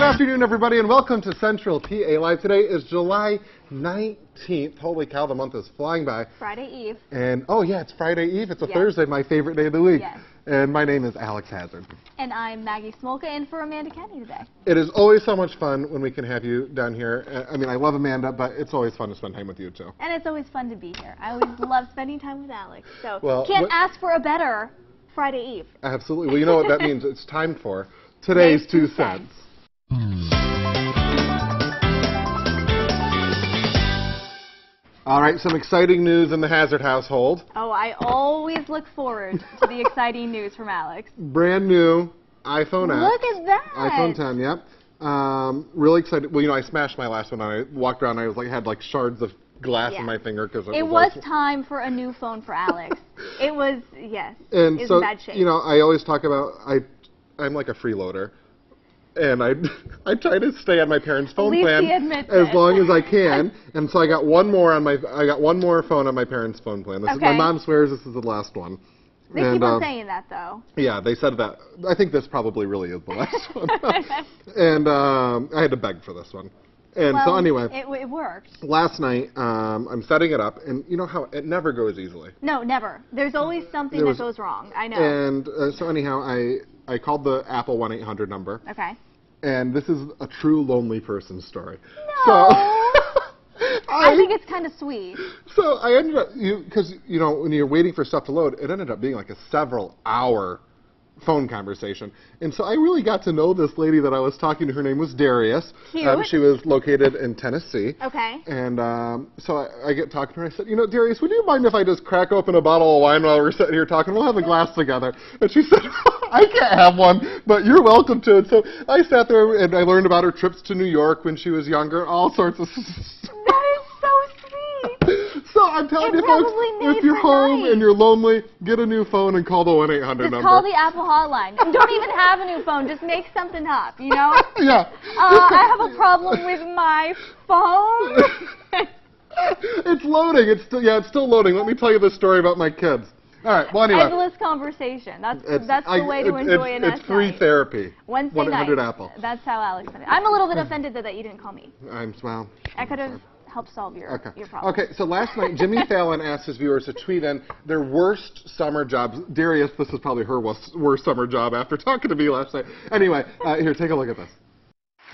afternoon, everybody, and welcome to Central PA Live. Today is July 19th. Holy cow, the month is flying by. Friday Eve. And, oh yeah, it's Friday Eve. It's a Thursday, my favorite day of the week. Yes. And my name is Alex Hazard. And I'm Maggie Smolka in for Amanda Kenny today. It is always so much fun when we can have you down here. I mean, I love Amanda, but it's always fun to spend time with you, too. And it's always fun to be here. I always love spending time with Alex. So well, can't ask for a better Friday Eve. Absolutely. Well, you know what that means. It's time for Today's 2 Cents. All right, some exciting news in the Hazard household. Oh, I always look forward to the exciting news from Alex. Brand new iPhone X. Look at that. iPhone 10, yep. Really excited. Well, you know, I smashed my last one. I walked around. And I had like shards of glass in my finger because it was time for a new phone for Alex. It was, yes. And it's so, in bad shape. you know, I always talk about I'm like a freeloader. And I try to stay on my parents' phone plan as long as I can. And so I got one more phone on my parents' phone plan. My mom swears this is the last one. They keep on saying that, though. Yeah, they said that. I think this probably really is the last one. And I had to beg for this one. And so anyway, it worked. Last night, I'm setting it up, and you know how it never goes easily. No, never. There's always something that goes wrong. I know. And so anyhow, I called the Apple 1-800 number. Okay. And this is a true lonely person story. No. So I think it's kind of sweet. So I ended up, because you know, when you're waiting for stuff to load, it ended up being like a several-hour phone conversation. And so I really got to know this lady that I was talking to. Her name was Darius. Cute. She was located in Tennessee. Okay. And so I get talking to her. I said, you know, Darius, would you mind if I just crack open a bottle of wine while we're sitting here talking? We'll have a glass together. And she said, I can't have one, but you're welcome to. And so I sat there and I learned about her trips to New York when she was younger, all sorts of stuff. So I'm telling you folks, if you're home and you're lonely, get a new phone and call the 1-800 number. Just call the Apple hotline. You don't even have a new phone. Just make something up, you know? Yeah. I have a problem with my phone. It's loading. It's still loading. Let me tell you the story about my kids. All right. Well, anyway. Endless conversation. That's the way to enjoy a nice It's free therapy. Wednesday night. 1-800 Apple. That's how Alex said it. I'm a little bit offended that you didn't call me. I could have helped solve your problem. Okay, so last night, Jimmy Fallon asked his viewers to tweet in their worst summer jobs. Darius, this is probably her worst summer job after talking to me last night. Anyway, here, take a look at this.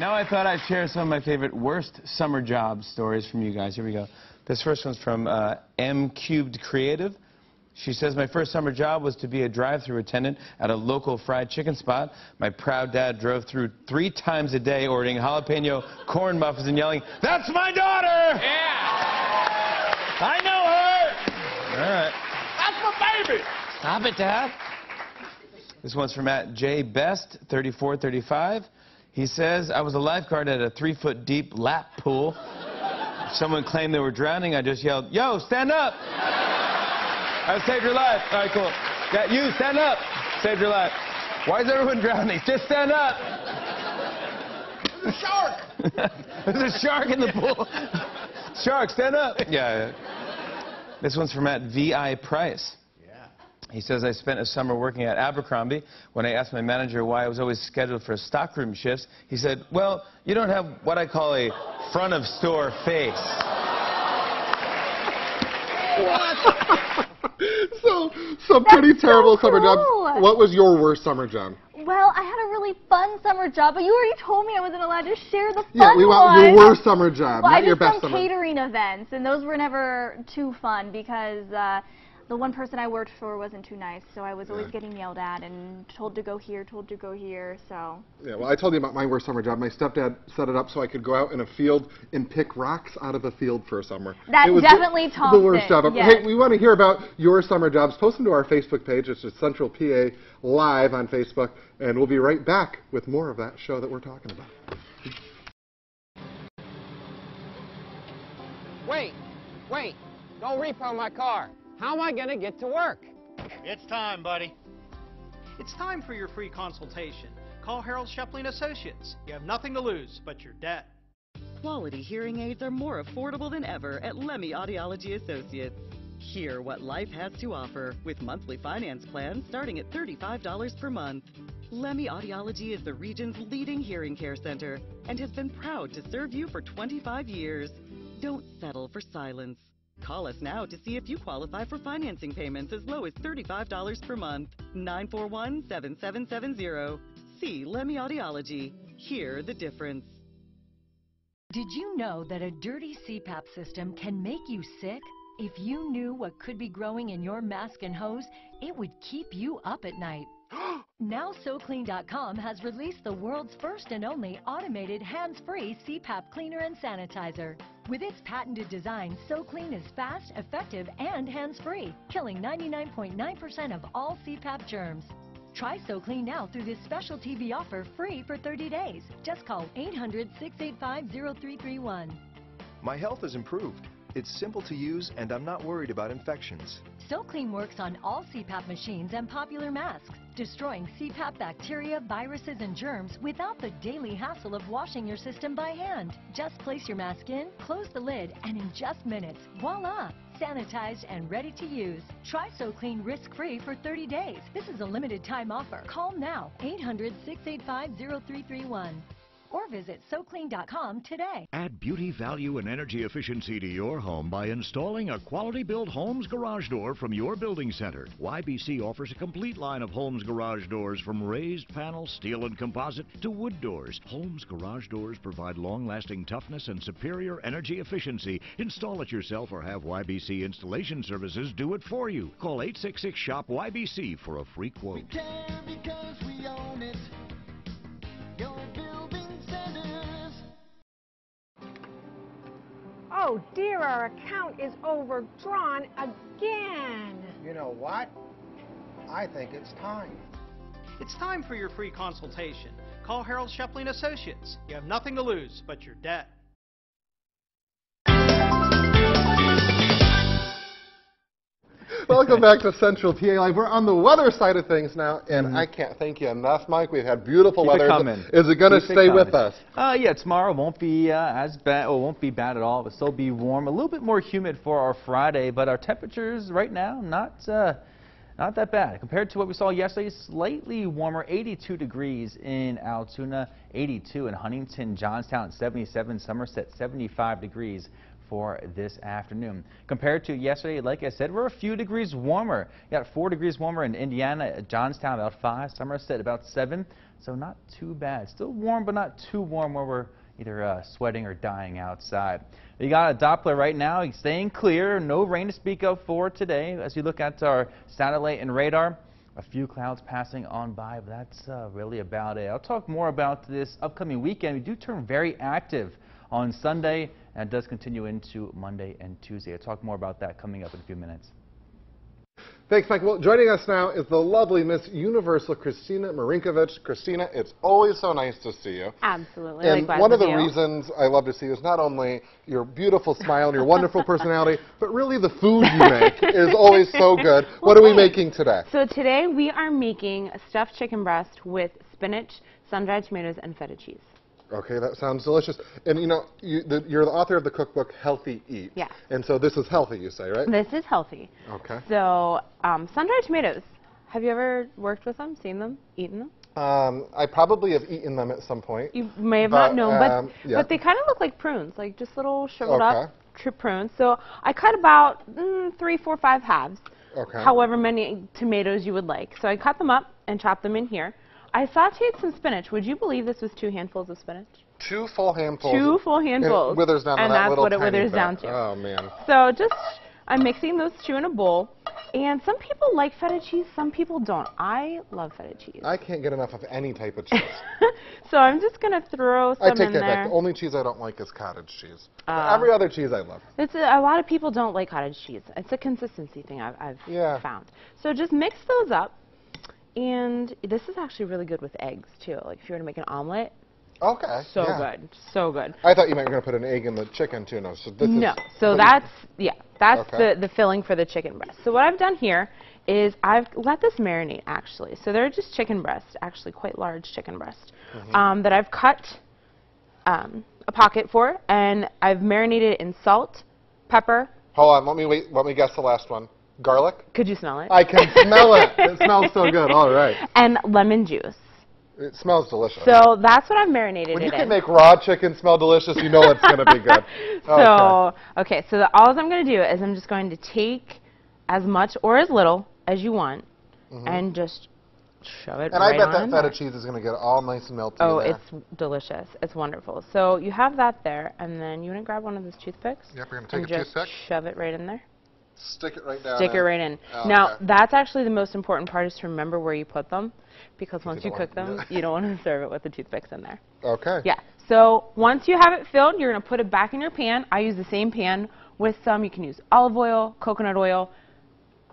Now I thought I'd share some of my favorite worst summer job stories from you guys. Here we go. This first one's from M Cubed Creative. She says, my first summer job was to be a drive-thru attendant at a local fried chicken spot. My proud dad drove through 3 times a day ordering jalapeno corn muffins and yelling, "That's my daughter!" Yeah! I know her! All right. That's my baby! Stop it, Dad. This one's from @J Best 3435. He says, I was a lifeguard at a 3-foot deep lap pool. If someone claimed they were drowning, I just yelled, "Yo, stand up!" I saved your life. All right, cool. Yeah, you, stand up. Saved your life. Why is everyone drowning? Just stand up. There's a shark. There's a shark in the pool. Shark, stand up. Yeah. This one's from @VI Price. Yeah. He says, I spent a summer working at Abercrombie. When I asked my manager why I was always scheduled for stockroom shifts, he said, well, you don't have what I call a front-of-store face. What? So pretty terrible summer job. What was your worst summer job? Well, I had a really fun summer job, but you already told me I wasn't allowed to share the fun Yeah, we want your worst summer job, well, not your best summer. I did some catering events, and those were never too fun because the one person I worked for wasn't too nice, so I was always getting yelled at and told to go here, so. Yeah, well, I told you about my worst summer job. My stepdad set it up so I could go out in a field and pick rocks out of a field for a summer. That definitely topped the worst job. Yes. Hey, we want to hear about your summer jobs. Post them to our Facebook page. It's just Central PA Live on Facebook, and we'll be right back with more of that show that we're talking about. Wait, don't repo my car. How am I going to get to work? It's time, buddy. It's time for your free consultation. Call Harold Shepling Associates. You have nothing to lose but your debt. Quality hearing aids are more affordable than ever at Lemmy Audiology Associates. Hear what life has to offer with monthly finance plans starting at $35 per month. Lemmy Audiology is the region's leading hearing care center and has been proud to serve you for 25 years. Don't settle for silence. Call us now to see if you qualify for financing payments as low as $35 per month. 941-7770. See Lemmy Audiology. Hear the difference. Did you know that a dirty CPAP system can make you sick? If you knew what could be growing in your mask and hose, it would keep you up at night. Now SoClean.com has released the world's first and only automated hands-free CPAP cleaner and sanitizer. With its patented design, SoClean is fast, effective, and hands-free, killing 99.9% of all CPAP germs. Try SoClean now through this special TV offer free for 30 days. Just call 800-685-0331. My health has improved. It's simple to use, and I'm not worried about infections. SoClean works on all CPAP machines and popular masks, destroying CPAP bacteria, viruses, and germs without the daily hassle of washing your system by hand. Just place your mask in, close the lid, and in just minutes, voila! Sanitized and ready to use. Try SoClean risk-free for 30 days. This is a limited time offer. Call now, 800-685-0331. Or visit SoClean.com today. Add beauty, value, and energy efficiency to your home by installing a quality-built Holmes garage door from your building center. YBC offers a complete line of Holmes garage doors, from raised panel, steel, and composite to wood doors. Holmes garage doors provide long-lasting toughness and superior energy efficiency. Install it yourself or have YBC Installation Services do it for you. Call 866-SHOP-YBC for a free quote. We care because we own it. Your building centers. Oh dear, our account is overdrawn again. You know what? I think it's time. It's time for your free consultation. Call Harold Shepling Associates. You have nothing to lose but your debt. Welcome back to Central PA Live. We're on the weather side of things now, and I can't thank you enough, Mike. We've had beautiful weather. Is it going to stay with us? Yeah, tomorrow won't be as bad, or won't be bad at all. It'll still be warm, a little bit more humid for our Friday, but our temperatures right now not that bad. Compared to what we saw yesterday, slightly warmer, 82 degrees in Altoona, 82 in Huntington, Johnstown, 77, Somerset, 75 degrees for this afternoon. Compared to yesterday, like I said, we're a few degrees warmer. You got 4 degrees warmer in Indiana, Johnstown about 5, Somerset about 7, so not too bad. Still warm, but not too warm where we're either sweating or dying outside. You got a Doppler right now, staying clear, no rain to speak of for today. As you look at our satellite and radar, a few clouds passing on by, but that's really about it. I'll talk more about this upcoming weekend. We do turn very active on Sunday, and it does continue into Monday and Tuesday. I'll talk more about that coming up in a few minutes. Thanks, Mike. Well, joining us now is the lovely Miss Universal, Christina Marinkovich. Christina, it's always so nice to see you. Absolutely. And one of the reasons I love to see you is not only your beautiful smile and your wonderful personality, but really the food you make is always so good. What are we making today? So today we are making a stuffed chicken breast with spinach, sun-dried tomatoes, and feta cheese. Okay, that sounds delicious. And you know, you're the author of the cookbook Healthy Eat. Yeah. And so this is healthy, you say, right? This is healthy. Okay. So sun-dried tomatoes. Have you ever worked with them, seen them, eaten them? I probably have eaten them at some point. You may have not known, but they kind of look like prunes, like just little shriveled up prunes. So I cut about 3, 4, 5 halves. Okay. However many tomatoes you would like. So I cut them up and chopped them in here. I sauteed some spinach. Would you believe this was 2 handfuls of spinach? 2 full handfuls. 2 full handfuls. And it withers down to that that's little what it tiny withers bit. down to. Oh, man. So I'm mixing those 2 in a bowl. And some people like feta cheese, some people don't. I love feta cheese. I can't get enough of any type of cheese. So I'm just going to throw some in there. I take that back. The only cheese I don't like is cottage cheese. Every other cheese I love. A lot of people don't like cottage cheese. It's a consistency thing I've found. So just mix those up. And this is actually really good with eggs, too. Like if you were to make an omelet. Okay. So good. So good. I thought you meant you were going to put an egg in the chicken, too. No, so this that's the filling for the chicken breast. So what I've done here is I've let this marinate, actually. So they're just chicken breasts, actually quite large chicken breast, that I've cut a pocket for, and I've marinated in salt, pepper. Hold on. Let me guess the last one. Garlic? Could you smell it? I can smell it. It smells so good. All right. And lemon juice. It smells delicious. So that's what I've marinated when it you in. can make raw chicken smell delicious, you know it's going to be good. So, okay, so all I'm going to do is I'm just going to take as much or as little as you want and just shove it and right on. I bet that feta cheese is going to get all nice and melty Oh, in there. it's delicious. It's wonderful. So you have that there, and then you want to grab one of those toothpicks. Yep, you're going to take and a just toothpick. shove it right in there. Stick it right down. Stick it right in. Oh, now, that's actually the most important part, is to remember where you put them, because once you cook them, you don't want to serve it with the toothpicks in there. Okay. Yeah. So once you have it filled, you're going to put it back in your pan. I use the same pan with some. You can use olive oil, coconut oil.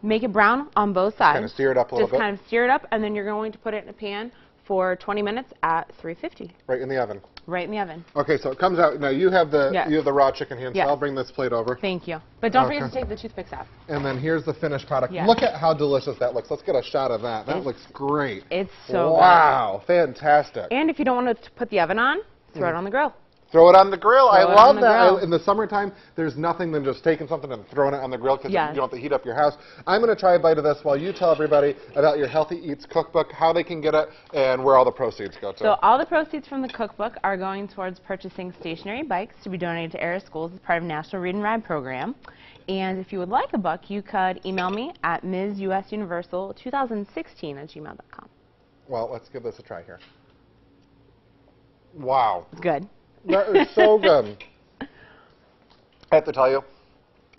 Make it brown on both sides. Kind of sear it up a little bit. Just kind of sear it up, and then you're going to put it in a pan for 20 minutes at 350. Right in the oven. Right in the oven. Okay, so it comes out. Now you have the raw chicken here, so I'll bring this plate over. Thank you. But don't forget to take the toothpicks out. And then here's the finished product. Yeah. Look at how delicious that looks. Let's get a shot of that. That looks great. It's so good. Wow, fantastic. And if you don't want to put the oven on, throw it on the grill. Throw it on the grill. I love that. In the Grill. summertime, there's nothing than just taking something and throwing it on the grill because you Yes. don't have to heat up your house. I'm going to try a bite of this while you tell everybody about your Healthy Eats cookbook, how they can get it, and where all the proceeds go to. So all the proceeds from the cookbook are going towards purchasing stationary bikes to be donated to area schools as part of National Read and Ride program. And if you would like a book, you could email me at msusuniversal2016@gmail.com. Well, let's give this a try here. Wow. It's good. That is so good. I have to tell you,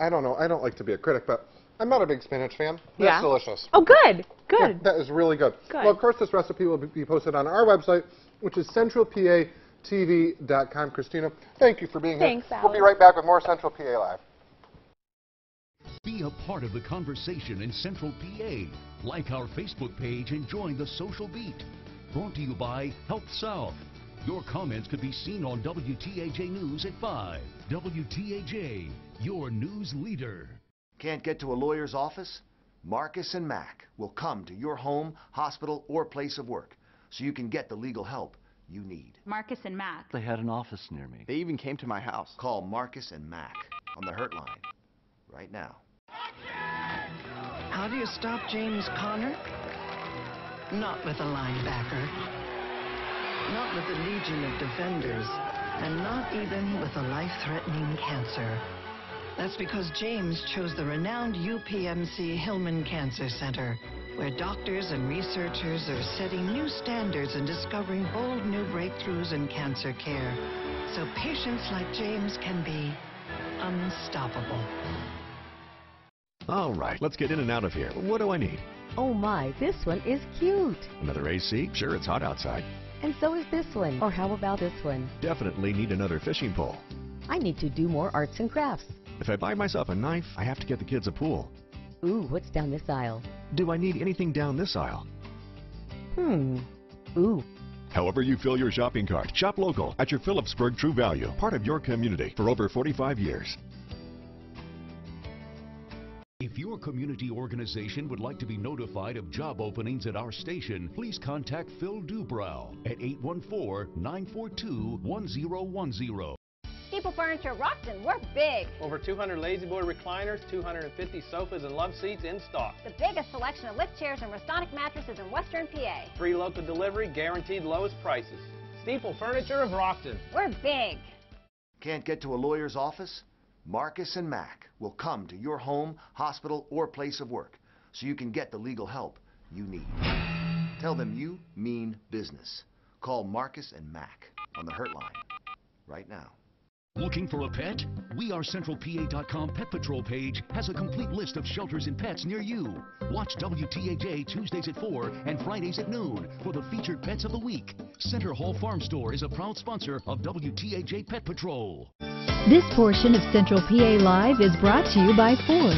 I don't know, I don't like to be a critic, but I'm not a big spinach fan. That's delicious. Oh, good. Good. Yeah, that is really good. Well, of course, this recipe will be posted on our website, which is centralpatv.com. Christina, thank you for being here. Thanks, We'll be right back with more Central PA Live. Be a part of the conversation in Central PA. Like our Facebook page and join the social beat. Brought to you by Health South. Your comments could be seen on WTAJ News at 5. WTAJ, your news leader. Can't get to a lawyer's office? Marcus and Mack will come to your home, hospital, or place of work so you can get the legal help you need. Marcus and Mack. They had an office near me. They even came to my house. Call Marcus and Mack on the Hurt line right now. How do you stop James Conner? Not with a linebacker. Not with a legion of defenders, and not even with a life-threatening cancer. That's because James chose the renowned UPMC Hillman Cancer Center, where doctors and researchers are setting new standards and discovering bold new breakthroughs in cancer care, so patients like James can be unstoppable. All right, let's get in and out of here. What do I need? Oh my, this one is cute. Another AC? Sure, it's hot outside. And so is this one. Or how about this one? Definitely need another fishing pole. I need to do more arts and crafts. If I buy myself a knife, I have to get the kids a pool. Ooh, what's down this aisle? Do I need anything down this aisle? Ooh. However you fill your shopping cart, shop local at your Phillipsburg True Value, part of your community for over 45 years. If your community organization would like to be notified of job openings at our station, please contact Phil Dubrow at 814-942-1010. Steeple Furniture of Rockton, we're big. Over 200 Lazy Boy recliners, 250 sofas and love seats in stock. The biggest selection of lift chairs and Restonic mattresses in Western PA. Free local delivery, guaranteed lowest prices. Steeple Furniture of Rockton. We're big. Can't get to a lawyer's office? Marcus and Mack will come to your home, hospital, or place of work so you can get the legal help you need. Tell them you mean business. Call Marcus and Mack on the Hurt line right now. Looking for a pet? WeAreCentralPA.com Pet Patrol page has a complete list of shelters and pets near you. Watch WTAJ Tuesdays at 4 and Fridays at noon for the featured pets of the week. Center Hall Farm Store is a proud sponsor of WTAJ Pet Patrol. This portion of Central PA Live is brought to you by Ford.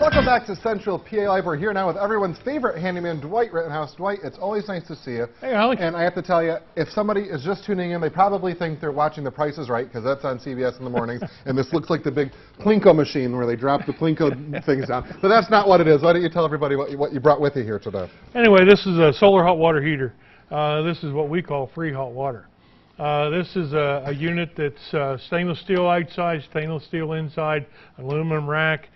Welcome back to Central PA Live. We're here now with everyone's favorite handyman, Dwight Rittenhouse. Dwight, it's always nice to see you. Hey, Alex. And I have to tell you, if somebody is just tuning in, they probably think they're watching The Price is Right, because that's on CBS in the mornings, and this looks like the big Plinko machine where they drop the Plinko things down. But that's not what it is. Why don't you tell everybody what you brought with you here today? Anyway, this is a solar hot water heater. This is what we call free hot water. This is a unit that's stainless steel outside, stainless steel inside, aluminum rack.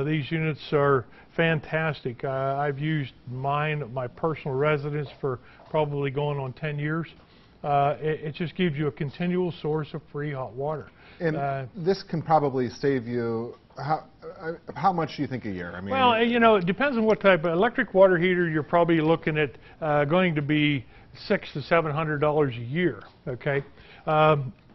These units are fantastic. I've used mine at my personal residence for probably going on 10 years. It just gives you a continual source of free hot water. And this can probably save you, how much do you think a year? I mean, well, you know, it depends on what type of electric water heater. You're probably looking at going to be $600 to $700 a year, okay?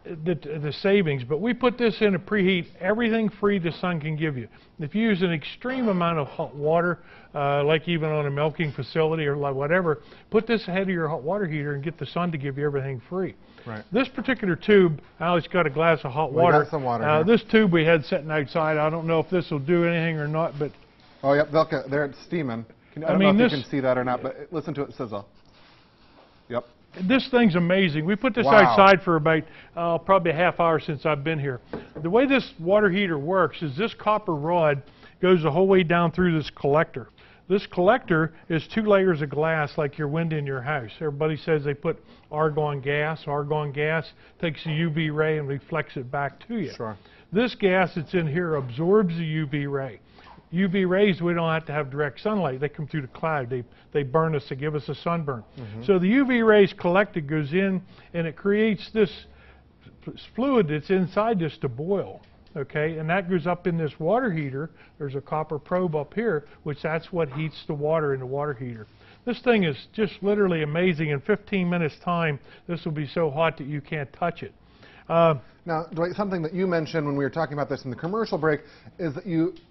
The savings, but we put this in a preheat, everything free the sun can give you. If you use an extreme amount of hot water, like even on a milking facility or like whatever, put this ahead of your hot water heater and get the sun to give you everything free. Right. This particular tube, Alex got a glass of hot water. We got some water here. This tube we had sitting outside, I don't know if this will do anything or not, but... Oh, yep, there it's steaming. I don't know if you can see that or not, but listen to it sizzle. Yep. This thing's amazing. We put this Wow. outside for about probably a half hour since I've been here. The way this water heater works is this copper rod goes the whole way down through this collector. This collector is 2 layers of glass like your window in your house. Everybody says they put argon gas. Argon gas takes a UV ray and reflects it back to you. Sure. This gas that's in here absorbs the UV ray. UV rays, we don't have to have direct sunlight. They come through the cloud. They burn us to give us a sunburn. So the UV rays collected goes in, and it creates this fluid that's inside this to boil. Okay, and that goes up in this water heater. There's a copper probe up here, which that's what heats the water in the water heater. This thing is just literally amazing. In 15 minutes time, this will be so hot that you can't touch it. Now, Dwight, something that you mentioned when we were talking about this in the commercial break is that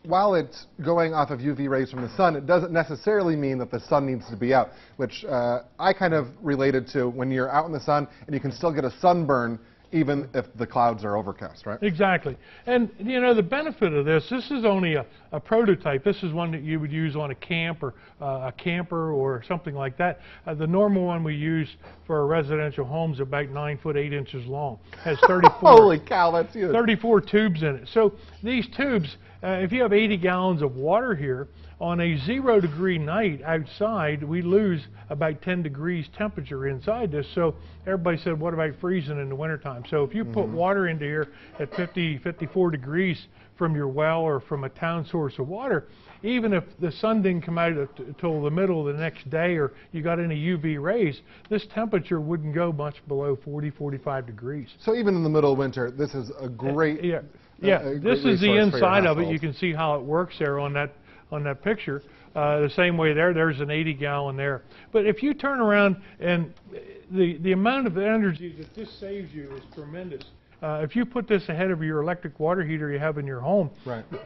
while it's going off of UV rays from the sun, it doesn't necessarily mean that the sun needs to be out, which I kind of related to when you're out in the sun and you can still get a sunburn even if the clouds are overcast, right? Exactly. And, you know, the benefit of this is only a prototype. This is one that you would use on a camp or a camper or something like that. The normal one we use for our residential homes is about 9 foot 8 inches long. Has 34, Holy cow, that's huge. 34 tubes in it. So these tubes, if you have 80 gallons of water here, on a 0 degree night outside, we lose about 10 degrees temperature inside this. So everybody said, what about freezing in the wintertime? So if you put water into here at 50, 54 degrees from your well or from a town source of water, even if the sun didn't come out until the middle of the next day or you got any UV rays, this temperature wouldn't go much below 40, 45 degrees. So even in the middle of winter, this is a great this is the inside of it. You can see how it works there on that picture. The same way there's an 80 gallon there. But if you turn around and the amount of energy that this saves you is tremendous. If you put this ahead of your electric water heater you have in your home,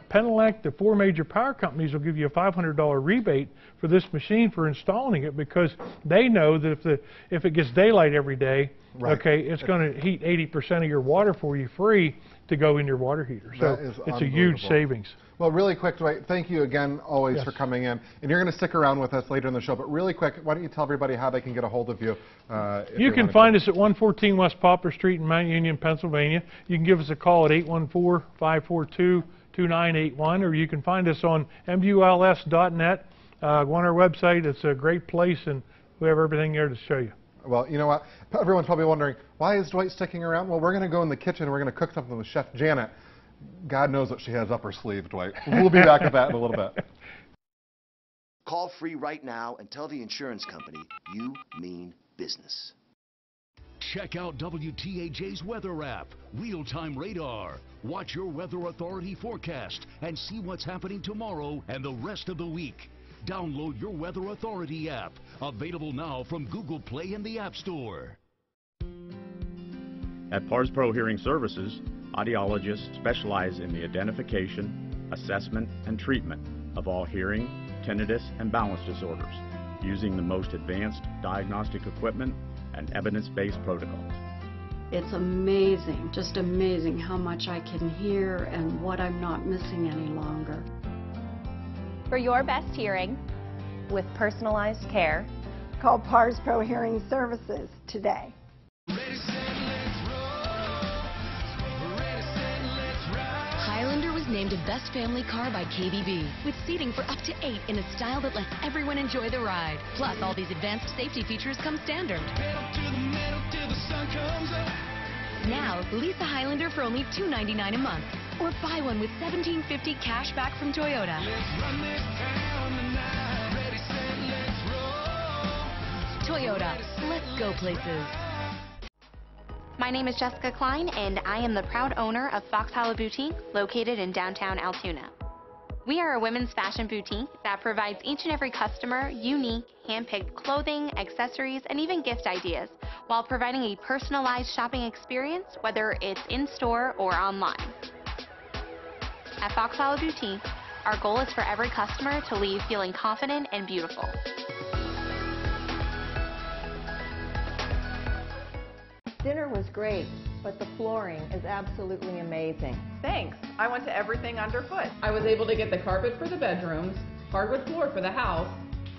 Penelec, the 4 major power companies will give you a $500 rebate for this machine for installing it because they know that if it gets daylight every day, okay, it's going to heat 80% of your water for you free to go in your water heater. So it's a huge savings. Well, really quick, Dwight, thank you again always for coming in. And you're going to stick around with us later in the show. But really quick, why don't you tell everybody how they can get a hold of you? You can find us at 114 West Poplar Street in Mount Union, Pennsylvania. You can give us a call at 814-542-2981, or you can find us on muls.net. Go on our website. It's a great place, and we have everything there to show you. Well, you know what? Everyone's probably wondering, why is Dwight sticking around? Well, we're going to go in the kitchen and we're going to cook something with Chef Janet. God knows what she has up her sleeve, Dwight. We'll be back with that in a little bit. Call free right now and tell the insurance company you mean business. Check out WTAJ's weather app, Real-Time Radar. Watch your Weather Authority forecast and see what's happening tomorrow and the rest of the week. Download your Weather Authority app, available now from Google Play and the App Store. At PARS Pro Hearing Services, audiologists specialize in the identification, assessment, and treatment of all hearing, tinnitus, and balance disorders, using the most advanced diagnostic equipment and evidence-based protocols. It's amazing, just amazing how much I can hear and what I'm not missing any longer. For your best hearing, with personalized care, call PARS Pro Hearing Services today. Highlander was named a best family car by KBB, with seating for up to 8 in a style that lets everyone enjoy the ride. Plus, all these advanced safety features come standard. Now, lease a Highlander for only $299 a month. Or buy one with $1,750 cash back from Toyota. Toyota, let's go places. My name is Jessica Klein, and I am the proud owner of Foxhollow Boutique, located in downtown Altoona. We are a women's fashion boutique that provides each and every customer unique, hand-picked clothing, accessories, and even gift ideas, while providing a personalized shopping experience, whether it's in-store or online. At Foxhollow Boutique, our goal is for every customer to leave feeling confident and beautiful. Dinner was great, but the flooring is absolutely amazing. Thanks. I went to everything underfoot. I was able to get the carpet for the bedrooms, hardwood floor for the house,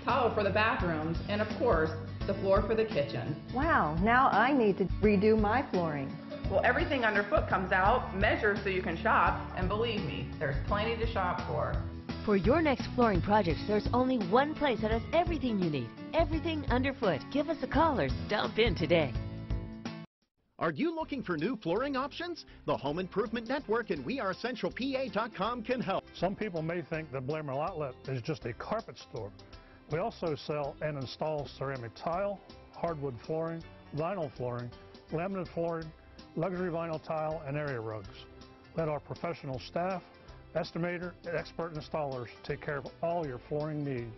tile for the bathrooms, and of course, the floor for the kitchen. Wow, now I need to redo my flooring. Well, everything underfoot comes out, measures so you can shop, and believe me, there's plenty to shop for. For your next flooring projects, there's only one place that has everything you need. Everything underfoot. Give us a call or stop in today. Are you looking for new flooring options? The Home Improvement Network and WeAreCentralPA.com can help. Some people may think that Blamer Outlet is just a carpet store. We also sell and install ceramic tile, hardwood flooring, vinyl flooring, laminate flooring, luxury vinyl tile, and area rugs. Let our professional staff, estimator, and expert installers take care of all your flooring needs.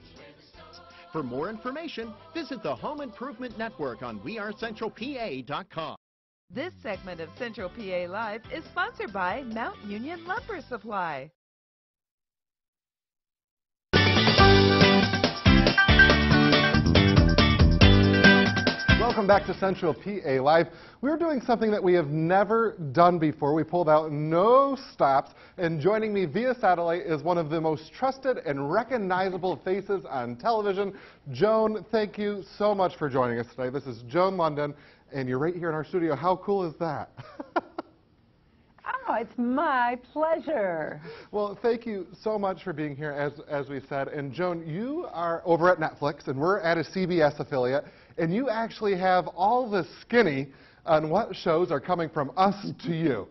For more information, visit the Home Improvement Network on WeAreCentralPA.com. This segment of Central PA Live is sponsored by Mount Union Lumber Supply. Welcome back to Central PA Live. We're doing something that we have never done before. We pulled out no stops, and joining me via satellite is one of the most trusted and recognizable faces on television. Joan, thank you so much for joining us today. This is Joan London, and you're right here in our studio. How cool is that? Oh, it's my pleasure. Well, thank you so much for being here, as we said. And Joan, you are over at Netflix, and we're at a CBS affiliate, and you actually have all the skinny on what shows are coming from us to you.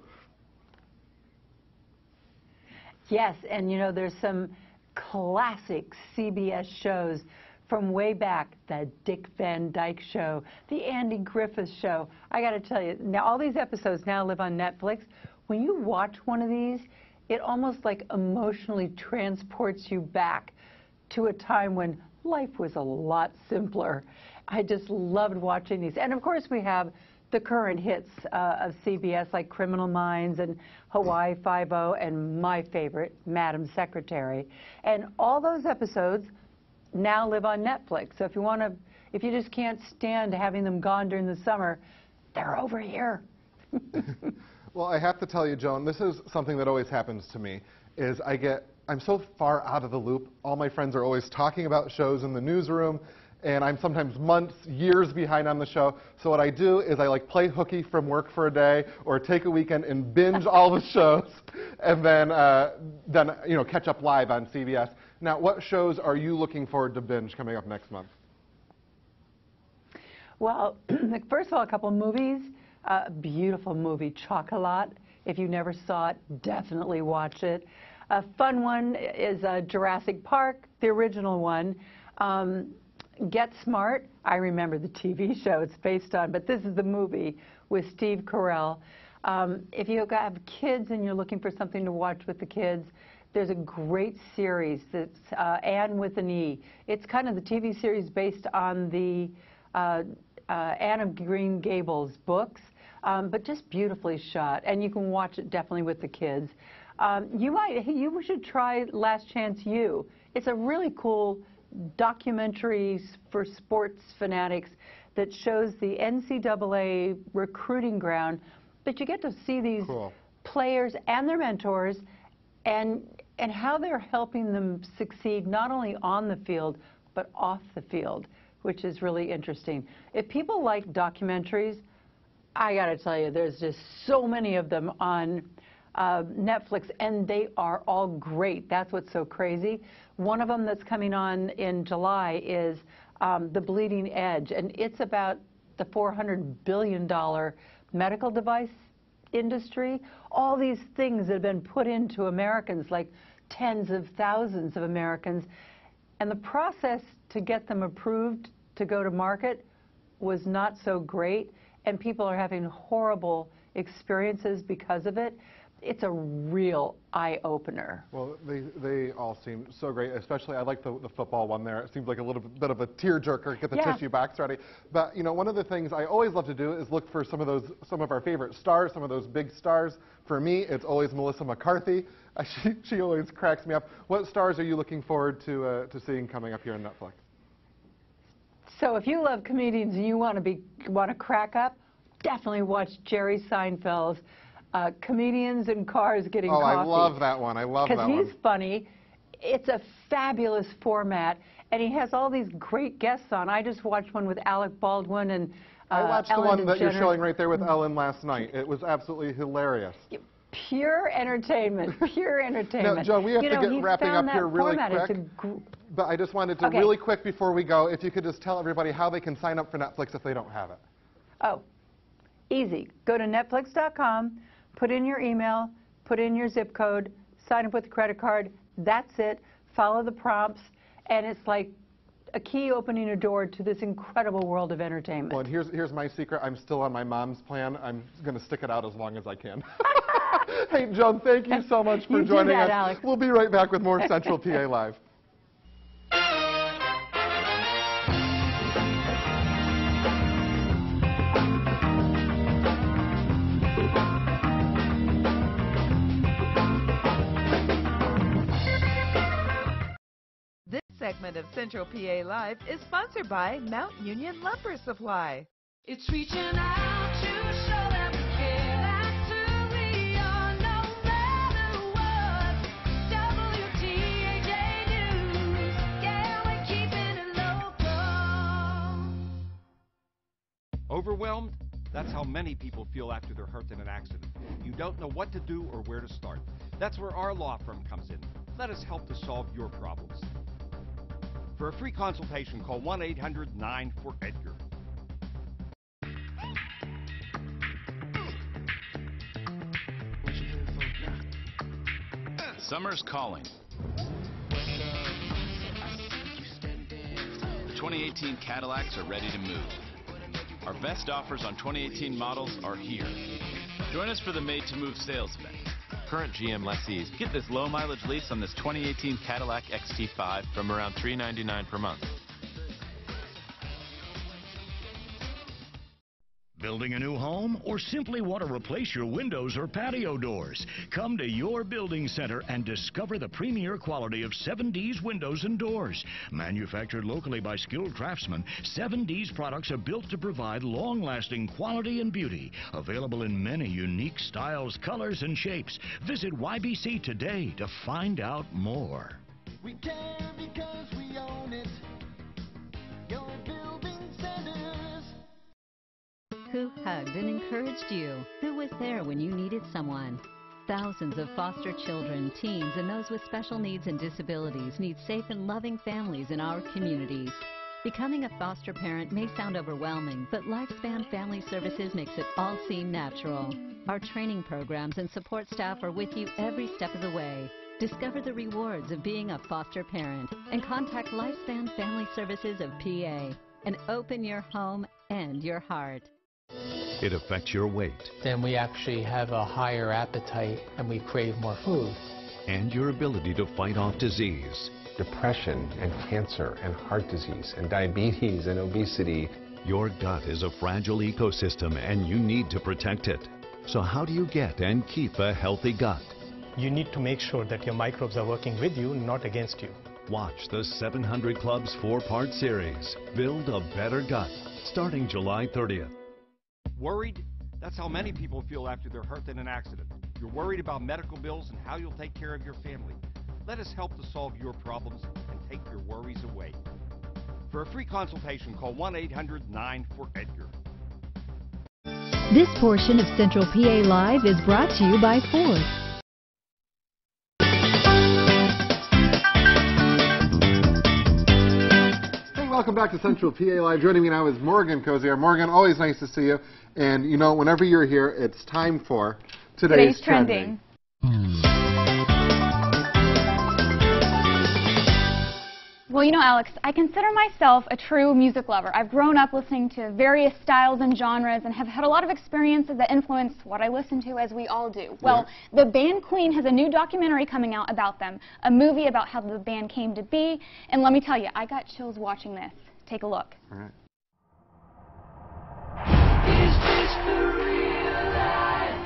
Yes, and you know, there's some classic CBS shows from way back, the Dick Van Dyke Show, the Andy Griffith Show. I got to tell you, now all these episodes now live on Netflix. When you watch one of these, it almost like emotionally transports you back to a time when life was a lot simpler. I just loved watching these. And of course we have the current hits of CBS like Criminal Minds and Hawaii Five-0 and my favorite, Madam Secretary. And all those episodes now live on Netflix. So if you just can't stand having them gone during the summer, they're over here. Well, I have to tell you, Joan, this is something that always happens to me, is I'm so far out of the loop. All my friends are always talking about shows in the newsroom, and I'm sometimes months, years behind on the show. So what I do is I like play hooky from work for a day, or take a weekend and binge all the shows, and then catch up live on CBS. Now, what shows are you looking forward to binge coming up next month? Well, first of all, a couple movies. Beautiful movie, Chocolat. If you never saw it, definitely watch it. A fun one is Jurassic Park, the original one. Get Smart. I remember the TV show it's based on, but this is the movie with Steve Carell. If you have kids and you're looking for something to watch with the kids, there's a great series that's Anne with an E. It's kind of the TV series based on the Anne of Green Gables books, but just beautifully shot. And you can watch it definitely with the kids. You should try Last Chance U. It's a really cool documentary for sports fanatics that shows the NCAA recruiting ground, but you get to see these players and their mentors and how they're helping them succeed not only on the field but off the field, which is really interesting. If people like documentaries, I got to tell you, there's just so many of them on Netflix, and they are all great. That's what's so crazy. One of them that's coming on in July is The Bleeding Edge, and it's about the $400 billion medical device industry, all these things that have been put into Americans, like tens of thousands of Americans, and the process to get them approved to go to market was not so great, and people are having horrible experiences because of it. It's a real eye-opener. Well, they all seem so great, especially I like the football one there. It seems like a little bit of a tearjerker, get the tissue box ready. But, you know, one of the things I always love to do is look for some of our favorite stars, some of those big stars. For me, it's always Melissa McCarthy. She always cracks me up. What stars are you looking forward to seeing coming up here on Netflix? So if you love comedians and you want to crack up, definitely watch Jerry Seinfeld's Comedians in Cars Getting Coffee. I love that one. I love that one. Because he's funny. It's a fabulous format, and he has all these great guests on. I just watched one with Alec Baldwin and I watched Ellen the one that Jenner. you're showing right there with Ellen last night. It was absolutely hilarious. Pure entertainment. Pure entertainment. Now, Joan, we have to get wrapping up here really quick. But I just wanted to really quick before we go, if you could just tell everybody how they can sign up for Netflix if they don't have it. Oh, easy. Go to Netflix.com, put in your email, put in your zip code, sign up with a credit card. That's it. Follow the prompts, and it's like a key opening a door to this incredible world of entertainment. Well, and here's my secret. I'm still on my mom's plan. I'm going to stick it out as long as I can. Hey, Joan, thank you so much for joining us. Alex. We'll be right back with more Central PA Live. This segment of Central PA Live is sponsored by Mount Union Lumber Supply. It's reaching out to show them we care. That's who we are, no matter what. WTAJ News, yeah, we're keeping it local. Overwhelmed? That's how many people feel after they're hurt in an accident. You don't know what to do or where to start. That's where our law firm comes in. Let us help to solve your problems. For a free consultation, call 1-800-9-4-EDGAR. Summer's calling. The 2018 Cadillacs are ready to move. Our best offers on 2018 models are here. Join us for the Made to Move sales event. Current GM lessees get this low mileage lease on this 2018 Cadillac XT5 from around $399 per month. Building a new home or simply want to replace your windows or patio doors? Come to your building center and discover the premier quality of 7D's windows and doors. Manufactured locally by skilled craftsmen, 7D's products are built to provide long-lasting quality and beauty. Available in many unique styles, colors, and shapes. Visit YBC today to find out more. We care because we own it. Your building centers. Who hugged and encouraged you? Who was there when you needed someone? Thousands of foster children, teens, and those with special needs and disabilities need safe and loving families in our communities. Becoming a foster parent may sound overwhelming, but Lifespan Family Services makes it all seem natural. Our training programs and support staff are with you every step of the way. Discover the rewards of being a foster parent and contact Lifespan Family Services of PA and open your home and your heart. It affects your weight. Then we actually have a higher appetite and we crave more food. And your ability to fight off disease. Depression and cancer and heart disease and diabetes and obesity. Your gut is a fragile ecosystem and you need to protect it. So how do you get and keep a healthy gut? You need to make sure that your microbes are working with you, not against you. Watch the 700 Club's 4-part series, Build a Better Gut, starting July 30th. Worried? That's how many people feel after they're hurt in an accident. You're worried about medical bills and how you'll take care of your family. Let us help to solve your problems and take your worries away. For a free consultation, call 1-800-9-4-EDGAR. This portion of Central PA Live is brought to you by Ford. Welcome back to Central PA Live. Joining me now is Morgan Cozier. Morgan, always nice to see you. And you know, whenever you're here, it's time for Today's Trending. Well, you know, Alex, I consider myself a true music lover. I've grown up listening to various styles and genres and have had a lot of experiences that influence what I listen to, as we all do. Well, the band Queen has a new documentary coming out about them, a movie about how the band came to be, and let me tell you, I got chills watching this. Take a look. All right. Is this the real life?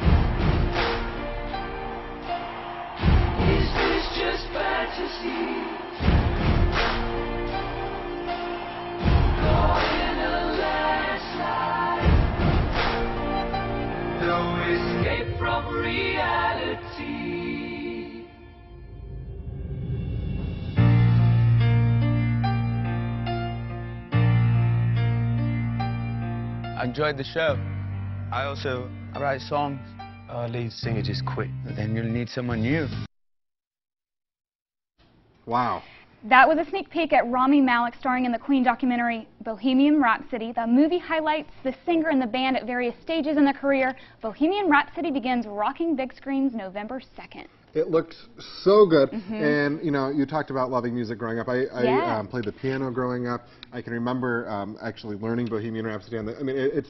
Is this just fantasy? Caught in a landslide. No escape from reality. I enjoyed the show. I write songs. Our lead singer just quit, but then you'll need someone new. Wow. That was a sneak peek at Rami Malek starring in the Queen documentary Bohemian Rhapsody. The movie highlights the singer and the band at various stages in their career. Bohemian Rhapsody begins rocking big screens November 2nd. It looks so good, and you know, you talked about loving music growing up. I played the piano growing up. I can remember actually learning Bohemian Rhapsody. I mean,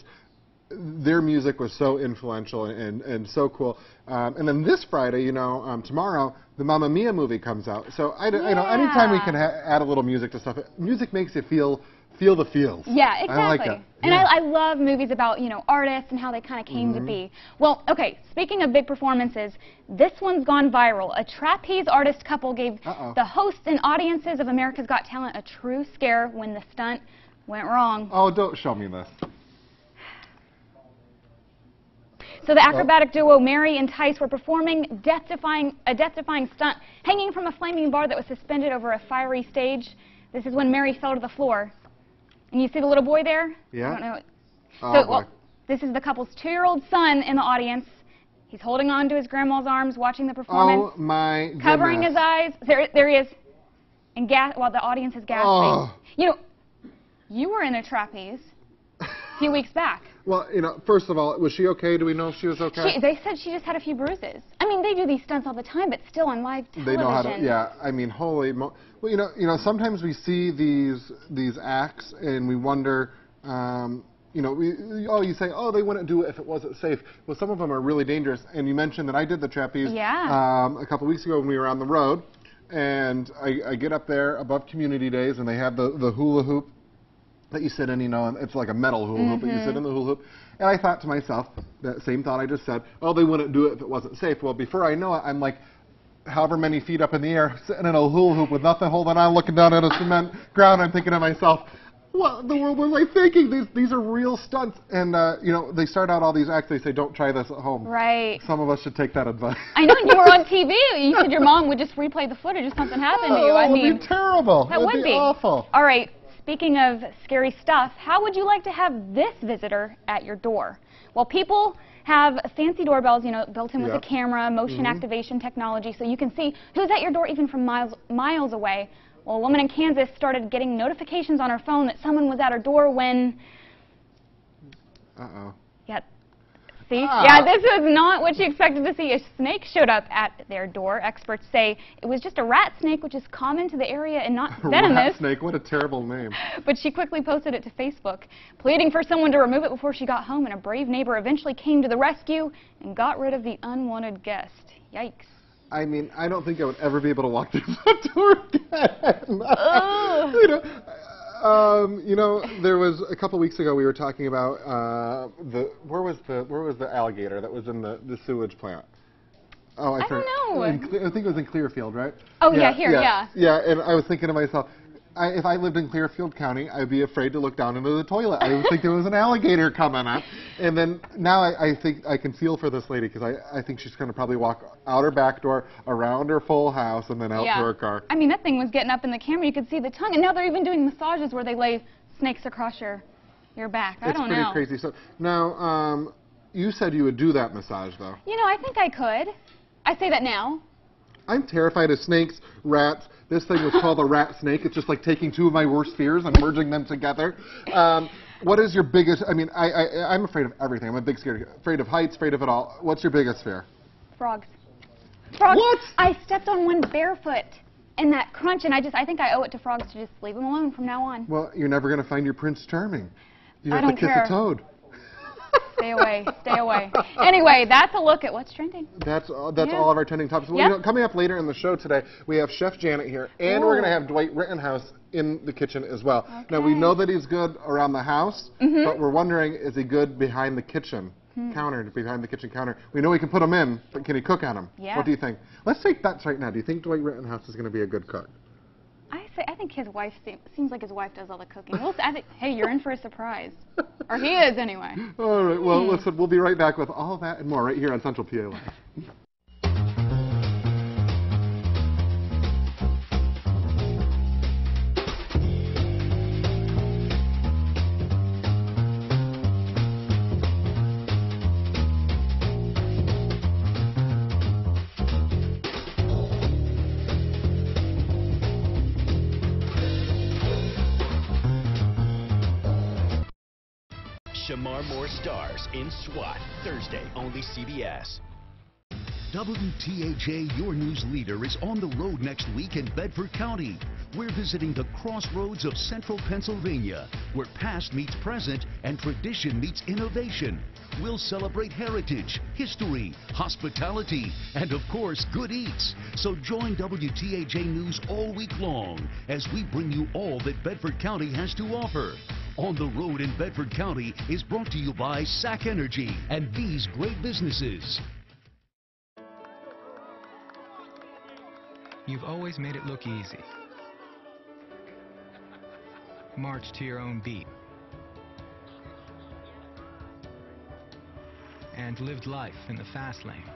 their music was so influential and so cool. And then this Friday, you know, tomorrow, the Mamma Mia movie comes out. So you know, anytime we can add a little music to stuff, music makes you feel the feels. Yeah, exactly. I like that. And I love movies about, you know, artists and how they kind of came to be. Well, okay, speaking of big performances, this one's gone viral. A trapeze artist couple gave the hosts and audiences of America's Got Talent a true scare when the stunt went wrong. Oh, don't show me this. So the acrobatic duo Mary and Tice were performing a death-defying stunt hanging from a flaming bar that was suspended over a fiery stage. This is when Mary fell to the floor. And you see the little boy there? Yeah. I don't know. Oh, Well, this is the couple's 2-year-old son in the audience. He's holding on to his grandma's arms, watching the performance. Oh my goodness. Covering his eyes. There he is. And while the audience is gasping. Oh. You know, you were in a trapeze a few weeks back. Well, you know, first of all, was she okay? Do we know if she was okay? They said she just had a few bruises. I mean, they do these stunts all the time, but still on live television. They know how to, yeah. I mean, holy mo... Well, you know, sometimes we see these acts and we wonder, you know, you say, oh, they wouldn't do it if it wasn't safe. Well, some of them are really dangerous. And you mentioned that I did the trapeze a couple weeks ago when we were on the road. And I get up there above community days and they have the hula hoop that you sit in, you know, and it's like a metal hula hoop, but you sit in the hula hoop. And I thought to myself, that same thought I just said, oh, they wouldn't do it if it wasn't safe. Well, before I know it, I'm like however many feet up in the air, sitting in a hula hoop with nothing holding on, looking down at a cement ground. I'm thinking to myself, what in the world was I thinking? These are real stunts. And, you know, they start out all these acts, they say, don't try this at home. Right. Some of us should take that advice. I know, you were on TV. You said your mom would just replay the footage if something happened to you. I mean, it would be terrible. That would be awful. All right. Speaking of scary stuff, how would you like to have this visitor at your door? Well, people have fancy doorbells, you know, built in with a camera, motion activation technology, so you can see who's at your door even from miles away. Well, a woman in Kansas started getting notifications on her phone that someone was at her door when... Yeah. See? Yeah, this was not what she expected to see. A snake showed up at their door. Experts say it was just a rat snake, which is common to the area and not venomous. Rat snake, what a terrible name. But she quickly posted it to Facebook, pleading for someone to remove it before she got home, and a brave neighbor eventually came to the rescue and got rid of the unwanted guest. Yikes. I mean, I don't think I would ever be able to walk through that door again. You know, there was a couple weeks ago we were talking about where was the alligator that was in the sewage plant? Oh, I don't know. I think it was in Clearfield, right? Oh yeah, yeah. Yeah, and I was thinking to myself, if I lived in Clearfield County, I'd be afraid to look down into the toilet. I would think there was an alligator coming up. And then now I think I can feel for this lady because I think she's going to probably walk out her back door, around her full house, and then out to her car. I mean, that thing was getting up in the camera. You could see the tongue. And now they're even doing massages where they lay snakes across your back. I don't know. It's pretty crazy stuff. Now, you said you would do that massage, though. You know, I think I could. I say that now. I'm terrified of snakes, rats, This thing was called a rat snake. It's just like taking two of my worst fears and merging them together. What is your biggest, I mean, I'm afraid of everything. I'm a big scared, afraid of heights, afraid of it all. What's your biggest fear? Frogs. Frogs. What? I stepped on one barefoot, and that crunch, and I think I owe it to frogs to just leave them alone from now on. Well, you're never going to find your Prince Charming. You I have to don't kiss care. a toad. Stay away, stay away. Anyway, that's a look at what's trending. That's Yeah. all of our trending topics. Well, Yep. you know, coming up later in the show today, we have Chef Janet here, and we're going to have Dwight Rittenhouse in the kitchen as well. Okay. Now, we know that he's good around the house, but we're wondering, is he good behind the kitchen counter, behind the kitchen counter? We know he can put them in, but can he cook on them? Yeah. What do you think? Let's take bets right now. Do you think Dwight Rittenhouse is going to be a good cook? I think his wife seems like his wife does all the cooking. Hey, you're in for a surprise. Or he is, anyway. All right, well, listen, we'll be right back with all that and more right here on Central PA Live. Shamar Moore stars in SWAT, Thursday, only CBS. WTAJ, your news leader, is on the road next week in Bedford County. We're visiting the crossroads of central Pennsylvania, where past meets present and tradition meets innovation. We'll celebrate heritage, history, hospitality, and of course, good eats. So join WTAJ News all week long as we bring you all that Bedford County has to offer. On the Road in Bedford County is brought to you by SAC Energy and these great businesses. You've always made it look easy. March to your own beat. And lived life in the fast lane.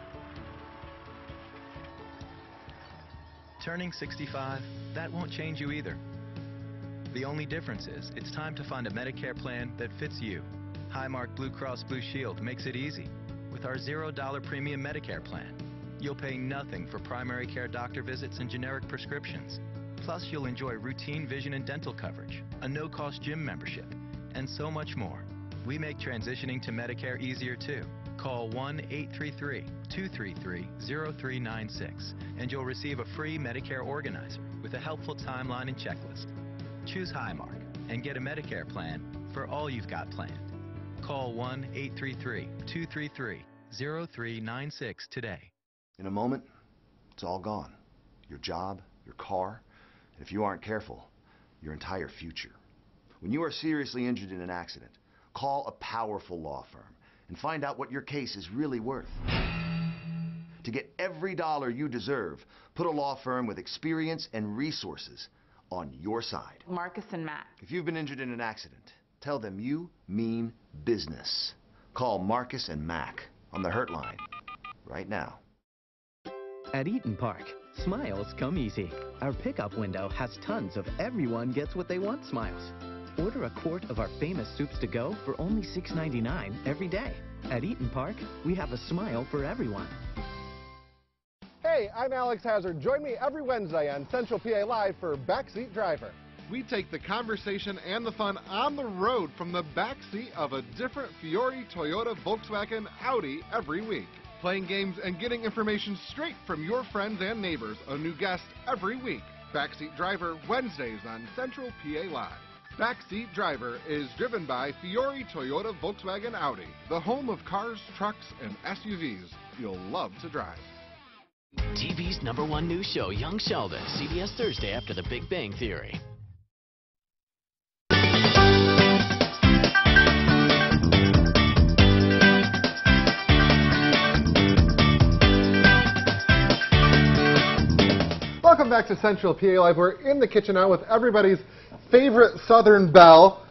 Turning 65, that won't change you either. The only difference is it's time to find a Medicare plan that fits you. Highmark Blue Cross Blue Shield makes it easy. With our $0 premium Medicare plan, you'll pay nothing for primary care doctor visits and generic prescriptions. Plus, you'll enjoy routine vision and dental coverage, a no-cost gym membership, and so much more. We make transitioning to Medicare easier too. Call 1-833-233-0396 and you'll receive a free Medicare organizer with a helpful timeline and checklist. Choose Highmark and get a Medicare plan for all you've got planned. Call 1-833-233-0396 today. In a moment, it's all gone. Your job, your car, and if you aren't careful, your entire future. When you are seriously injured in an accident, call a powerful law firm and find out what your case is really worth. To get every dollar you deserve, put a law firm with experience and resources on your side. Marcus and Matt. If you've been injured in an accident, tell them you mean business. Call Marcus and Mac on the Hurt Line right now. At Eaton Park, smiles come easy. Our pickup window has tons of everyone gets what they want smiles. Order a quart of our famous soups to go for only $6.99 every day. At Eaton Park, we have a smile for everyone. Hey, I'm Alex Hazard. Join me every Wednesday on Central PA Live for Backseat Driver. We take the conversation and the fun on the road from the backseat of a different Fiore, Toyota, Volkswagen, Audi every week. Playing games and getting information straight from your friends and neighbors. A new guest every week. Backseat Driver, Wednesdays on Central PA Live. Backseat Driver is driven by Fiore, Toyota, Volkswagen, Audi, the home of cars, trucks, and SUVs you'll love to drive. TV's #1 news show, Young Sheldon, CBS Thursday after The Big Bang Theory. Welcome back to Central PA Live. We're in the kitchen now with everybody's favorite Southern belle,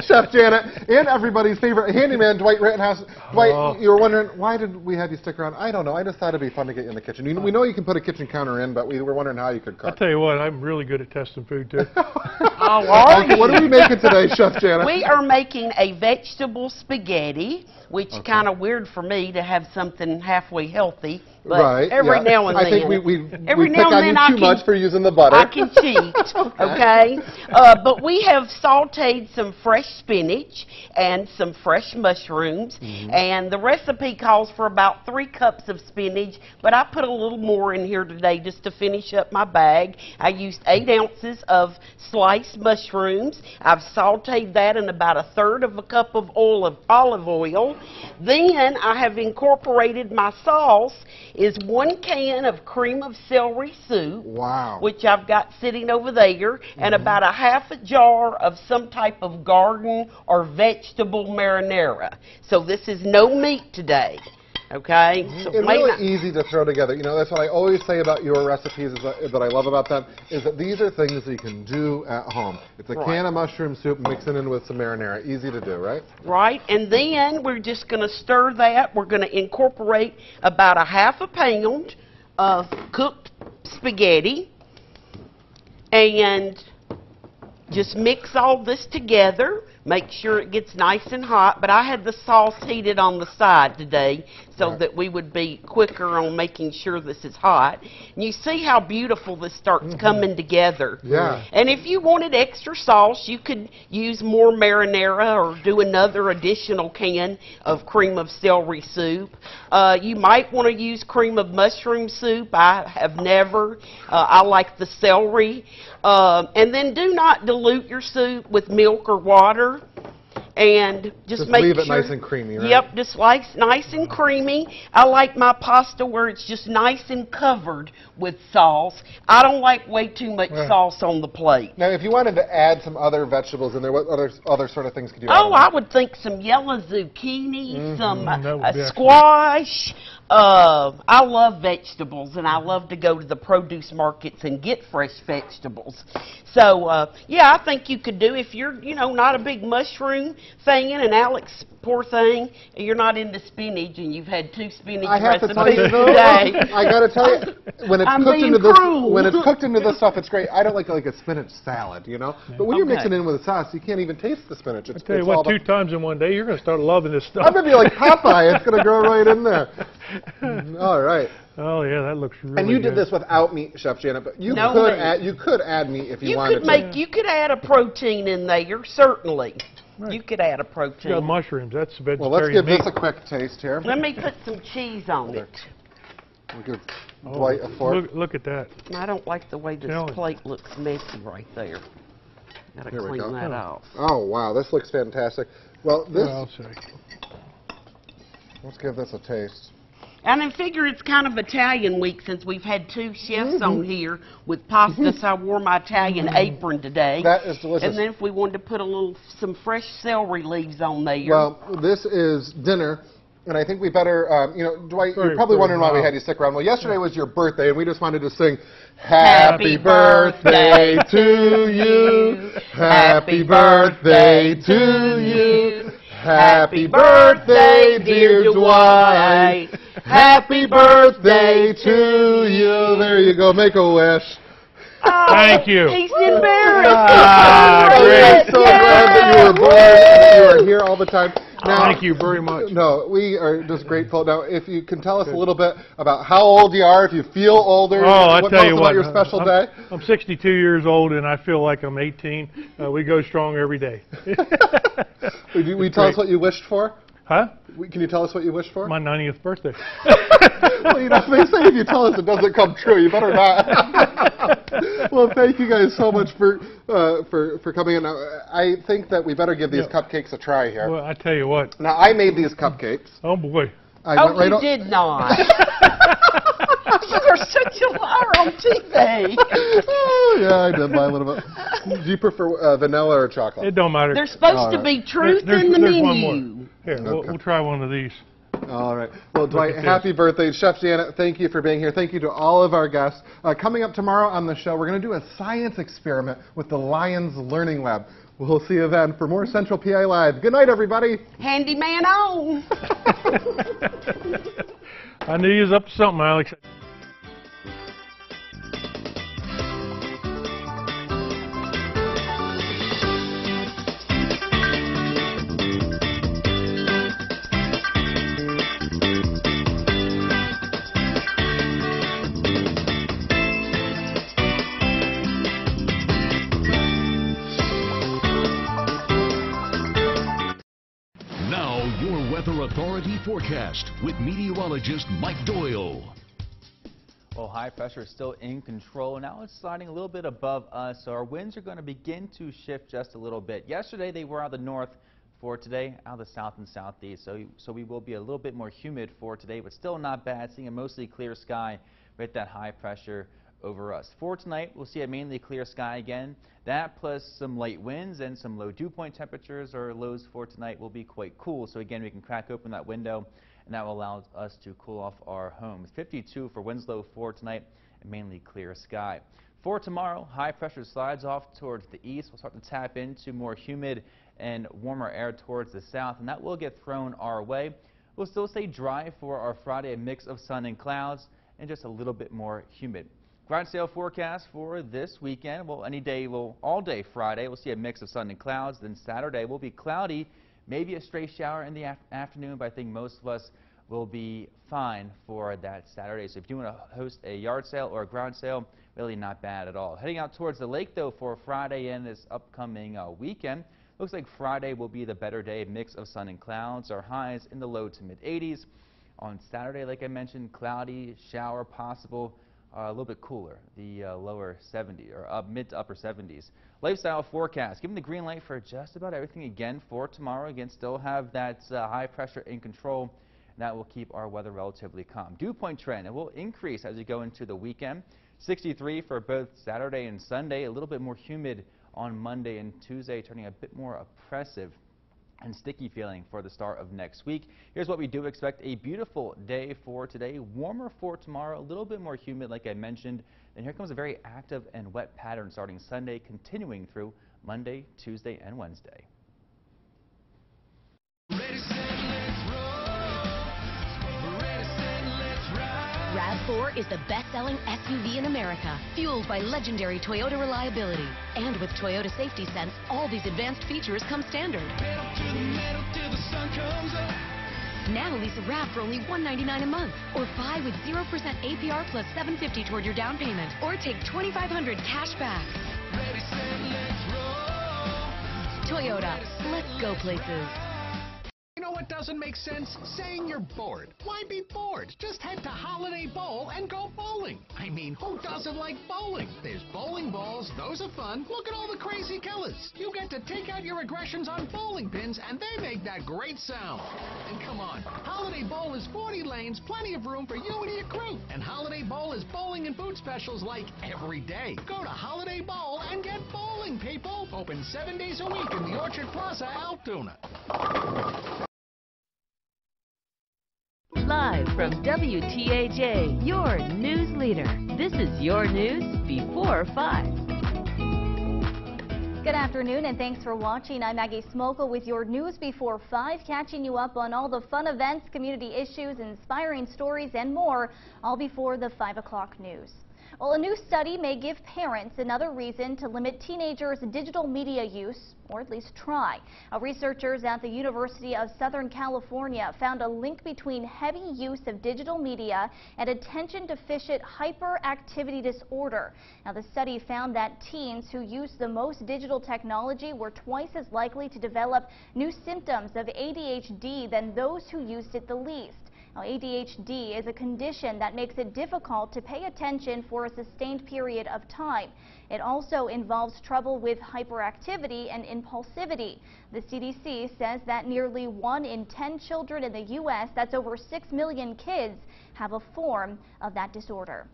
Chef Janet, and everybody's favorite handyman, Dwight Rittenhouse. Dwight, you were wondering, why did we have you stick around? I don't know. I just thought it'd be fun to get you in the kitchen. We know you can put a kitchen counter in, but we were wondering how you could cook. I tell you what, I'm really good at testing food, too. How are you? What are we making today, Chef Janet? We are making a vegetable spaghetti, which is kind of weird for me to have something halfway healthy but right, every now and then. I think we every pick now on and you then too much for using the butter. I can cheat, okay? But we have sauteed some fresh spinach and some fresh mushrooms, and the recipe calls for about 3 cups of spinach, but I put a little more in here today just to finish up my bag. I used 8 ounces of sliced mushrooms. I've sauteed that in about 1/3 of a cup of olive oil. Then I have incorporated my sauce is 1 can of cream of celery soup, wow, which I've got sitting over there, and about 1/2 jar of some type of garden or vegetable marinara. So this is no meat today. Okay? So it's really easy to throw together. You know, that's what I always say about your recipes is that I love about them, is that these are things that you can do at home. It's a can of mushroom soup, mix it in with some marinara. Easy to do, right? Right, and then we're just going to stir that. We're going to incorporate about 1/2 pound of cooked spaghetti, and just mix all this together. Make sure it gets nice and hot, but I had the sauce heated on the side today so that we would be quicker on making sure this is hot. And you see how beautiful this starts coming together. Yeah. And if you wanted extra sauce, you could use more marinara or do another additional can of cream of celery soup. You might want to use cream of mushroom soup. I have never. I like the celery. And then do not dilute your soup with milk or water. And just make leave it sure, nice and creamy, right? Yep, just like nice and creamy. I like my pasta where it's just nice and covered with sauce. I don't like way too much sauce on the plate. Now, if you wanted to add some other vegetables in there, what other sort of things could you add? Oh, I would think some yellow zucchini, some be squash. I love vegetables, and I love to go to the produce markets and get fresh vegetables. So, yeah, I think you could do, if you're, you know, not a big mushroom fan, and Alex, poor thing, you're not into spinach, and you've had 2 spinach I have recipes to tell you, today. I got to tell you, when it's I'm cooked being into this, cruel. when it's cooked into this stuff, it's great. I don't like a spinach salad, you know. But when you're Okay. mixing it in with a sauce, you can't even taste the spinach. I tell you what, 2 times in one day, you're going to start loving this stuff. I'm gonna be like Popeye. It's gonna go right in there. All right. Oh yeah, that looks really good. And you did this without meat, Chef Janet, but you No could meat. add meat if you, You wanted could make, you could add a protein in there, certainly. Right. You could add a You protein. got mushrooms. That's vegetarian Well, let's give meat. this a quick taste here. Let me put some cheese on it. We'll give Dwight a fork. Look at that. I don't like the way this Tell me. plate looks messy right there. Gotta Here we clean go. that off. Oh wow, this looks fantastic. Well, this. Well, I'll say. Let's give this a taste. And I figure it's kind of Italian week since we've had 2 chefs on here with pasta, so I wore my Italian apron today. That is delicious. And then if we wanted to put some fresh celery leaves on there. Well, this is dinner, and I think we better, you know, Dwight, you're probably wondering why we had you stick around. Well, yesterday was your birthday, and we just wanted to sing Happy birthday to you. Happy birthday to you. Happy birthday, dear Dwight. Happy birthday to you. There you go. Make a wish. Oh, Thank you. He's embarrassed. Great. So glad that you were born and that you are here all the time. Now, Thank you very much. No, we are just grateful. Now, if you can tell us a little bit about how old you are, if you feel older, I tell you about what, your special day. I'm 62 years old, and I feel like I'm 18. We go strong every day. Will you tell us what you wished for? Huh? Can you tell us what you wished for? My 90th birthday. Well, you know, they say if you tell us it doesn't come true, you better not. Well, thank you guys so much for coming in. Now, I think that we better give these cupcakes a try here. Well, I tell you what. Now, I made these cupcakes. Oh, boy. You did not. You're such a liar on TV. Oh, yeah, I did buy a little bit. Do you prefer vanilla or chocolate? It don't matter. There's supposed to be truth in the there's menu. One more. Here, we'll try one of these. All right. Well, Dwight, happy birthday. Chef Janet, thank you for being here. Thank you to all of our guests. Coming up tomorrow on the show, we're going to do a science experiment with the Lions Learning Lab. We'll see you then for more Central PA Live. Good night, everybody. Handyman on. I knew you was up to something, Alex. Authority forecast with meteorologist Mike Doyle. Well, high pressure is still in control. Now it's sliding a little bit above us, so our winds are going to begin to shift just a little bit. Yesterday they were out of the north. For today, out of the south and southeast. So we will be a little bit more humid for today, but still not bad. Seeing a mostly clear sky with that high pressure over us. For tonight, we'll see a mainly clear sky again. That plus some light winds and some low dew point temperatures. Our lows for tonight will be quite cool. So again, we can crack open that window, and that will allow us to cool off our homes. 52 for Winslow for tonight, and mainly clear sky. For tomorrow, high pressure slides off towards the east. We'll start to tap into more humid and warmer air towards the south, and that will get thrown our way. We'll still stay dry for our Friday, a mix of sun and clouds, and just a little bit more humid. Ground sale forecast for this weekend, well, all day Friday, we'll see a mix of sun and clouds. Then Saturday will be cloudy, maybe a stray shower in the afternoon, but I think most of us will be fine for that Saturday. So if you want to host a yard sale or a ground sale, really not bad at all. Heading out towards the lake, though, for Friday and this upcoming weekend. Looks like Friday will be the better day, mix of sun and clouds. Our highs in the low to mid 80s. On Saturday, like I mentioned, cloudy, shower possible, a little bit cooler, the lower 70s or mid to upper 70s. Lifestyle forecast, giving the green light for just about everything again for tomorrow. Again, still have that high pressure in control, and that will keep our weather relatively calm. Dew point trend, it will increase as we go into the weekend. 63 for both Saturday and Sunday, a little bit more humid on Monday and Tuesday, turning a bit more oppressive and sticky feeling for the start of next week. Here's what we do expect: a beautiful day for today, warmer for tomorrow, a little bit more humid like I mentioned. And here comes a very active and wet pattern starting Sunday, continuing through Monday, Tuesday, and Wednesday. RAV4 is the best-selling SUV in America, fueled by legendary Toyota reliability. And with Toyota Safety Sense, all these advanced features come standard. Now lease a RAV for only $199 a month, or buy with 0% APR plus $750 toward your down payment, or take $2,500 cash back. Toyota, let's go places. You know what doesn't make sense? Saying you're bored. Why be bored? Just head to Holiday Bowl and go bowling. I mean, who doesn't like bowling? There's bowling balls. Those are fun. Look at all the crazy colors. You get to take out your aggressions on bowling pins, and they make that great sound. And come on, Holiday Bowl is 40 lanes, plenty of room for you and your crew. And Holiday Bowl is bowling and food specials like every day. Go to Holiday Bowl and get bowling, people. Open 7 days a week in the Orchard Plaza, Altoona. Live from WTAJ, your news leader. This is your news before 5. Good afternoon and thanks for watching. I'm Maggie Smokle with your news before 5, catching you up on all the fun events, community issues, inspiring stories, and more, all before the 5 o'clock news. Well, a new study may give parents another reason to limit teenagers' digital media use, or at least try. Researchers at the University of Southern California found a link between heavy use of digital media and attention deficit hyperactivity disorder. Now, the study found that teens who used the most digital technology were twice as likely to develop new symptoms of ADHD than those who used it the least. Now, ADHD is a condition that makes it difficult to pay attention for a sustained period of time. It also involves trouble with hyperactivity and impulsivity. The CDC says that nearly 1 in 10 children in the U.S., that's over 6 million kids, have a form of that disorder.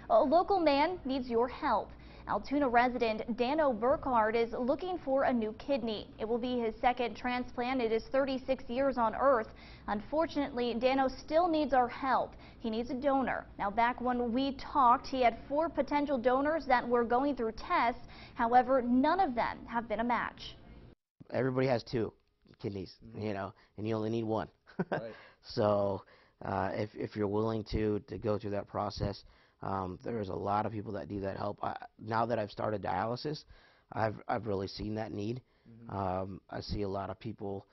A local man needs your help. Altoona resident Dano Burkhardt is looking for a new kidney. It will be his second transplant. It is 36 years on Earth. Unfortunately, Dano still needs our help. He needs a donor. Now, back when we talked, he had 4 potential donors that were going through tests. However, none of them have been a match. Everybody has 2 kidneys, you know, and you only need 1. Right. So if you're willing to go through that process, there's a lot of people that need that help. Now that I've started dialysis, I've really seen that need. I see a lot of people,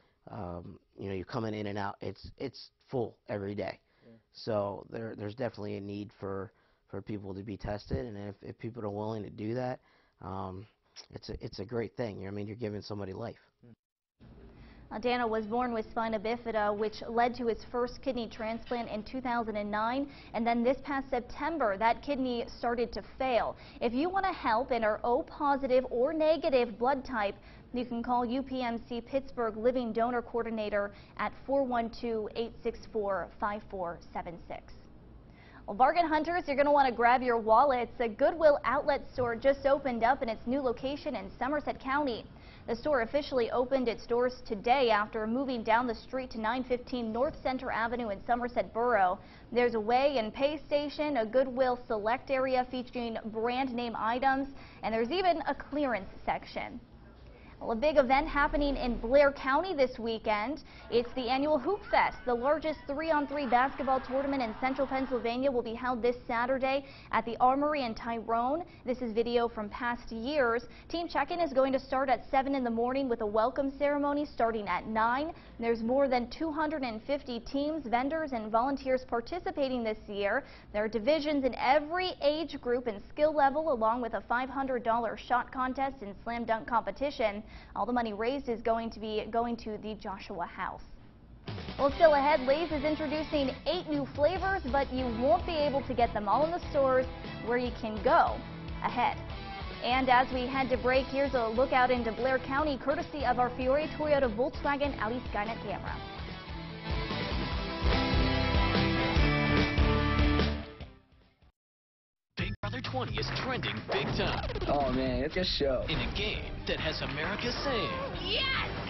you know, you're coming in and out. It's full every day. Yeah. So there's definitely a need for people to be tested, and if people are willing to do that, it's a great thing. I mean, you're giving somebody life. Dana was born with spina bifida, which led to his first kidney transplant in 2009, and then this past September, that kidney started to fail. If you want to help and are O positive or negative blood type, you can call UPMC Pittsburgh Living Donor Coordinator at 412-864-5476. Well, bargain hunters, you're going to want to grab your wallets. A Goodwill outlet store just opened up in its new location in Somerset County. The store officially opened its doors today after moving down the street to 915 North Center Avenue in Somerset Borough. There's a weigh and pay station, a Goodwill select area featuring brand name items, and there's even a clearance section. Well, a big event happening in Blair County this weekend. It's the annual Hoop Fest. The largest 3-on-3 basketball tournament in central Pennsylvania will be held this Saturday at the Armory in Tyrone. This is video from past years. Team check-in is going to start at 7 in the morning with a welcome ceremony starting at 9. There's more than 250 teams, vendors, and volunteers participating this year. There are divisions in every age group and skill level, along with a $500 shot contest and slam dunk competition. All the money raised is going to be going to the Joshua House. Well, still ahead, Lay's is introducing 8 new flavors, but you won't be able to get them all in the stores where you can go ahead. And as we head to break, here's a look out into Blair County, courtesy of our Fiore Toyota Volkswagen Audi Skynet camera. Big Brother 20 is trending big time. Oh man, it's a show. In a game that has America saying, Yes!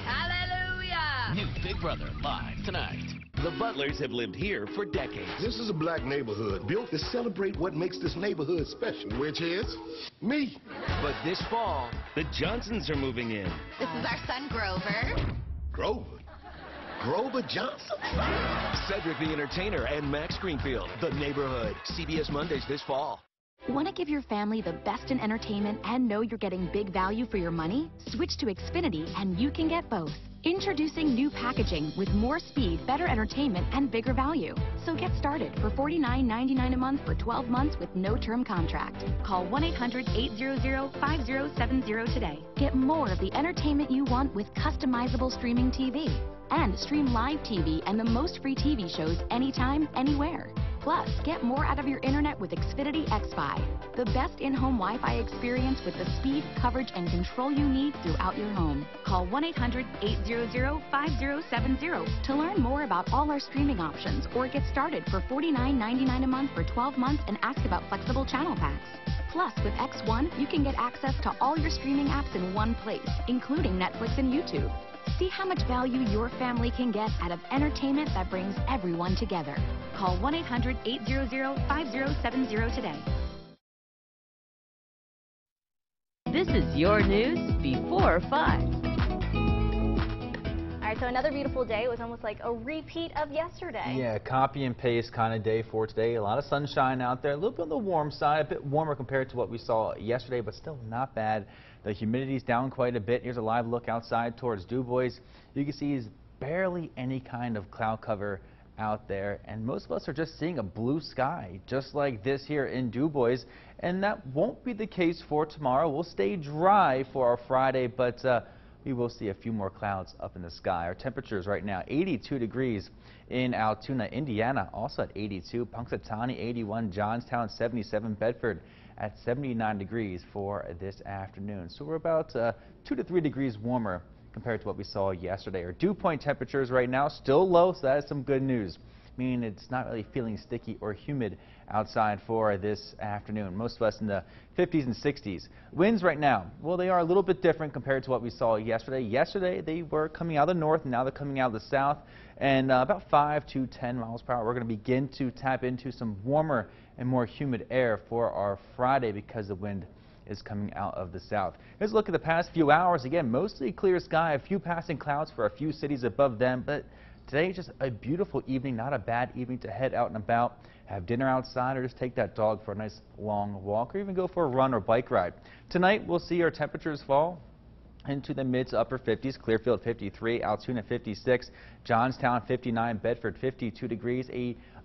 Hallelujah! New Big Brother live tonight. The Butlers have lived here for decades. This is a black neighborhood built to celebrate what makes this neighborhood special, which is me. But this fall, the Johnsons are moving in. This is our son, Grover. Grover? Grover Johnson? Cedric the Entertainer and Max Greenfield, The Neighborhood. CBS Mondays this fall. Want to give your family the best in entertainment and know you're getting big value for your money? Switch to Xfinity and you can get both. Introducing new packaging with more speed, better entertainment, and bigger value. So get started for $49.99 a month for 12 months with no term contract. Call 1-800-800-5070 today. Get more of the entertainment you want with customizable streaming TV. And stream live TV and the most free TV shows anytime, anywhere. Plus, get more out of your internet with Xfinity XFi, the best in-home Wi-Fi experience with the speed, coverage, and control you need throughout your home. Call 1-800-800-5070 to learn more about all our streaming options or get started for $49.99 a month for 12 months and ask about flexible channel packs. Plus, with X1, you can get access to all your streaming apps in one place, including Netflix and YouTube. See how much value your family can get out of entertainment that brings everyone together. Call 1-800-800-5070 today. This is your news before 5. All right, so another beautiful day. It was almost like a repeat of yesterday. Yeah, copy and paste kind of day for today. A lot of sunshine out there. A little bit on the warm side, a bit warmer compared to what we saw yesterday, but still not bad. The humidity's down quite a bit. Here's a live look outside towards DuBois. You can see is barely any kind of cloud cover out there, and most of us are just seeing a blue sky, just like this here in DuBois, and that won't be the case for tomorrow. We'll stay dry for our Friday, but we will see a few more clouds up in the sky. Our temperatures right now, 82 degrees in Altoona, Indiana, also at 82, Punxsutawney 81, Johnstown 77, Bedford at 79 degrees for this afternoon. So we're about 2 to 3 degrees warmer compared to what we saw yesterday. Our dew point temperatures right now still low, so that is some good news. Meaning it's not really feeling sticky or humid outside for this afternoon. Most of us in the 50s and 60s. Winds right now, well, they are a little bit different compared to what we saw yesterday. Yesterday they were coming out of the north, and now they're coming out of the south, and about 5 to 10 miles per hour. We're going to begin to tap into some warmer and more humid air for our Friday because the wind is coming out of the south. Here's a look at the past few hours. Again, mostly clear sky, a few passing clouds for a few cities above them, but today is just a beautiful evening, not a bad evening to head out and about, have dinner outside, or just take that dog for a nice long walk, or even go for a run or bike ride. Tonight, we'll see our temperatures fall into the mid to upper 50s. Clearfield 53, Altoona 56, Johnstown 59, Bedford 52 degrees.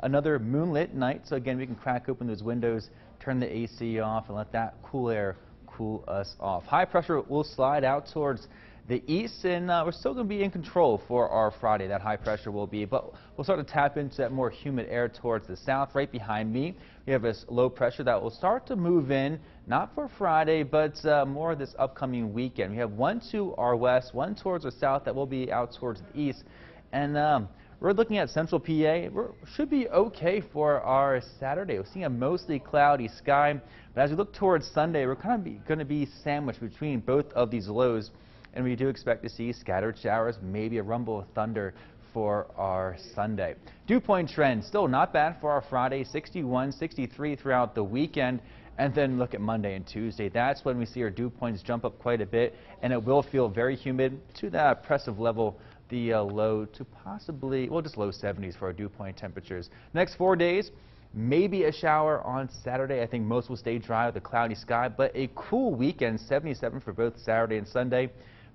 Another moonlit night, so again, we can crack open those windows, turn the AC off, and let that cool air cool us off. High pressure will slide out towards the east, and we're still going to be in control for our Friday. That high pressure will be, but we'll start to tap into that more humid air towards the south. Right behind me, we have this low pressure that will start to move in, not for Friday, but more this upcoming weekend. We have one to our west, one towards our south that will be out towards the east, and we're looking at central PA. We should be okay for our Saturday. We're seeing a mostly cloudy sky, but as we look towards Sunday, we're kind of going to be sandwiched between both of these lows, and we do expect to see scattered showers, maybe a rumble of thunder for our Sunday. Dew point trend still not bad for our Friday, 61, 63 throughout the weekend. And then look at Monday and Tuesday. That's when we see our dew points jump up quite a bit, and it will feel very humid to that oppressive level, the low to possibly, well, just low 70s for our dew point temperatures. Next 4 days, maybe a shower on Saturday. I think most will stay dry with a cloudy sky, but a cool weekend, 77 for both Saturday and Sunday.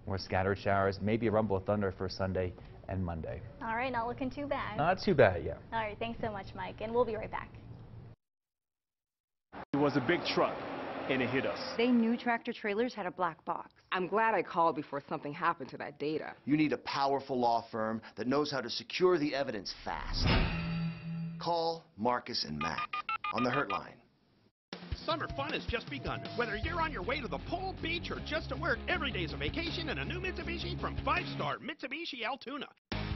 More scattered showers, maybe a rumble of thunder for Sunday and Monday. All right, not looking too bad. Not too bad, yeah. All right, thanks so much, Mike, and we'll be right back. It was a big truck, and it hit us. They knew tractor trailers had a black box. I'm glad I called before something happened to that data. You need a powerful law firm that knows how to secure the evidence fast. Call Marcus and Mac on the Hurt line. Summer fun has just begun. Whether you're on your way to the pool, beach, or just to work, every day's a vacation in a new Mitsubishi from 5-star Mitsubishi Altoona.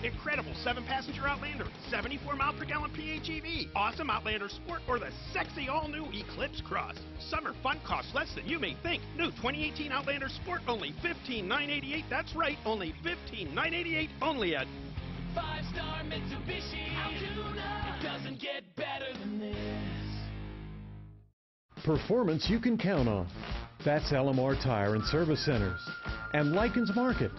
Incredible 7-passenger Outlander, 74-mile-per-gallon PHEV, awesome Outlander Sport, or the sexy all-new Eclipse Cross. Summer fun costs less than you may think. New 2018 Outlander Sport, only $15,988. That's right, only $15,988, only at 5-star Mitsubishi Altoona. It doesn't get better than this. Performance you can count on. That's LMR Tire and Service Centers and Likens Market.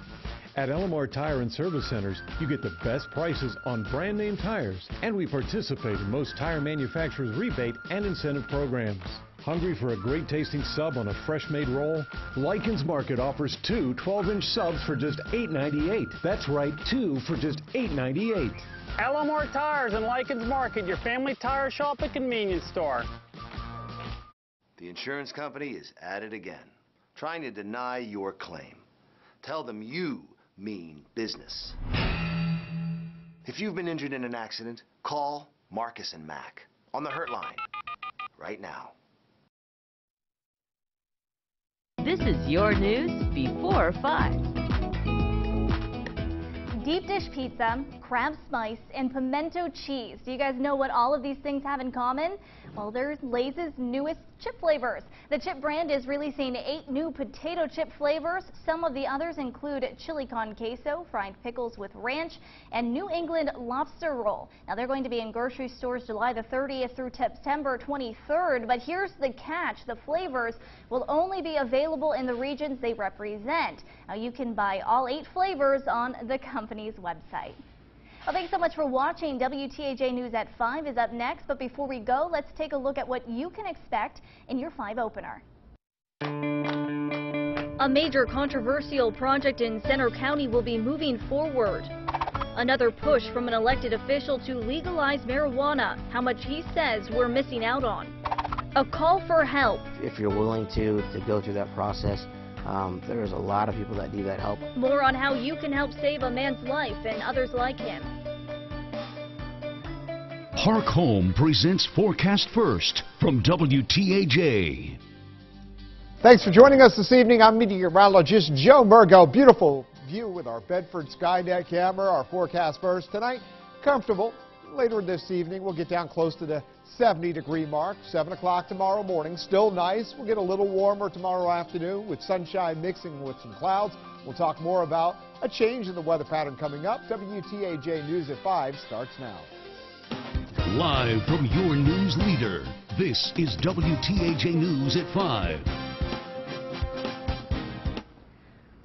At LMR Tire and Service Centers, you get the best prices on brand name tires, and we participate in most tire manufacturers' rebate and incentive programs. Hungry for a great tasting sub on a fresh made roll? Likens Market offers 2 12-inch subs for just $8.98. That's right, 2 for just $8.98. LMR Tires and Likens Market, your family tire shop and convenience store. The insurance company is at it again, trying to deny your claim. Tell them you mean business. If you've been injured in an accident, call Marcus and Mac on the Hurt line right now. This is your news before 5. Deep dish pizza, crab spice, and pimento cheese. Do you guys know what all of these things have in common? Well, they're Lay's newest chip flavors. The chip brand is releasing 8 new potato chip flavors. Some of the others include chili con queso, fried pickles with ranch, and New England lobster roll. Now, they're going to be in grocery stores July the 30th through September 23rd, but here's the catch. The flavors will only be available in the regions they represent. Now, you can buy all 8 flavors on the company's website. Well, thanks so much for watching. WTAJ News at 5 is up next, but before we go, let's take a look at what you can expect in your 5 opener. A major controversial project in Centre County will be moving forward. Another push from an elected official to legalize marijuana, how much he says we're missing out on. A call for help. If you're willing to go through that process, there's a lot of people that need that help. More on how you can help save a man's life and others like him. Park Home presents Forecast First from WTAJ. Thanks for joining us this evening. I'm meteorologist Joe Murgo. Beautiful view with our Bedford Skynet camera. Our forecast first tonight, comfortable. Later this evening, we'll get down close to the 70-degree mark. 7 o'clock tomorrow morning, still nice. We'll get a little warmer tomorrow afternoon with sunshine mixing with some clouds. We'll talk more about a change in the weather pattern coming up. WTAJ News at 5 starts now. Live from your news leader, this is WTAJ News at 5.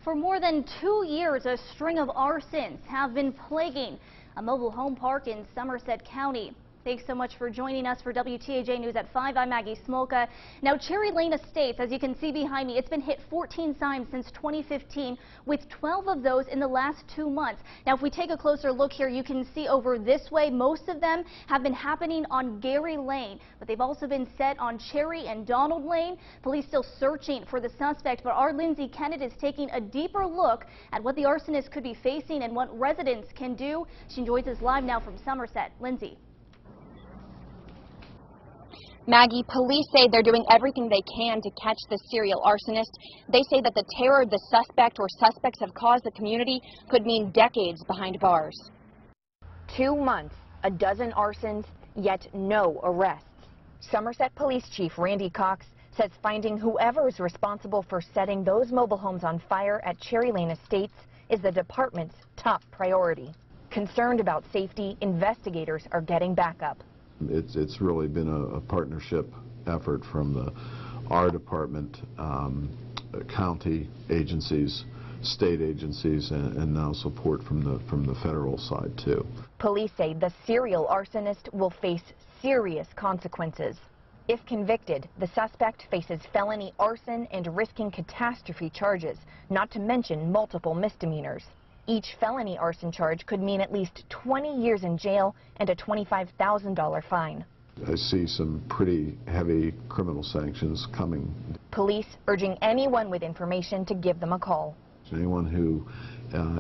For more than 2 years, a string of arsons have been plaguing a mobile home park in Somerset County. Thanks so much for joining us for WTAJ News at 5. I'm Maggie Smolka. Now, Cherry Lane Estates, as you can see behind me, it's been hit 14 times since 2015, with 12 of those in the last 2 months. Now, if we take a closer look here, you can see over this way, most of them have been happening on Gary Lane, but they've also been set on Cherry and Donald Lane. Police still searching for the suspect, but our Lindsay Kennett is taking a deeper look at what the arsonist could be facing and what residents can do. She joins us live now from Somerset. Lindsay. Maggie, police say they're doing everything they can to catch the serial arsonist. They say that the terror the suspect or suspects have caused the community could mean decades behind bars. 2 months, a dozen arsons, yet no arrests. Somerset Police Chief Randy Cox says finding whoever is responsible for setting those mobile homes on fire at Cherry Lane Estates is the department's top priority. Concerned about safety, investigators are getting backup. It's really been a partnership effort from our department, county agencies, state agencies, and now support from the federal side too. Police say the serial arsonist will face serious consequences. If convicted, the suspect faces felony arson and risking catastrophe charges, not to mention multiple misdemeanors. Each felony arson charge could mean at least 20 years in jail and a $25,000 fine. I see some pretty heavy criminal sanctions coming. Police urging anyone with information to give them a call. Anyone who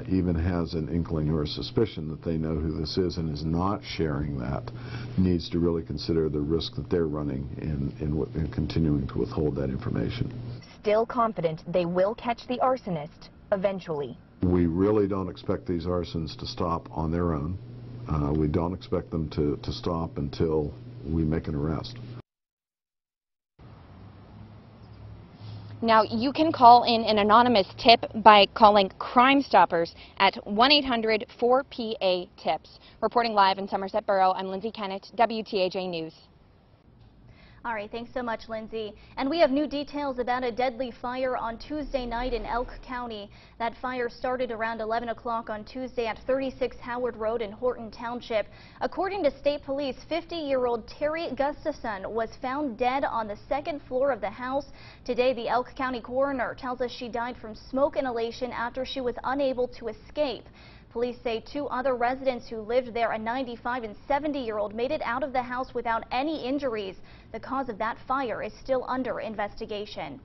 even has an inkling or a suspicion that they know who this is and is not sharing that needs to really consider the risk that they're running in continuing to withhold that information. Still confident they will catch the arsonist eventually. We really don't expect these arsons to stop on their own. We don't expect them to stop until we make an arrest. Now, you can call in an anonymous tip by calling Crime Stoppers at 1-800-4PA-TIPS. Reporting live in Somerset Borough, I'm Lindsay Kennett, WTAJ News. All right, thanks so much, Lindsay. And we have new details about a deadly fire on Tuesday night in Elk County. That fire started around 11 o'clock on Tuesday at 36 Howard Road in Horton Township. According to state police, 50-year-old Terry Gustafson was found dead on the second floor of the house. Today, the Elk County coroner tells us she died from smoke inhalation after she was unable to escape. Police say 2 other residents who lived there, a 95 and 70-year-old, made it out of the house without any injuries. The cause of that fire is still under investigation.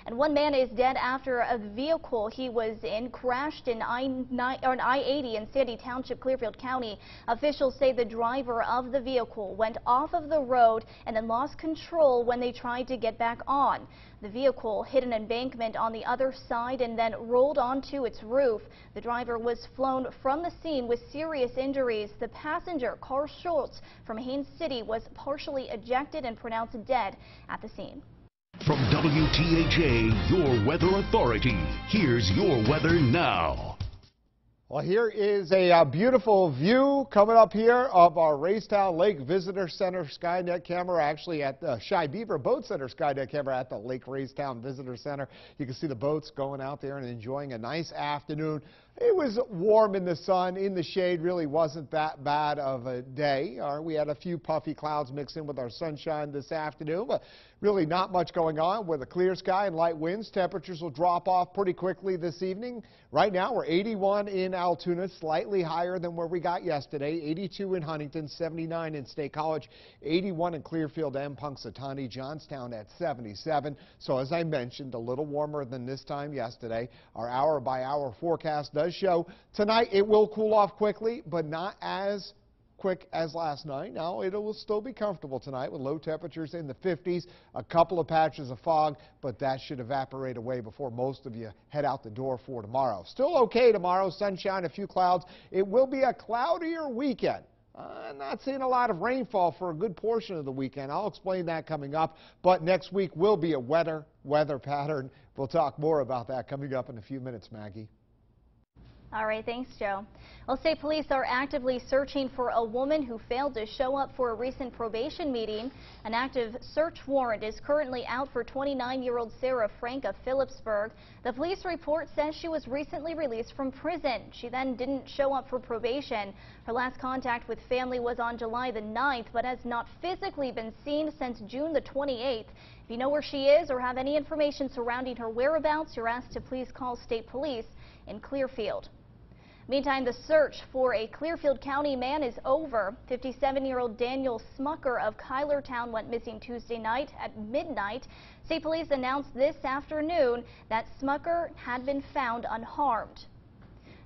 And one man is dead after a vehicle he was in crashed in I-80 in Sandy Township, Clearfield County. Officials say the driver of the vehicle went off of the road and then lost control when they tried to get back on. The vehicle hit an embankment on the other side and then rolled onto its roof. The driver was flown from the scene with serious injuries. The passenger, Carl Schultz from Haines City, was partially ejected and pronounced dead at the scene. From WTAJ, your weather authority, here's your weather now. Well, here is a beautiful view coming up here of our Racetown Lake Visitor Center Skynet camera, actually at the Shy Beaver Boat Center Skynet camera at the Lake Racetown Visitor Center. You can see the boats going out there and enjoying a nice afternoon. It was warm in the sun, in the shade, really wasn't that bad of a day. We had a few puffy clouds mixed in with our sunshine this afternoon, but really not much going on with a clear sky and light winds. Temperatures will drop off pretty quickly this evening. Right now we're 81 in Altoona, slightly higher than where we got yesterday. 82 in Huntington, 79 in State College, 81 in Clearfield and Punxsutawney, Johnstown at 77. So as I mentioned, a little warmer than this time yesterday. Our hour-by-hour forecast does show tonight it will cool off quickly, but not as quick as last night. Now it will still be comfortable tonight with low temperatures in the 50s, a couple of patches of fog, but that should evaporate away before most of you head out the door for tomorrow. Still okay tomorrow, sunshine, a few clouds. It will be a cloudier weekend. Not seeing a lot of rainfall for a good portion of the weekend. I'll explain that coming up, but next week will be a wetter weather pattern. We'll talk more about that coming up in a few minutes, Maggie. All right, thanks, Joe. Well, state police are actively searching for a woman who failed to show up for a recent probation meeting. An active search warrant is currently out for 29-year-old Sarah Frank of Phillipsburg. The police report says she was recently released from prison. She then didn't show up for probation. Her last contact with family was on July the 9th, but has not physically been seen since June the 28th. If you know where she is or have any information surrounding her whereabouts, you're asked to please call state police in Clearfield. Meantime, the search for a Clearfield County man is over. 57-year-old Daniel Smucker of Kylertown went missing Tuesday night at midnight. State police announced this afternoon that Smucker had been found unharmed.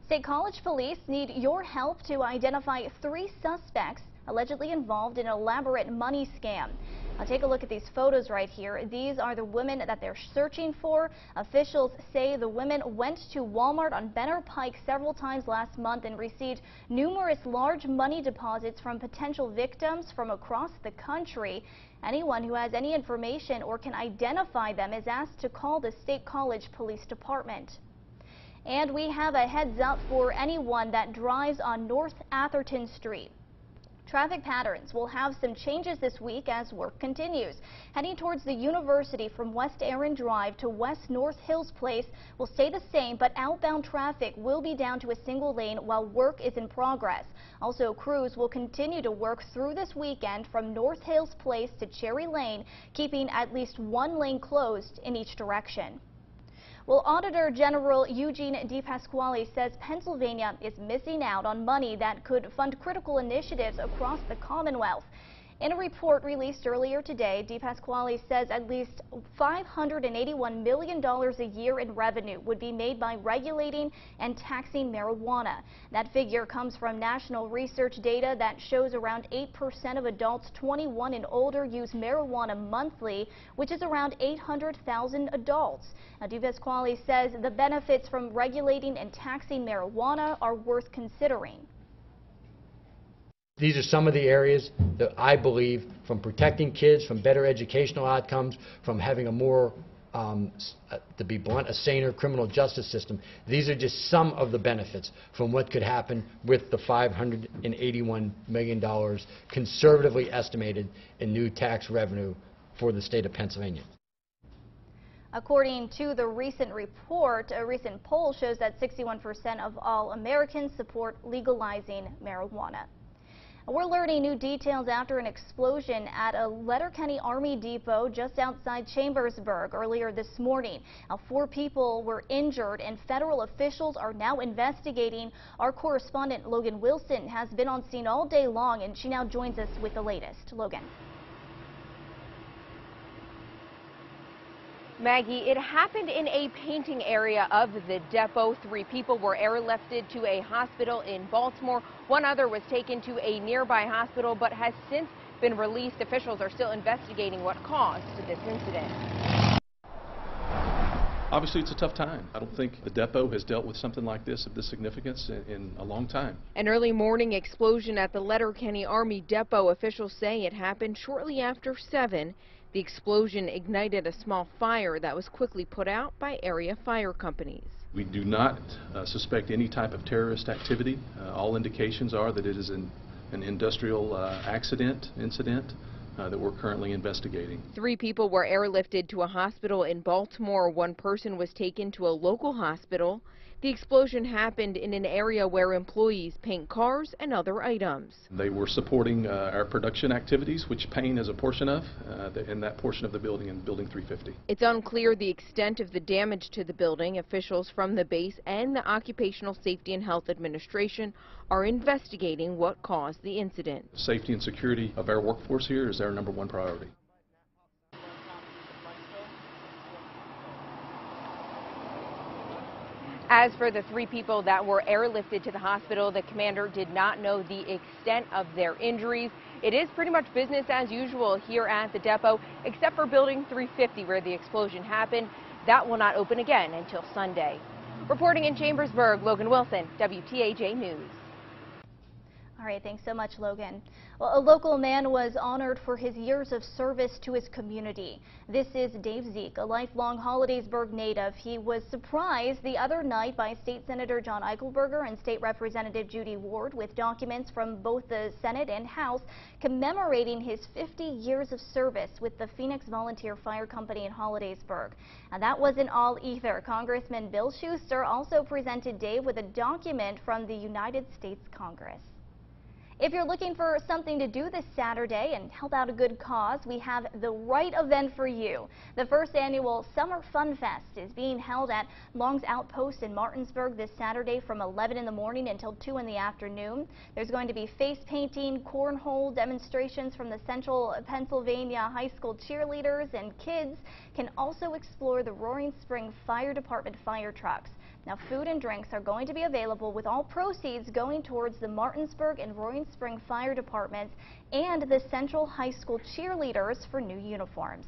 State College police need your help to identify 3 suspects allegedly involved in an elaborate money scam. Now take a look at these photos right here. These are the women that they're searching for. Officials say the women went to Walmart on Benner Pike several times last month and received numerous large money deposits from potential victims from across the country. Anyone who has any information or can identify them is asked to call the State College Police Department. And we have a heads up for anyone that drives on North Atherton Street. Traffic patterns will have some changes this week as work continues. Heading towards the university from West Aaron Drive to West North Hills Place will stay the same, but outbound traffic will be down to a single lane while work is in progress. Also, crews will continue to work through this weekend from North Hills Place to Cherry Lane, keeping at least one lane closed in each direction. Well, Auditor General Eugene DePasquale says Pennsylvania is missing out on money that could fund critical initiatives across the Commonwealth. In a report released earlier today, DePasquale says at least $581 million a year in revenue would be made by regulating and taxing marijuana. That figure comes from national research data that shows around 8% of adults 21 and older use marijuana monthly, which is around 800,000 adults. Now, DePasquale says the benefits from regulating and taxing marijuana are worth considering. These are some of the areas that I believe, from protecting kids, from better educational outcomes, from having a more, to be blunt, a saner criminal justice system. These are just some of the benefits from what could happen with the $581 million conservatively estimated in new tax revenue for the state of Pennsylvania. According to the recent report, a recent poll shows that 61% of all Americans support legalizing marijuana. We're learning new details after an explosion at a Letterkenny Army depot just outside Chambersburg earlier this morning. Now, 4 people were injured and federal officials are now investigating. Our correspondent Logan Wilson has been on scene all day long, and she now joins us with the latest. Logan. Maggie, it happened in a painting area of the depot. 3 people were airlifted to a hospital in Baltimore. 1 other was taken to a nearby hospital but has since been released. Officials are still investigating what caused this incident. Obviously, it's a tough time. I don't think the depot has dealt with something like this of this significance in a long time. An early morning explosion at the Letterkenny Army depot. Officials say it happened shortly after 7. The explosion ignited a small fire that was quickly put out by area fire companies. We do not suspect any type of terrorist activity. All indications are that it is an industrial incident that we're currently investigating. 3 people were airlifted to a hospital in Baltimore. 1 person was taken to a local hospital. The explosion happened in an area where employees paint cars and other items. They were supporting our production activities, which paint is a portion of, in that portion of the building, in Building 350. It's unclear the extent of the damage to the building. Officials from the base and the Occupational Safety and Health Administration are investigating what caused the incident. Safety and security of our workforce here is our #1 priority. As for the 3 people that were airlifted to the hospital, the commander did not know the extent of their injuries. It is pretty much business as usual here at the depot, except for Building 350 where the explosion happened. That will not open again until Sunday. Reporting in Chambersburg, Logan Wilson, WTAJ News. All right, thanks so much, Logan. Well, a local man was honored for his years of service to his community. This is Dave Zeke, a lifelong Hollidaysburg native. He was surprised the other night by State Senator John Eichelberger and State Representative Judy Ward with documents from both the Senate and House commemorating his 50 years of service with the Phoenix Volunteer Fire Company in Hollidaysburg. And that wasn't all either. Congressman Bill Schuster also presented Dave with a document from the United States Congress. If you're looking for something to do this Saturday and help out a good cause, we have the right event for you. The first annual Summer Fun Fest is being held at Long's Outpost in Martinsburg this Saturday from 11 in the morning until 2 in the afternoon. There's going to be face painting, cornhole demonstrations from the Central Pennsylvania High School cheerleaders, and kids can also explore the Roaring Spring Fire Department fire trucks. Now, food and drinks are going to be available with all proceeds going towards the Martinsburg and Roaring Spring Fire Departments and the Central High School cheerleaders for new uniforms.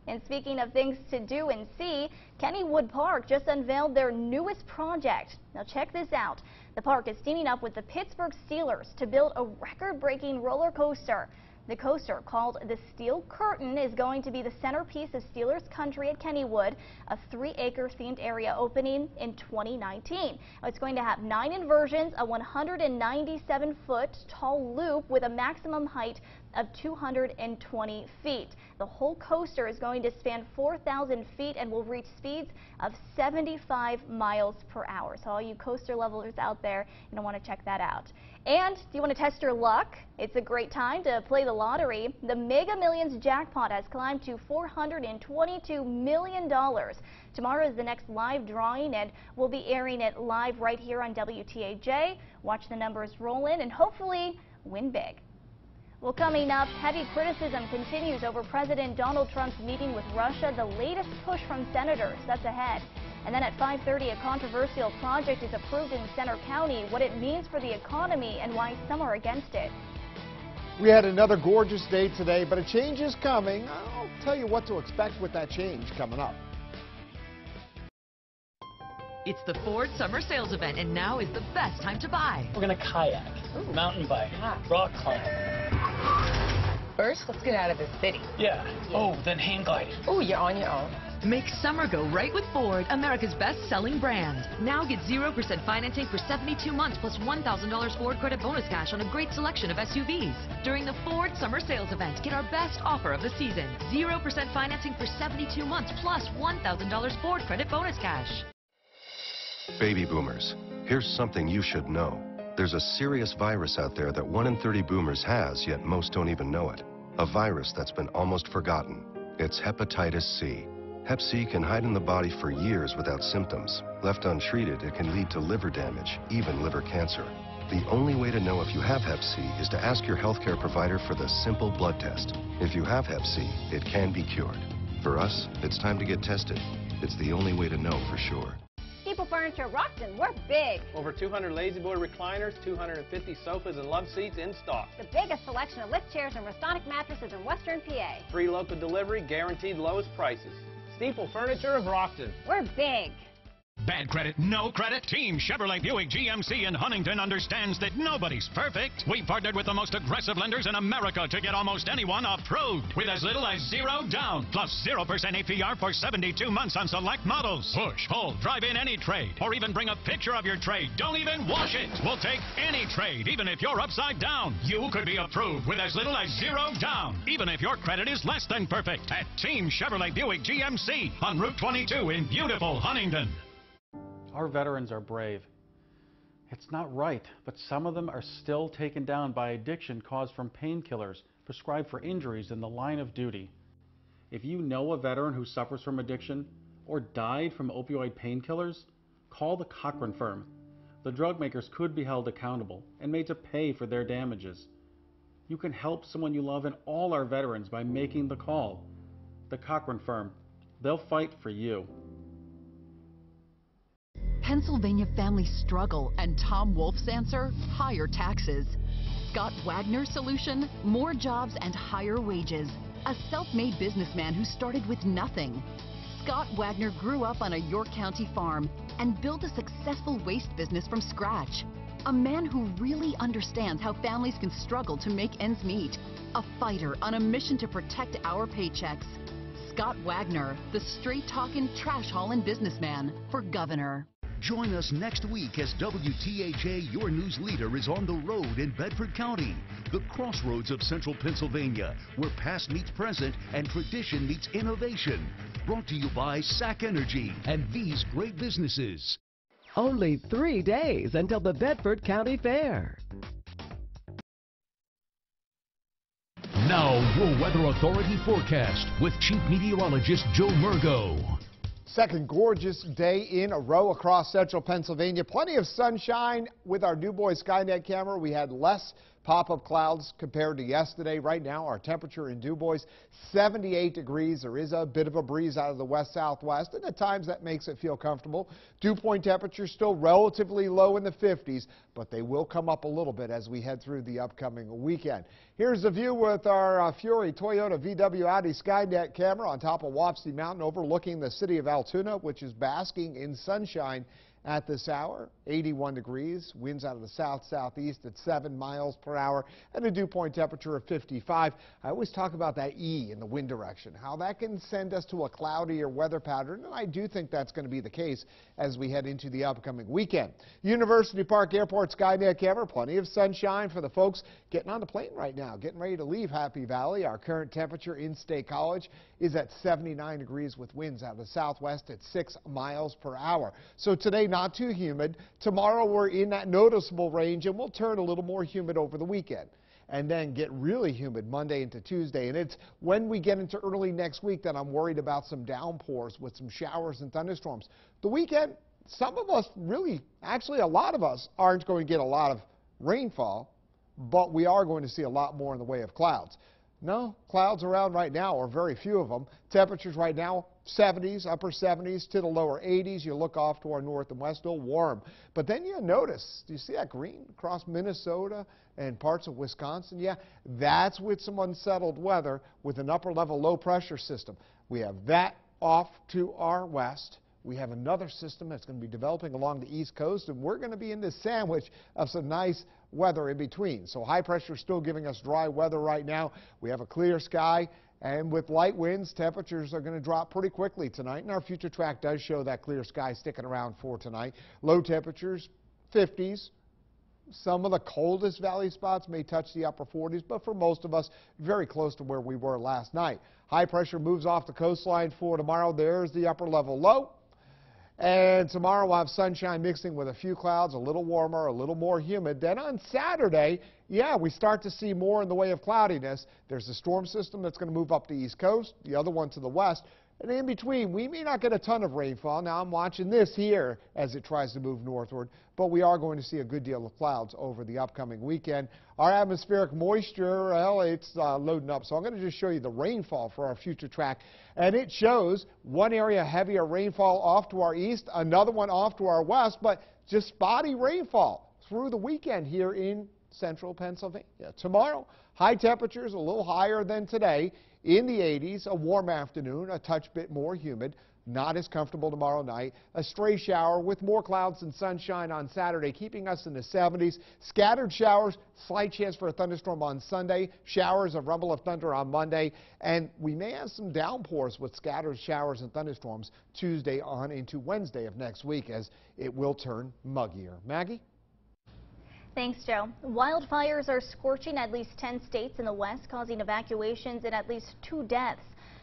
And speaking of things to do and see, Kennywood Park just unveiled their newest project. Now check this out. The park is teaming up with the Pittsburgh Steelers to build a record-breaking roller coaster. The coaster, called the Steel Curtain, is going to be the centerpiece of Steelers Country at Kennywood, a 3-acre themed area opening in 2019. It's going to have 9 inversions, a 197-foot tall loop with a maximum height of 220 feet. The whole coaster is going to span 4,000 feet and will reach speeds of 75 miles per hour. So all you coaster lovers out there, you're going to want to check that out. And do you want to test your luck? It's a great time to play the lottery. The Mega Millions jackpot has climbed to $422 million. Tomorrow is the next live drawing, and we'll be airing it live right here on WTAJ. Watch the numbers roll in and hopefully win big. Well, coming up, heavy criticism continues over President Donald Trump's meeting with Russia, the latest push from senators. That's ahead. And then at 5:30, a controversial project is approved in Center County, what it means for the economy and why some are against it. We had another gorgeous day today, but a change is coming. I'll tell you what to expect with that change coming up. It's the Ford Summer Sales Event, and now is the best time to buy. We're going to kayak, mountain bike, rock climb. First, let's get out of the city. Yeah. Oh, then hang gliding. Oh, you're on your own. Make summer go right with Ford, America's best-selling brand. Now get 0% financing for 72 months plus $1,000 Ford credit bonus cash on a great selection of SUVs. During the Ford Summer Sales Event, get our best offer of the season. 0% financing for 72 months plus $1,000 Ford credit bonus cash. Baby boomers, here's something you should know. There's a serious virus out there that 1 in 30 boomers has, yet most don't even know it. A virus that's been almost forgotten. It's hepatitis C. Hep C can hide in the body for years without symptoms. Left untreated, it can lead to liver damage, even liver cancer. The only way to know if you have Hep C is to ask your healthcare provider for the simple blood test. If you have Hep C, it can be cured. For us, it's time to get tested. It's the only way to know for sure. CPAL Furniture of Rockton, we're big. Over 200 lazy boy recliners, 250 sofas and love seats in stock. The biggest selection of lift chairs and Restonic mattresses in Western PA. Free local delivery, guaranteed lowest prices. CPAL Furniture of Rockton. We're big. Bad credit, no credit? Team Chevrolet Buick GMC in Huntington understands that nobody's perfect. We partnered with the most aggressive lenders in America to get almost anyone approved with as little as $0 down, plus 0% APR for 72 months on select models. Push, pull, drive in any trade, or even bring a picture of your trade. Don't even wash it. We'll take any trade, even if you're upside down. You could be approved with as little as $0 down, even if your credit is less than perfect. At Team Chevrolet Buick GMC on Route 22 in beautiful Huntington. Our veterans are brave. It's not right, but some of them are still taken down by addiction caused from painkillers prescribed for injuries in the line of duty. If you know a veteran who suffers from addiction or died from opioid painkillers, call the Cochran firm. The drug makers could be held accountable and made to pay for their damages. You can help someone you love and all our veterans by making the call. The Cochran firm. They'll fight for you. Pennsylvania families struggle, and Tom Wolf's answer? Higher taxes. Scott Wagner's solution? More jobs and higher wages. A self-made businessman who started with nothing. Scott Wagner grew up on a York County farm and built a successful waste business from scratch. A man who really understands how families can struggle to make ends meet. A fighter on a mission to protect our paychecks. Scott Wagner, the straight-talking, trash-hauling businessman for governor. Join us next week as WTAJ, your news leader, is on the road in Bedford County, the crossroads of central Pennsylvania, where past meets present and tradition meets innovation. Brought to you by SAC Energy and these great businesses. Only 3 days until the Bedford County Fair. Now, your Weather Authority forecast with Chief Meteorologist Joe Murgo. Second gorgeous day in a row across central Pennsylvania. Plenty of sunshine with our Du Bois Skynet camera. We had less pop-up clouds compared to yesterday. Right now, our temperature in Du Bois, 78 degrees. There is a bit of a breeze out of the west-southwest, and at times that makes it feel comfortable. Dew point temperatures still relatively low in the 50s, but they will come up a little bit as we head through the upcoming weekend. Here's the view with our Fury Toyota VW Audi Skynet camera on top of Wapsie Mountain overlooking the city of Altoona, which is basking in sunshine at this hour. 81 degrees, winds out of the south-southeast at 7 miles per hour, and a dew point temperature of 55. I always talk about that E in the wind direction, how that can send us to a cloudier weather pattern, and I do think that's going to be the case as we head into the upcoming weekend. University Park Airport Skynet camera, plenty of sunshine for the folks getting on the plane right now, getting ready to leave Happy Valley. Our current temperature in State College is at 79 degrees with winds out of the southwest at 6 miles per hour. So today, not too humid. Tomorrow, we're in that noticeable range, and we'll turn a little more humid over the weekend and then get really humid Monday into Tuesday. And it's when we get into early next week that I'm worried about some downpours with some showers and thunderstorms. The weekend, some of us really, actually a lot of us, aren't going to get a lot of rainfall, but we are going to see a lot more in the way of clouds. No clouds around right now, or very few of them. Temperatures right now, 70s, upper 70s to the lower 80s. You look off to our north and west, still warm. But then you notice, do you see that green across Minnesota and parts of Wisconsin? Yeah, that's with some unsettled weather with an upper level low pressure system. We have that off to our west. We have another system that's going to be developing along the east coast, and we're going to be in this sandwich of some nice weather in between. So high pressure still giving us dry weather right now. We have a clear sky, and with light winds, temperatures are going to drop pretty quickly tonight, and our future track does show that clear sky sticking around for tonight. Low temperatures, 50s. Some of the coldest valley spots may touch the upper 40s, but for most of us, very close to where we were last night. High pressure moves off the coastline for tomorrow. There's the upper level low. And tomorrow we'll have sunshine mixing with a few clouds, a little warmer, a little more humid. Then on Saturday, yeah, we start to see more in the way of cloudiness. There's a storm system that's going to move up the east coast, the other one to the west. And in between, we may not get a ton of rainfall. Now I'm watching this here as it tries to move northward, but we are going to see a good deal of clouds over the upcoming weekend. Our atmospheric moisture, well, it's loading up, so I'm going to just show you the rainfall for our future track. And it shows one area heavier rainfall off to our east, another one off to our west, but just spotty rainfall through the weekend here in central Pennsylvania. Tomorrow, high temperatures a little higher than today. In the 80s, a warm afternoon, a touch bit more humid, not as comfortable tomorrow night. A stray shower with more clouds and sunshine on Saturday, keeping us in the 70s. Scattered showers, slight chance for a thunderstorm on Sunday. Showers, a rumble of thunder on Monday. And we may have some downpours with scattered showers and thunderstorms Tuesday on into Wednesday of next week as it will turn muggier. Maggie? Thanks, Joe. Wildfires are scorching at least 10 states in the west, causing evacuations and at least 2 deaths.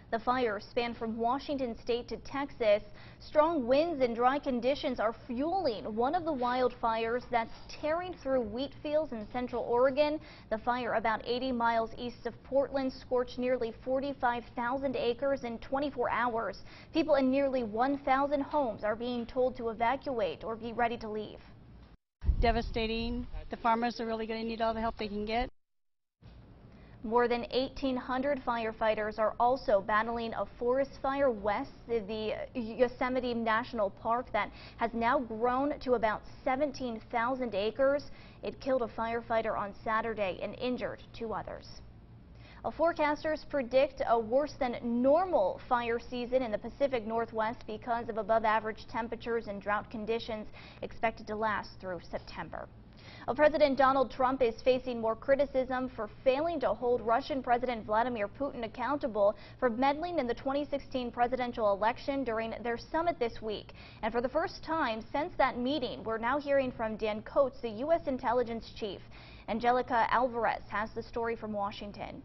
The fires span from Washington state to Texas. Strong winds and dry conditions are fueling one of the wildfires that's tearing through wheat fields in central Oregon. The fire, about 80 miles east of Portland, scorched nearly 45,000 acres in 24 hours. People in nearly 1,000 homes are being told to evacuate or be ready to leave. Devastating. The farmers are really going to need all the help they can get. More than 1,800 firefighters are also battling a forest fire west of the Yosemite National Park that has now grown to about 17,000 acres. It killed a firefighter on Saturday and injured 2 others. Forecasters predict a worse than normal fire season in the Pacific Northwest because of above average temperatures and drought conditions expected to last through September. Well, President Donald Trump is facing more criticism for failing to hold Russian President Vladimir Putin accountable for meddling in the 2016 presidential election during their summit this week. And for the first time since that meeting, we're now hearing from Dan Coates, the U.S. intelligence chief. Angelica Alvarez has the story from Washington.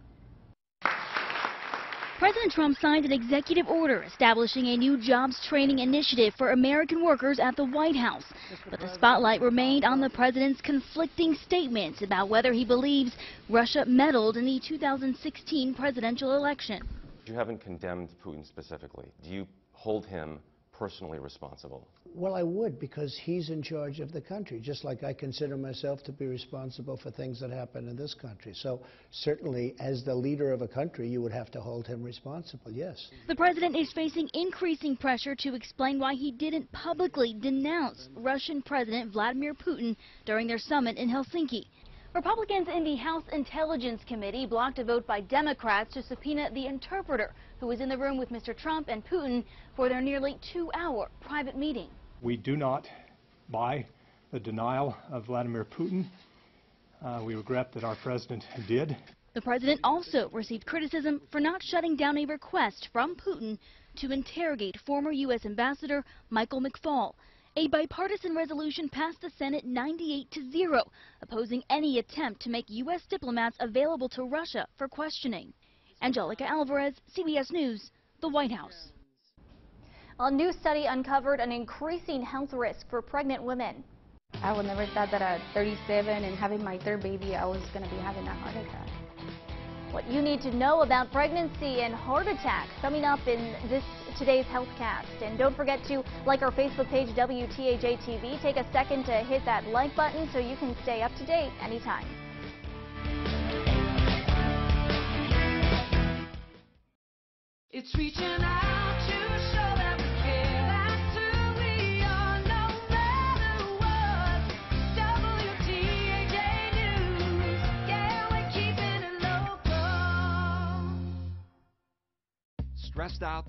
President Trump signed an executive order establishing a new jobs training initiative for American workers at the White House. But the spotlight remained on the president's conflicting statements about whether he believes Russia meddled in the 2016 presidential election. You haven't condemned Putin specifically. Do you hold him personally responsible? Well, I would, because he's in charge of the country, just like I consider myself to be responsible for things that happen in this country. So certainly, as the leader of a country, you would have to hold him responsible, yes. The president is facing increasing pressure to explain why he didn't publicly denounce Russian President Vladimir Putin during their summit in Helsinki. Republicans in the House Intelligence Committee blocked a vote by Democrats to subpoena the interpreter who was in the room with Mr. Trump and Putin for their nearly 2-hour private meeting. We do not buy the denial of Vladimir Putin. We regret that our president did. The president also received criticism for not shutting down a request from Putin to interrogate former U.S. Ambassador Michael McFaul. A bipartisan resolution passed the Senate 98-0, opposing any attempt to make U.S. diplomats available to Russia for questioning. Angelica Alvarez, CBS News, the White House. A new study uncovered an increasing health risk for pregnant women. I would never thought that at 37 and having my third baby, I was going to be having a heart attack. What you need to know about pregnancy and heart attacks coming up in today's HealthCast. And don't forget to like our Facebook page, WTAJ TV. Take a second to hit that like button so you can stay up to date anytime. It's reaching out to show that we care. That's who we are, no matter what. WTAJ News, yeah, we're keeping it local. Stressed out?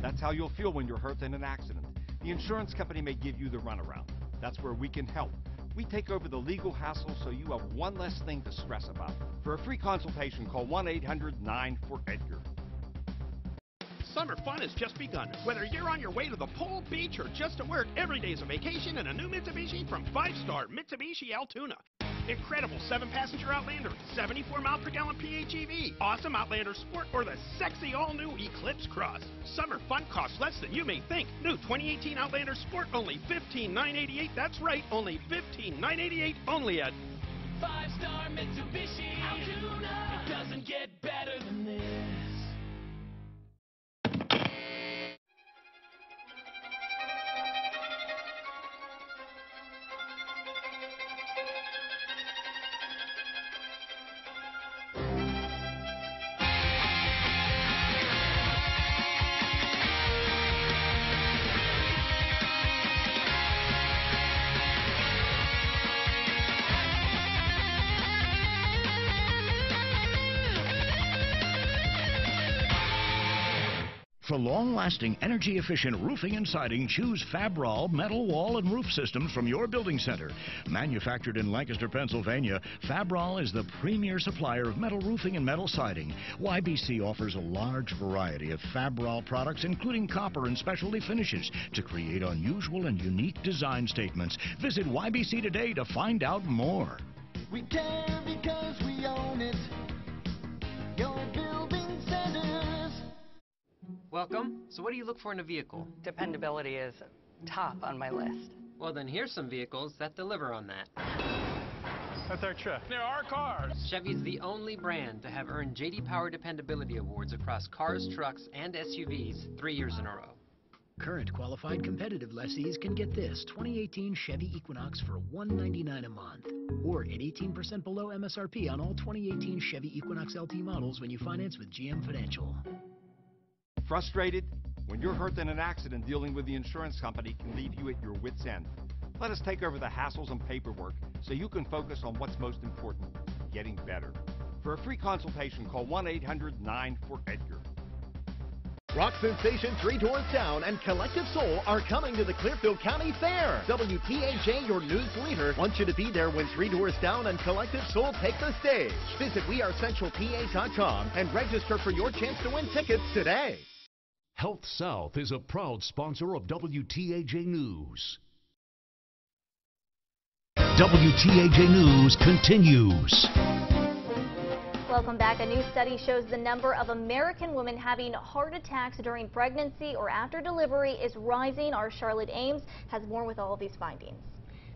That's how you'll feel when you're hurt in an accident. The insurance company may give you the runaround. That's where we can help. We take over the legal hassle so you have one less thing to stress about. For a free consultation, call 1-800-9-4-EDGAR. Summer fun has just begun. Whether you're on your way to the pool, beach, or just to work, every day is a vacation in a new Mitsubishi from 5-star Mitsubishi Altoona. Incredible 7-passenger Outlander, 74-mile-per-gallon PHEV, awesome Outlander Sport, or the sexy all-new Eclipse Cross. Summer fun costs less than you may think. New 2018 Outlander Sport, only $15,988. That's right, only $15,988. Only at 5-star Mitsubishi Altoona. It doesn't get better than this. For long-lasting, energy-efficient roofing and siding, choose Fabral metal wall and roof systems from your building center. Manufactured in Lancaster, Pennsylvania, Fabral is the premier supplier of metal roofing and metal siding. YBC offers a large variety of Fabral products, including copper and specialty finishes, to create unusual and unique design statements. Visit YBC today to find out more. We care because we own it. Your building centers. Welcome. So what do you look for in a vehicle? Dependability is top on my list. Well, then here's some vehicles that deliver on that. That's our truck. They're our cars. Chevy's the only brand to have earned J.D. Power Dependability Awards across cars, trucks, and SUVs 3 years in a row. Current qualified competitive lessees can get this 2018 Chevy Equinox for $199 a month, or at 18% below MSRP on all 2018 Chevy Equinox LT models when you finance with GM Financial. Frustrated? When you're hurt in an accident, dealing with the insurance company can leave you at your wit's end. Let us take over the hassles and paperwork so you can focus on what's most important, getting better. For a free consultation, call 1-800-9-4-EDGAR. Rock sensation Three Doors Down and Collective Soul are coming to the Clearfield County Fair. WTAJ, your news leader, wants you to be there when Three Doors Down and Collective Soul take the stage. Visit wearecentralpa.com and register for your chance to win tickets today. Health South is a proud sponsor of WTAJ News. WTAJ News continues. Welcome back. A new study shows the number of American women having heart attacks during pregnancy or after delivery is rising. Our Charlotte Ames has more with all of these findings.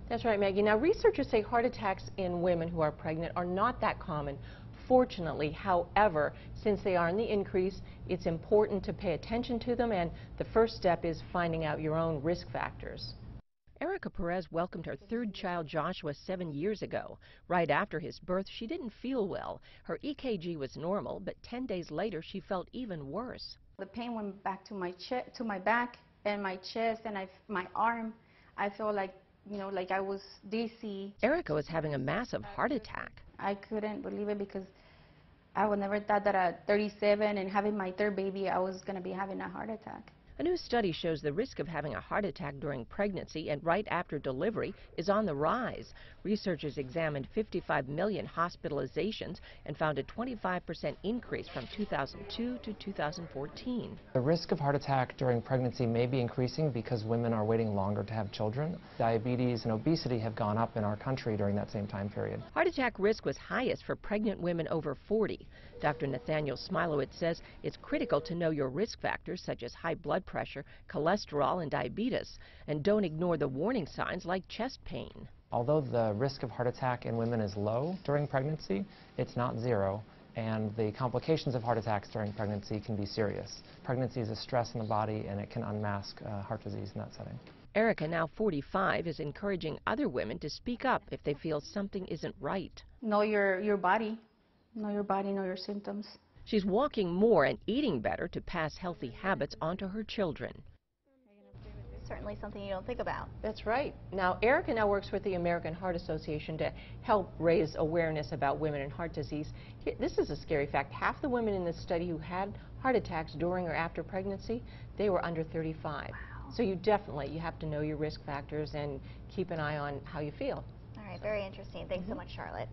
That's right, Maggie. Now, researchers say heart attacks in women who are pregnant are not that common, fortunately. However, since they are in the increase, it's important to pay attention to them, and the first step is finding out your own risk factors. Erica Perez welcomed her third child, Joshua, 7 years ago. Right after his birth, she didn't feel well. Her EKG was normal, but 10 days later, she felt even worse. The pain went back to my back and my chest and my arm. I felt like, like I was dizzy. Erica was having a massive heart attack. I couldn't believe it because I would never thought that at 37 and having my third baby, I was going to be having a heart attack. A new study shows the risk of having a heart attack during pregnancy and right after delivery is on the rise. Researchers examined 55 million hospitalizations and found a 25% increase from 2002 to 2014. The risk of heart attack during pregnancy may be increasing because women are waiting longer to have children. Diabetes and obesity have gone up in our country during that same time period. Heart attack risk was highest for pregnant women over 40. Dr. Nathaniel Smilowitz says it's critical to know your risk factors such as high blood pressure, cholesterol, and diabetes, and don't ignore the warning signs like chest pain. Although the risk of heart attack in women is low during pregnancy, it's not zero, and the complications of heart attacks during pregnancy can be serious. Pregnancy is a stress in the body, and it can unmask heart disease in that setting. Erica, now 45, is encouraging other women to speak up if they feel something isn't right. Know your body. Know your body, know your symptoms. She's walking more and eating better to pass healthy habits onto her children. Certainly something you don't think about. That's right. Now, Erica now works with the American Heart Association to help raise awareness about women and heart disease. This is a scary fact. Half the women in this study who had heart attacks during or after pregnancy, they were under 35. Wow. So you have to know your risk factors and keep an eye on how you feel. All right, very interesting. Thanks so much, Charlotte.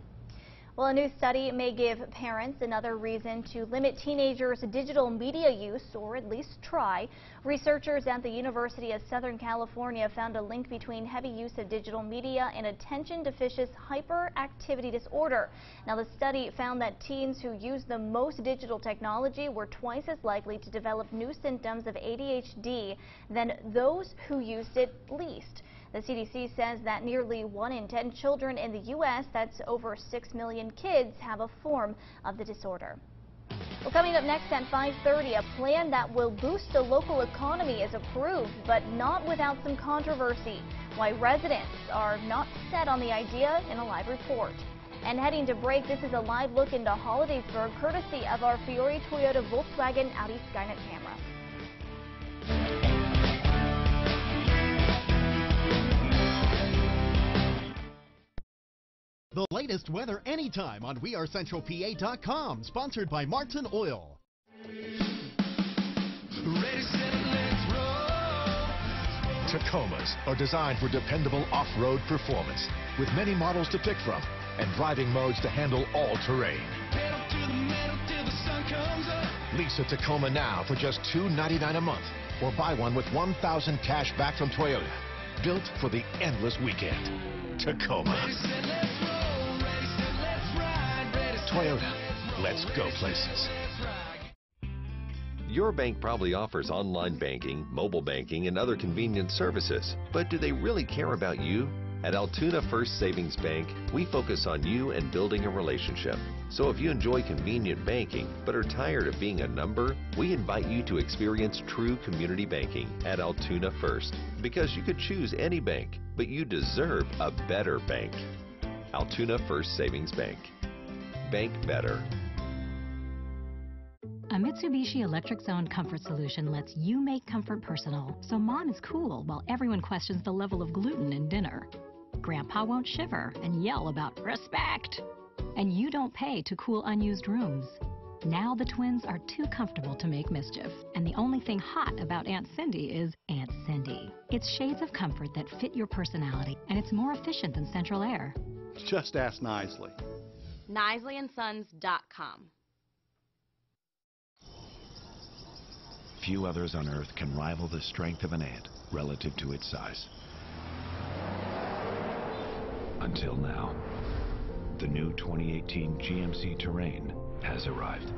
Well, a new study may give parents another reason to limit teenagers' digital media use, or at least try. Researchers at the University of Southern California found a link between heavy use of digital media and attention deficit hyperactivity disorder. Now, the study found that teens who use the most digital technology were twice as likely to develop new symptoms of ADHD than those who used it least. The CDC says that nearly 1 in 10 children in the U.S., that's over 6 million kids, have a form of the disorder. Well, coming up next at 5:30, a plan that will boost the local economy is approved, but not without some controversy. Why residents are not set on the idea in a live report. And heading to break, this is a live look into Hollidaysburg, courtesy of our Fiore Toyota Volkswagen Audi Skynet camera. The latest weather anytime on wearecentralpa.com, sponsored by Martin Oil. Ready, set, let's roll. Tacomas are designed for dependable off-road performance, with many models to pick from and driving modes to handle all terrain. Pedal to the metal till the sun comes up. Lease a Tacoma now for just $299 a month, or buy one with $1,000 cash back from Toyota. Built for the endless weekend. Tacoma. Ready, set, let's roll. Toyota, let's go places. Your bank probably offers online banking, mobile banking, and other convenient services. But do they really care about you? At Altoona First Savings Bank, we focus on you and building a relationship. So if you enjoy convenient banking but are tired of being a number, we invite you to experience true community banking at Altoona First. Because you could choose any bank, but you deserve a better bank. Altoona First Savings Bank. Bank better. A Mitsubishi Electric Zone comfort solution lets you make comfort personal, so mom is cool while everyone questions the level of gluten in dinner. Grandpa won't shiver and yell about respect. And you don't pay to cool unused rooms. Now the twins are too comfortable to make mischief. And the only thing hot about Aunt Cindy is Aunt Cindy. It's shades of comfort that fit your personality, and it's more efficient than Central Air. Just ask Nisley. NisleyandSons.com. Few others on Earth can rival the strength of an ant relative to its size. Until now, the new 2018 GMC Terrain has arrived.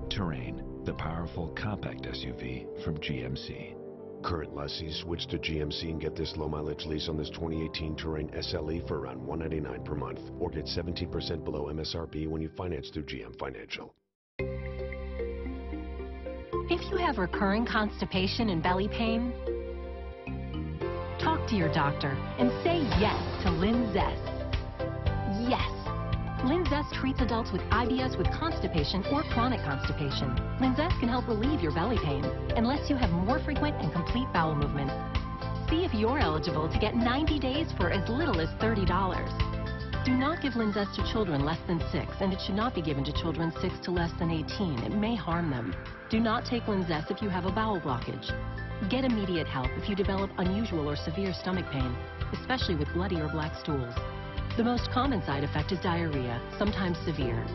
Terrain, the powerful compact SUV from GMC. Current lessees switch to GMC and get this low-mileage lease on this 2018 Terrain SLE for around $199 per month, or get 17% below MSRP when you finance through GM Financial. If you have recurring constipation and belly pain, talk to your doctor and say yes to Linzess. Yes. Linzess treats adults with IBS with constipation or chronic constipation. Linzess can help relieve your belly pain and lets you have more frequent and complete bowel movements. See if you're eligible to get 90 days for as little as $30. Do not give Linzess to children less than 6, and it should not be given to children 6 to less than 18. It may harm them. Do not take Linzess if you have a bowel blockage. Get immediate help if you develop unusual or severe stomach pain, especially with bloody or black stools. The most common side effect is diarrhea, sometimes severe.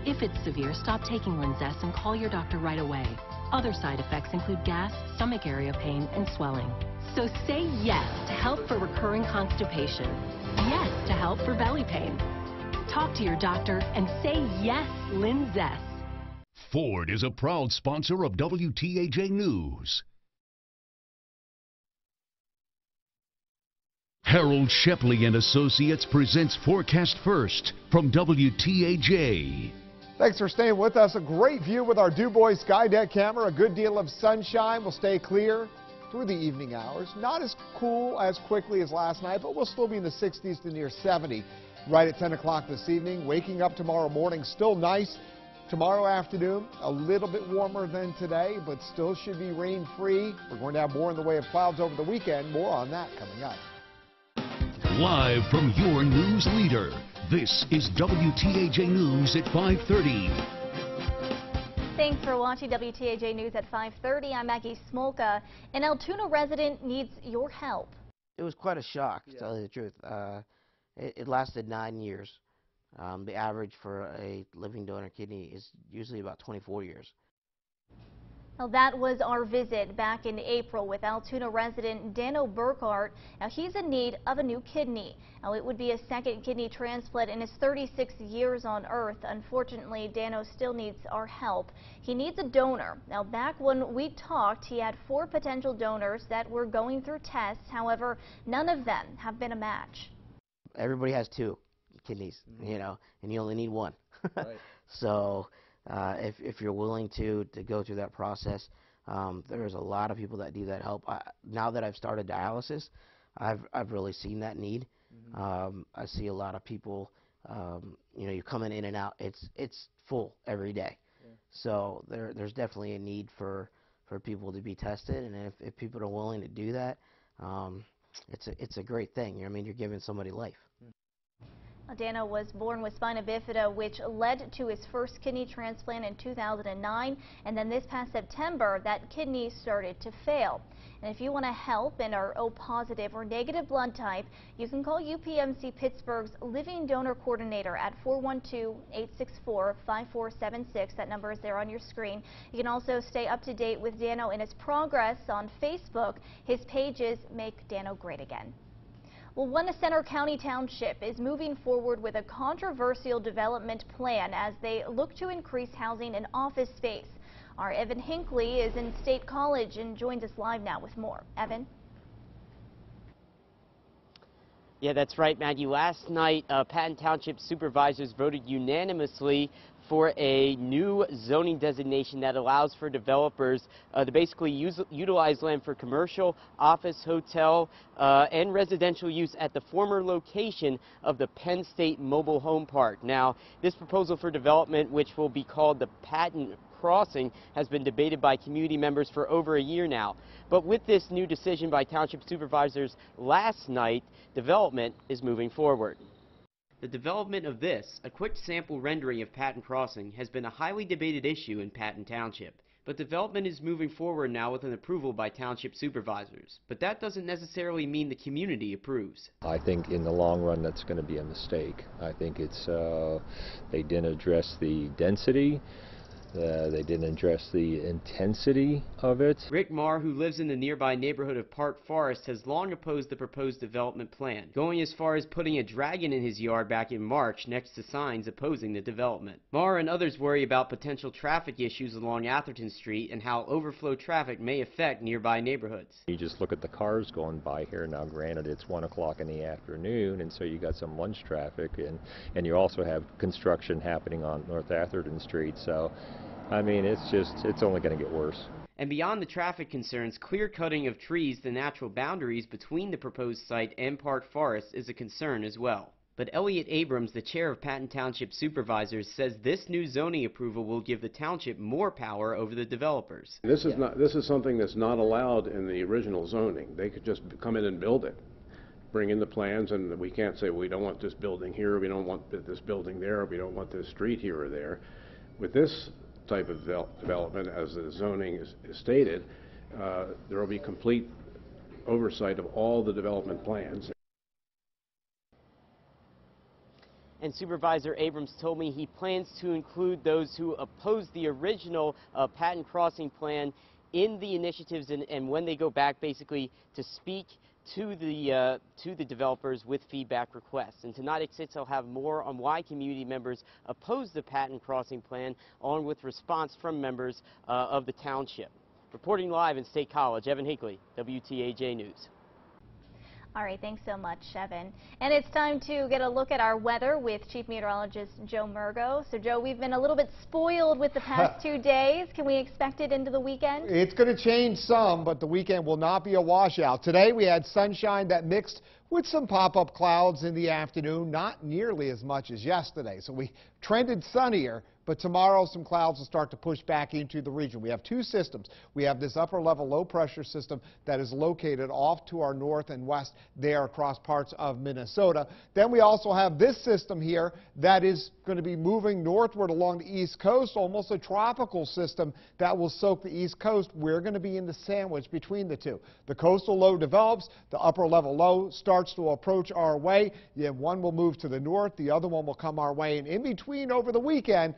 If it's severe, stop taking Linzess and call your doctor right away. Other side effects include gas, stomach area pain, and swelling. So say yes to help for recurring constipation. Yes to help for belly pain. Talk to your doctor and say yes, Linzess. Ford is a proud sponsor of WTAJ News. Harold Shepley and Associates presents Forecast First from WTAJ. Thanks for staying with us. A great view with our DuBois Sky Deck camera. A good deal of sunshine. Will stay clear through the evening hours. Not as cool as quickly as last night, but we'll still be in the 60s to near 70 right at 10 o'clock this evening. Waking up tomorrow morning, still nice. Tomorrow afternoon, a little bit warmer than today, but still should be rain-free. We're going to have more in the way of clouds over the weekend. More on that coming up. Live from your news leader, this is WTAJ News at 5:30. Thanks for watching WTAJ News at 5:30. I'm Maggie Smolka. An Altoona resident needs your help. It was quite a shock, to tell you the truth. It lasted 9 years. The average for a living donor kidney is usually about 24 years. Well, that was our visit back in April with Altoona resident Dano Burkhart. Now, he's in need of a new kidney. Now, it would be a second kidney transplant in his 36 years on Earth. Unfortunately, Dano still needs our help. He needs a donor. Now, back when we talked, he had 4 potential donors that were going through tests. However, none of them have been a match. Everybody has 2 kidneys, you know, and you only need 1. Right. So if you're willing to go through that process, there's a lot of people that need that help. Now that I've started dialysis, I've really seen that need. I see a lot of people, you know, you're coming in and out. It's full every day. Yeah. So there's definitely a need for people to be tested, and if people are willing to do that, it's a great thing. I mean, you're giving somebody life. Dano was born with spina bifida, which led to his first kidney transplant in 2009, and then this past September, that kidney started to fail. And if you want to help and are O positive or negative blood type, you can call UPMC Pittsburgh's Living Donor Coordinator at 412-864-5476. That number is there on your screen. You can also stay up to date with Dano and his progress on Facebook. His page is Make Dano Great Again. Well, one Center County Township is moving forward with a controversial development plan as they look to increase housing and office space. Our Evan Hinckley is in State College and joins us live now with more. Evan? Yeah, that's right, Maggie. Last night, Patton Township supervisors voted unanimously for a new zoning designation that allows for developers to basically utilize land for commercial, office, hotel, and residential use at the former location of the Penn State Mobile Home Park. Now, this proposal for development, which will be called the Patton Crossing, has been debated by community members for over a year now. But with this new decision by township supervisors last night, development is moving forward. The development of this, a quick sample rendering of Patton Crossing, has been a highly debated issue in Patton Township. But development is moving forward now with an approval by township supervisors. But that doesn't necessarily mean the community approves. I think in the long run that's going to be a mistake. I think it's they didn't address the density. They didn't address the intensity of it. Rick Marr, who lives in the nearby neighborhood of Park Forest, has long opposed the proposed development plan, going as far as putting a dragon in his yard back in March next to signs opposing the development. Marr and others worry about potential traffic issues along Atherton Street and how overflow traffic may affect nearby neighborhoods. You just look at the cars going by here. Now granted it's 1 o'clock in the afternoon, and so you got some lunch traffic, and you also have construction happening on North Atherton Street, so I mean, it's only going to get worse. And beyond the traffic concerns, clear-cutting of trees, the natural boundaries between the proposed site and Park Forest, is a concern as well. But Elliot Abrams, the chair of Patton Township Supervisors, says this new zoning approval will give the township more power over the developers. This is something that's not allowed in the original zoning. They could just come in and build it, bring in the plans, and we can't say we don't want this building here, we don't want this building there, we don't want this street here or there. With this type of development, as the zoning is stated, there will be complete oversight of all the development plans. And Supervisor Abrams told me he plans to include those who opposed the original Patton Crossing plan in the initiatives, and when they go back basically to speak to the developers with feedback requests. And tonight at 6 I'll have more on why community members oppose the Patton Crossing plan, along with response from members of the township. Reporting live in State College, Evan Hinckley, WTAJ News. All right, thanks so much, Evan. And it's time to get a look at our weather with Chief Meteorologist Joe Murgo. So, Joe, we've been a little bit spoiled with the past 2 days. Can we expect it into the weekend? It's going to change some, but the weekend will not be a washout. Today we had sunshine that mixed with some pop-up clouds in the afternoon, not nearly as much as yesterday. So we trended sunnier, but tomorrow some clouds will start to push back into the region. We have two systems. We have this upper-level low-pressure system that is located off to our north and west there across parts of Minnesota. Then we also have this system here that is going to be moving northward along the east coast, almost a tropical system that will soak the east coast. We're going to be in the sandwich between the two. The coastal low develops, the upper-level low starts to approach our way. Yeah, one will move to the north, the other one will come our way, and in between over the weekend,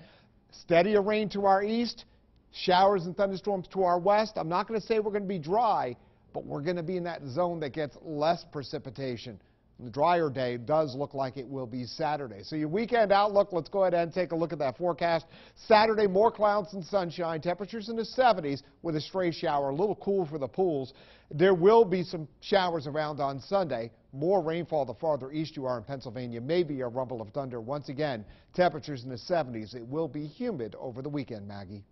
steadier rain to our east, showers and thunderstorms to our west. I'm not going to say we're going to be dry, but we're going to be in that zone that gets less precipitation. The drier day does look like it will be Saturday. So your weekend outlook, let's go ahead and take a look at that forecast. Saturday, more clouds and sunshine, temperatures in the 70s with a stray shower, a little cool for the pools. There will be some showers around on Sunday. More rainfall the farther east you are in Pennsylvania, maybe a rumble of thunder. Once again, temperatures in the 70s. It will be humid over the weekend, Maggie.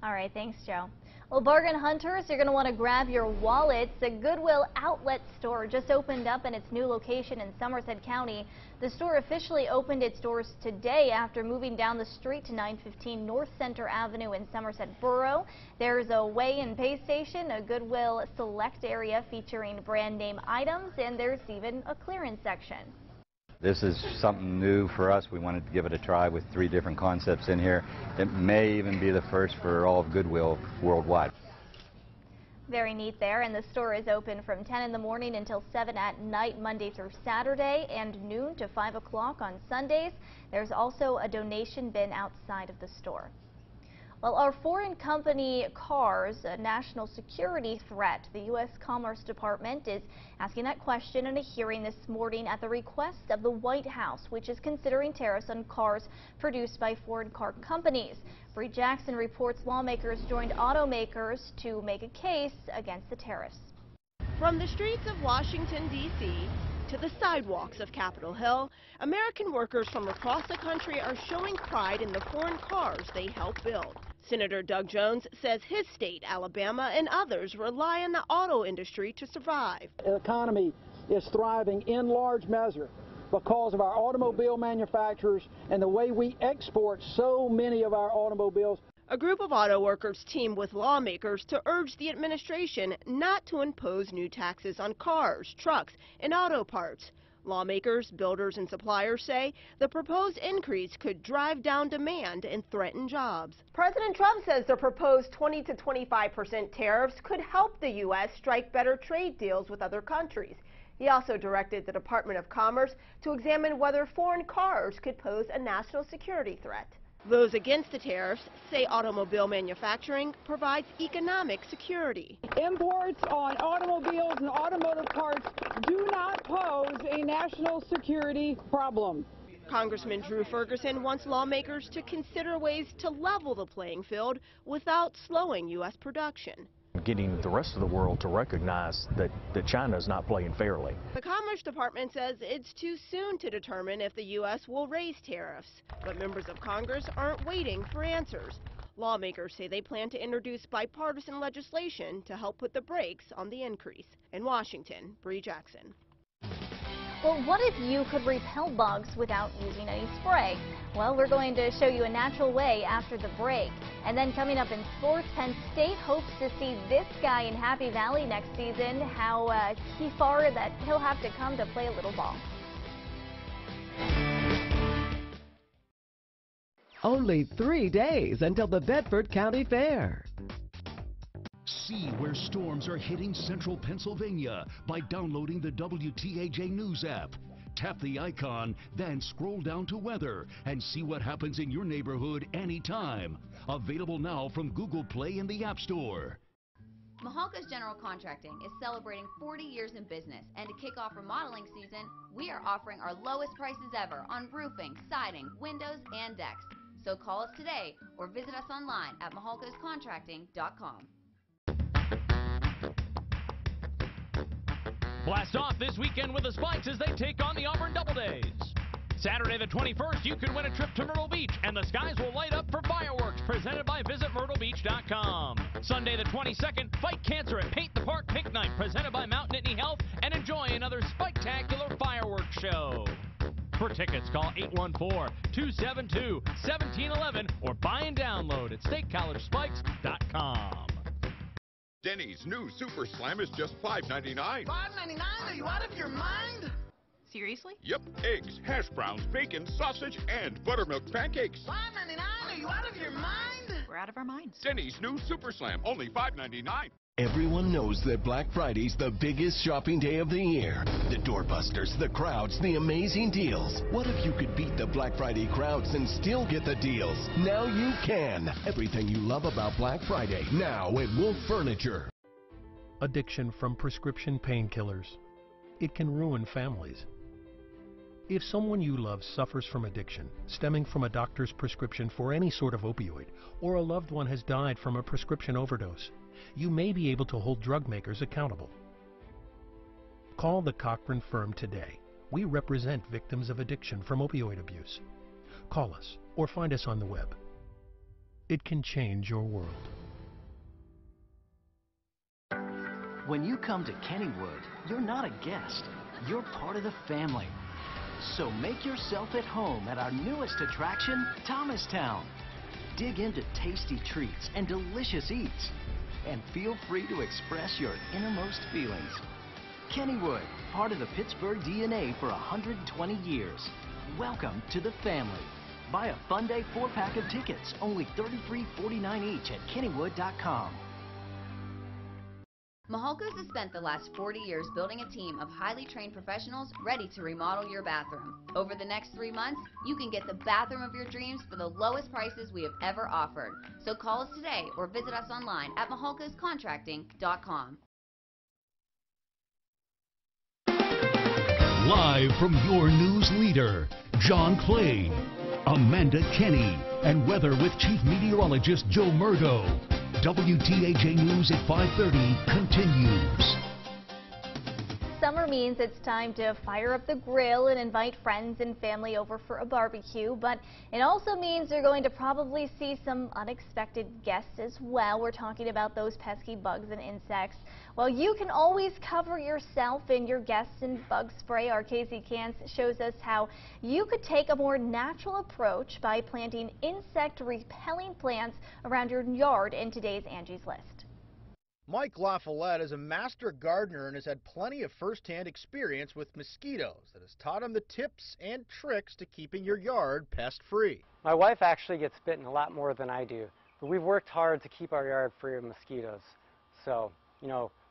All right, thanks, Joe. Well, bargain hunters, you're going to want to grab your wallets. The Goodwill Outlet store just opened up in its new location in Somerset County. The store officially opened its doors today after moving down the street to 915 North Center Avenue in Somerset Borough. There's a weigh and pay station, a Goodwill select area featuring brand name items, and there's even a clearance section. This is something new for us. We wanted to give it a try with 3 different concepts in here. It may even be the first for all of Goodwill worldwide. Very neat there, and the store is open from 10 in the morning until 7 at night, Monday through Saturday, and noon to 5 o'clock on Sundays. There's also a donation bin outside of the store. Well, are foreign company cars a national security threat? The U.S. Commerce Department is asking that question in a hearing this morning at the request of the White House, which is considering tariffs on cars produced by foreign car companies. Bree Jackson reports lawmakers joined automakers to make a case against the tariffs. From the streets of Washington, D.C., to the sidewalks of Capitol Hill, American workers from across the country are showing pride in the foreign cars they help build. Senator Doug Jones says his state, Alabama, and others rely on the auto industry to survive. The economy is thriving in large measure because of our automobile manufacturers and the way we export so many of our automobiles. A group of auto workers teamed with lawmakers to urge the administration not to impose new taxes on cars, trucks, and auto parts. Lawmakers, builders, and suppliers say the proposed increase could drive down demand and threaten jobs. President Trump says the proposed 20 to 25% tariffs could help the U.S. strike better trade deals with other countries. He also directed the Department of Commerce to examine whether foreign cars could pose a national security threat. Those against the tariffs say automobile manufacturing provides economic security. Imports on automobiles and automotive parts do not pose a national security problem. Congressman Drew Ferguson wants lawmakers to consider ways to level the playing field without slowing U.S. production. Getting the rest of the world to recognize that China is not playing fairly. The Commerce Department says it's too soon to determine if the U.S. will raise tariffs, but members of Congress aren't waiting for answers. Lawmakers say they plan to introduce bipartisan legislation to help put the brakes on the increase. In Washington, Bree Jackson. Well, what if you could repel bugs without using any spray? Well, we're going to show you a natural way after the break. And then coming up in sports, Penn State hopes to see this guy in Happy Valley next season, how far that he'll have to come to play a little ball. Only 3 days until the Bedford County Fair. See where storms are hitting central Pennsylvania by downloading the WTAJ News app. Tap the icon, then scroll down to weather and see what happens in your neighborhood anytime. Available now from Google Play and the App Store. Mahalka's General Contracting is celebrating 40 years in business, and to kick off remodeling season, we are offering our lowest prices ever on roofing, siding, windows, and decks. So call us today or visit us online at mahalkascontracting.com. Blast off this weekend with the Spikes as they take on the Auburn Double Days. Saturday the 21st, you can win a trip to Myrtle Beach, and the skies will light up for fireworks presented by VisitMyrtleBeach.com. Sunday the 22nd, fight cancer at Paint the Park Pink Night presented by Mount Nittany Health, and enjoy another spectacular fireworks show. For tickets, call 814-272-1711 or buy and download at StateCollegeSpikes.com. Denny's new Super Slam is just $5.99. $5.99? Are you out of your mind? Seriously? Yep, eggs, hash browns, bacon, sausage, and buttermilk pancakes. $5.99? Are you out of your mind? We're out of our minds. Denny's new Super Slam, only $5.99. Everyone knows that Black Friday's the biggest shopping day of the year. The doorbusters, the crowds, the amazing deals. What if you could beat the Black Friday crowds and still get the deals? Now you can. Everything you love about Black Friday, now at Wolf Furniture. Addiction from prescription painkillers. It can ruin families. If someone you love suffers from addiction, stemming from a doctor's prescription for any sort of opioid, or a loved one has died from a prescription overdose, you may be able to hold drug makers accountable. Call the Cochran firm today. We represent victims of addiction from opioid abuse. Call us or find us on the web. It can change your world. When you come to Kennywood, you're not a guest. You're part of the family. So make yourself at home at our newest attraction, Thomastown. Dig into tasty treats and delicious eats. And feel free to express your innermost feelings. Kennywood, part of the Pittsburgh DNA for 120 years. Welcome to the family. Buy a Fun Day 4-pack of tickets, only $33.49 each at Kennywood.com. Mahalka's has spent the last 40 years building a team of highly trained professionals ready to remodel your bathroom. Over the next 3 months, you can get the bathroom of your dreams for the lowest prices we have ever offered. So call us today or visit us online at mahalkascontracting.com. Live from your news leader, John Clay, Amanda Kenny, and weather with Chief Meteorologist Joe Murdo. WTAJ News at 5:30 continues. Summer means it's time to fire up the grill and invite friends and family over for a barbecue, but it also means you're going to probably see some unexpected guests as well. We're talking about those pesky bugs and insects. Well, you can always cover yourself and your guests in bug spray. Our Casey Cance shows us how you could take a more natural approach by planting insect repelling plants around your yard in today's Angie's List. Mike LaFollette is a master gardener and has had plenty of first-hand experience with mosquitoes that has taught him the tips and tricks to keeping your yard pest-free. My wife actually gets bitten a lot more than I do, but we've worked hard to keep our yard free of mosquitoes. So,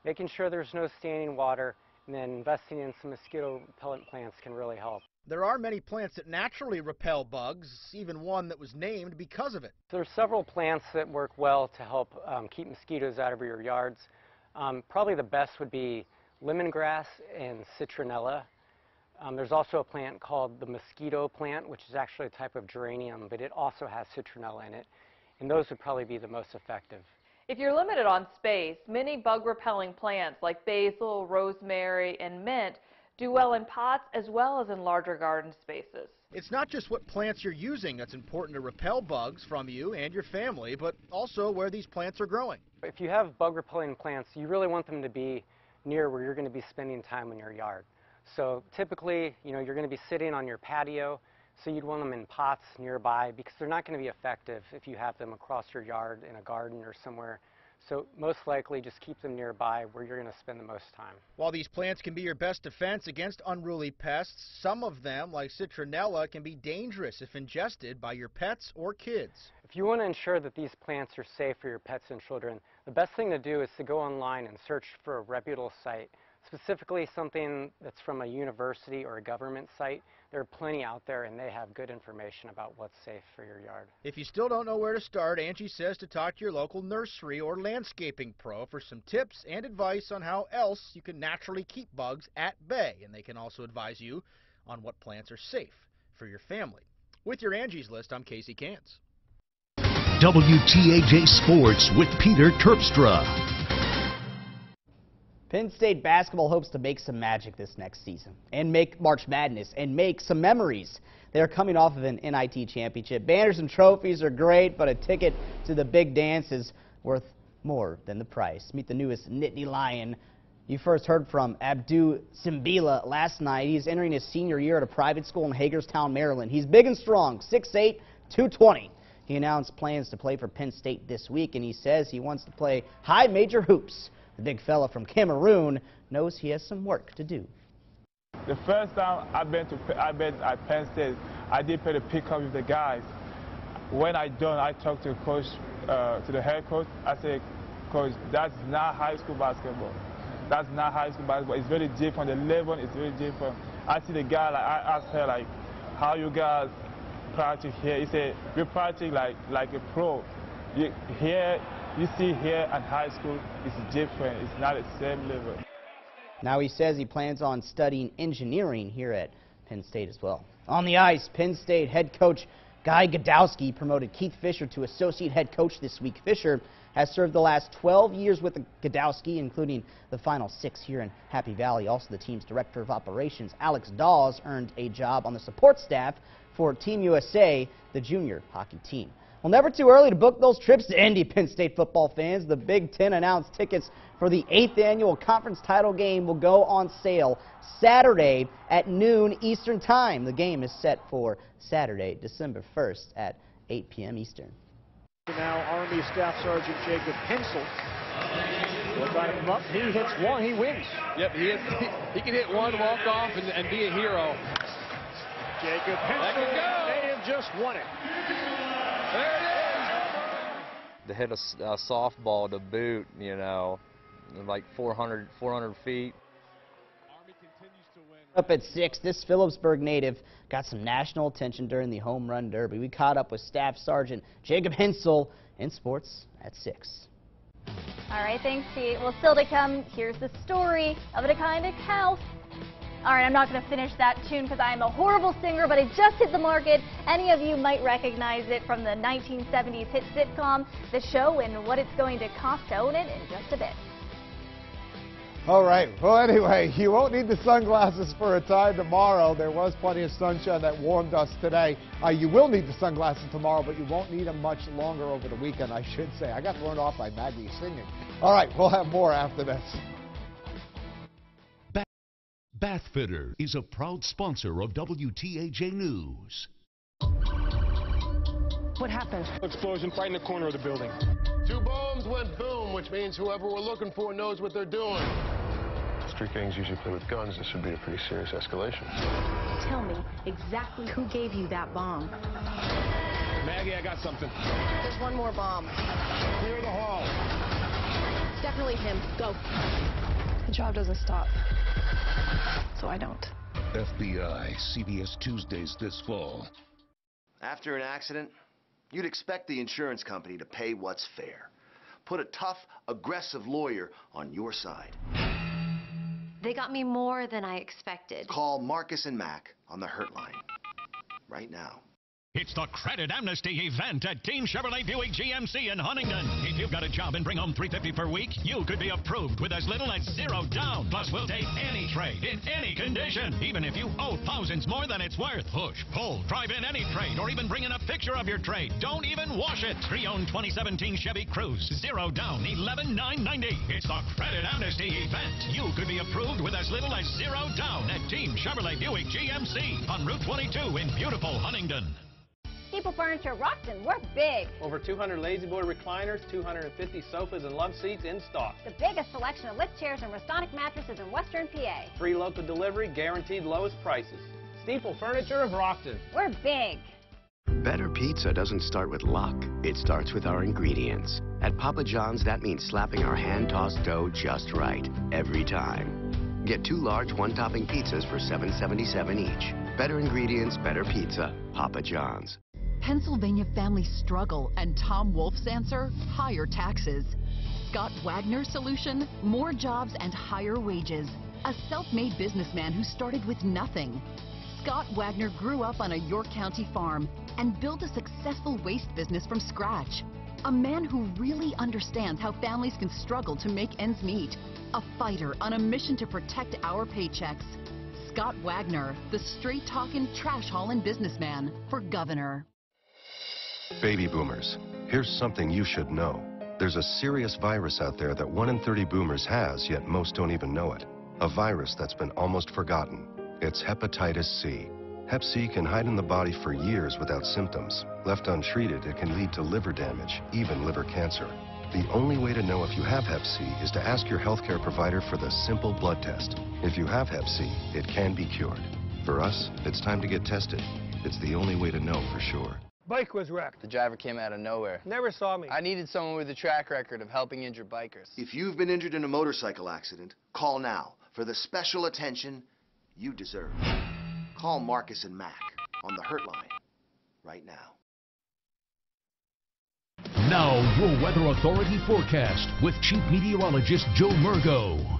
making sure there's no standing water and then investing in some mosquito repellent plants can really help. There are many plants that naturally repel bugs, even one that was named because of it. There's several plants that work well to help keep mosquitoes out of your yards. Probably the best would be lemongrass and citronella. There's also a plant called the mosquito plant, which is actually a type of geranium, but it also has citronella in it. And those would probably be the most effective. If you're limited on space, many bug-repelling plants like basil, rosemary, and mint do well in pots as well as in larger garden spaces. It's not just what plants you're using that's important to repel bugs from you and your family, but also where these plants are growing. If you have bug-repelling plants, you really want them to be near where you're going to be spending time in your yard. So typically, you're going to be sitting on your patio, so you'd want them in pots nearby because they're not going to be effective if you have them across your yard in a garden or somewhere. So most likely just keep them nearby where you're going to spend the most time. While these plants can be your best defense against unruly pests, some of them, like citronella, can be dangerous if ingested by your pets or kids. If you want to ensure that these plants are safe for your pets and children, the best thing to do is to go online and search for a reputable site, specifically something that's from a university or a government site. There are plenty out there and they have good information about what's safe for your yard. If you still don't know where to start, Angie says to talk to your local nursery or landscaping pro for some tips and advice on how else you can naturally keep bugs at bay. And they can also advise you on what plants are safe for your family. With your Angie's List, I'm Casey Cants. WTAJ Sports with Peter Terpstra. Penn State basketball hopes to make some magic this next season and make March Madness and make some memories. They're coming off of an NIT championship. Banners and trophies are great, but a ticket to the big dance is worth more than the price. Meet the newest Nittany Lion. You first heard from Abdu Simbila last night. He's entering his senior year at a private school in Hagerstown, Maryland. He's big and strong, 6'8", 220. He announced plans to play for Penn State this week, and he says he wants to play high major hoops. The big fella from Cameroon knows he has some work to do. The first time I've been at Penn State, I did play the pickup with the guys. When I done, I talked to coach, to the head coach. I said, Coach, that's not high school basketball. That's not high school basketball. It's very different. The level is very different. I see the guy, I asked her, how you guys practice here? He said, we practice like a pro. You see here at high school, it's different. It's not at the same level. Now he says he plans on studying engineering here at Penn State as well. On the ice, Penn State head coach Guy Gadowski promoted Keith Fisher to associate head coach this week. Fisher has served the last 12 years with Gadowski, including the final 6 here in Happy Valley. Also, the team's director of operations, Alex Dawes, earned a job on the support staff for Team USA, the junior hockey team. Well, never too early to book those trips to Indy, Penn State football fans. The Big Ten announced tickets for the 8th annual conference title game will go on sale Saturday at noon Eastern Time. The game is set for Saturday, December 1st at 8 p.m. Eastern. Now Army Staff Sergeant Jacob Hensel. We'll try to come up. He hits one, he wins. Yep, he can hit one, walk off, and be a hero. Jacob Hensel may have just won it. There it is! To hit a softball to boot, like 400 feet. Up at 6, this Phillipsburg native got some national attention during the home run derby. We caught up with Staff Sergeant Jacob Hensel in sports at 6. All right, thanks, Pete. Well, still to come, here's the story of a kind of house. All right, I'm not going to finish that tune because I am a horrible singer, but it just hit the market. Any of you might recognize it from the 1970s hit sitcom, The Show, and what it's going to cost to own it in just a bit. All right. Well, anyway, you won't need the sunglasses for a time tomorrow. There was plenty of sunshine that warmed us today. You will need the sunglasses tomorrow, but you won't need them much longer over the weekend, I should say. I got thrown off by Maggie singing. All right, we'll have more after this. Bathfitter is a proud sponsor of WTAJ News. What happened? Explosion right in the corner of the building. Two bombs went boom, which means whoever we're looking for knows what they're doing. Street gangs usually play with guns. This would be a pretty serious escalation. Tell me exactly who gave you that bomb. Maggie, I got something. There's one more bomb. Clear the hall. It's definitely him. Go. The job doesn't stop. So I don't. FBI, CBS Tuesdays this fall. After an accident, you'd expect the insurance company to pay what's fair. Put a tough, aggressive lawyer on your side. They got me more than I expected. Call Marcus and Mack on the Hurt Line right now. It's the Credit Amnesty event at Team Chevrolet Buick GMC in Huntington. If you've got a job and bring home $350 per week, you could be approved with as little as $0 down. Plus, we'll take any trade in any condition, even if you owe thousands more than it's worth. Push, pull, drive in any trade, or even bring in a picture of your trade. Don't even wash it. Pre-owned 2017 Chevy Cruze, $0 down, $11,990. It's the Credit Amnesty event. You could be approved with as little as $0 down at Team Chevrolet Buick GMC on Route 22 in beautiful Huntington. CPAL Furniture Rockton, we're big. Over 200 Lazy Boy recliners, 250 sofas and love seats in stock. The biggest selection of lift chairs and Restonic mattresses in Western PA. Free local delivery, guaranteed lowest prices. CPAL Furniture of Rockton. We're big. Better pizza doesn't start with luck. It starts with our ingredients. At Papa John's, that means slapping our hand-tossed dough just right, every time. Get 2 large one-topping pizzas for $7.77 each. Better ingredients, better pizza. Papa John's. Pennsylvania families struggle, and Tom Wolf's answer? Higher taxes. Scott Wagner's solution? More jobs and higher wages. A self-made businessman who started with nothing. Scott Wagner grew up on a York County farm and built a successful waste business from scratch. A man who really understands how families can struggle to make ends meet. A fighter on a mission to protect our paychecks. Scott Wagner, the straight-talking, trash-hauling businessman for governor. Baby boomers, here's something you should know. There's a serious virus out there that 1 in 30 boomers has, yet most don't even know it. A virus that's been almost forgotten. It's hepatitis C. Hep C can hide in the body for years without symptoms. Left untreated, it can lead to liver damage, even liver cancer. The only way to know if you have Hep C is to ask your healthcare provider for the simple blood test. If you have Hep C, it can be cured. For us, it's time to get tested. It's the only way to know for sure. Bike was wrecked. The driver came out of nowhere. Never saw me. I needed someone with a track record of helping injured bikers. If you've been injured in a motorcycle accident, call now for the special attention you deserve. Call Marcus and Mack on the Hurt Line right now. Now, your Weather Authority forecast with Chief Meteorologist Joe Murgo.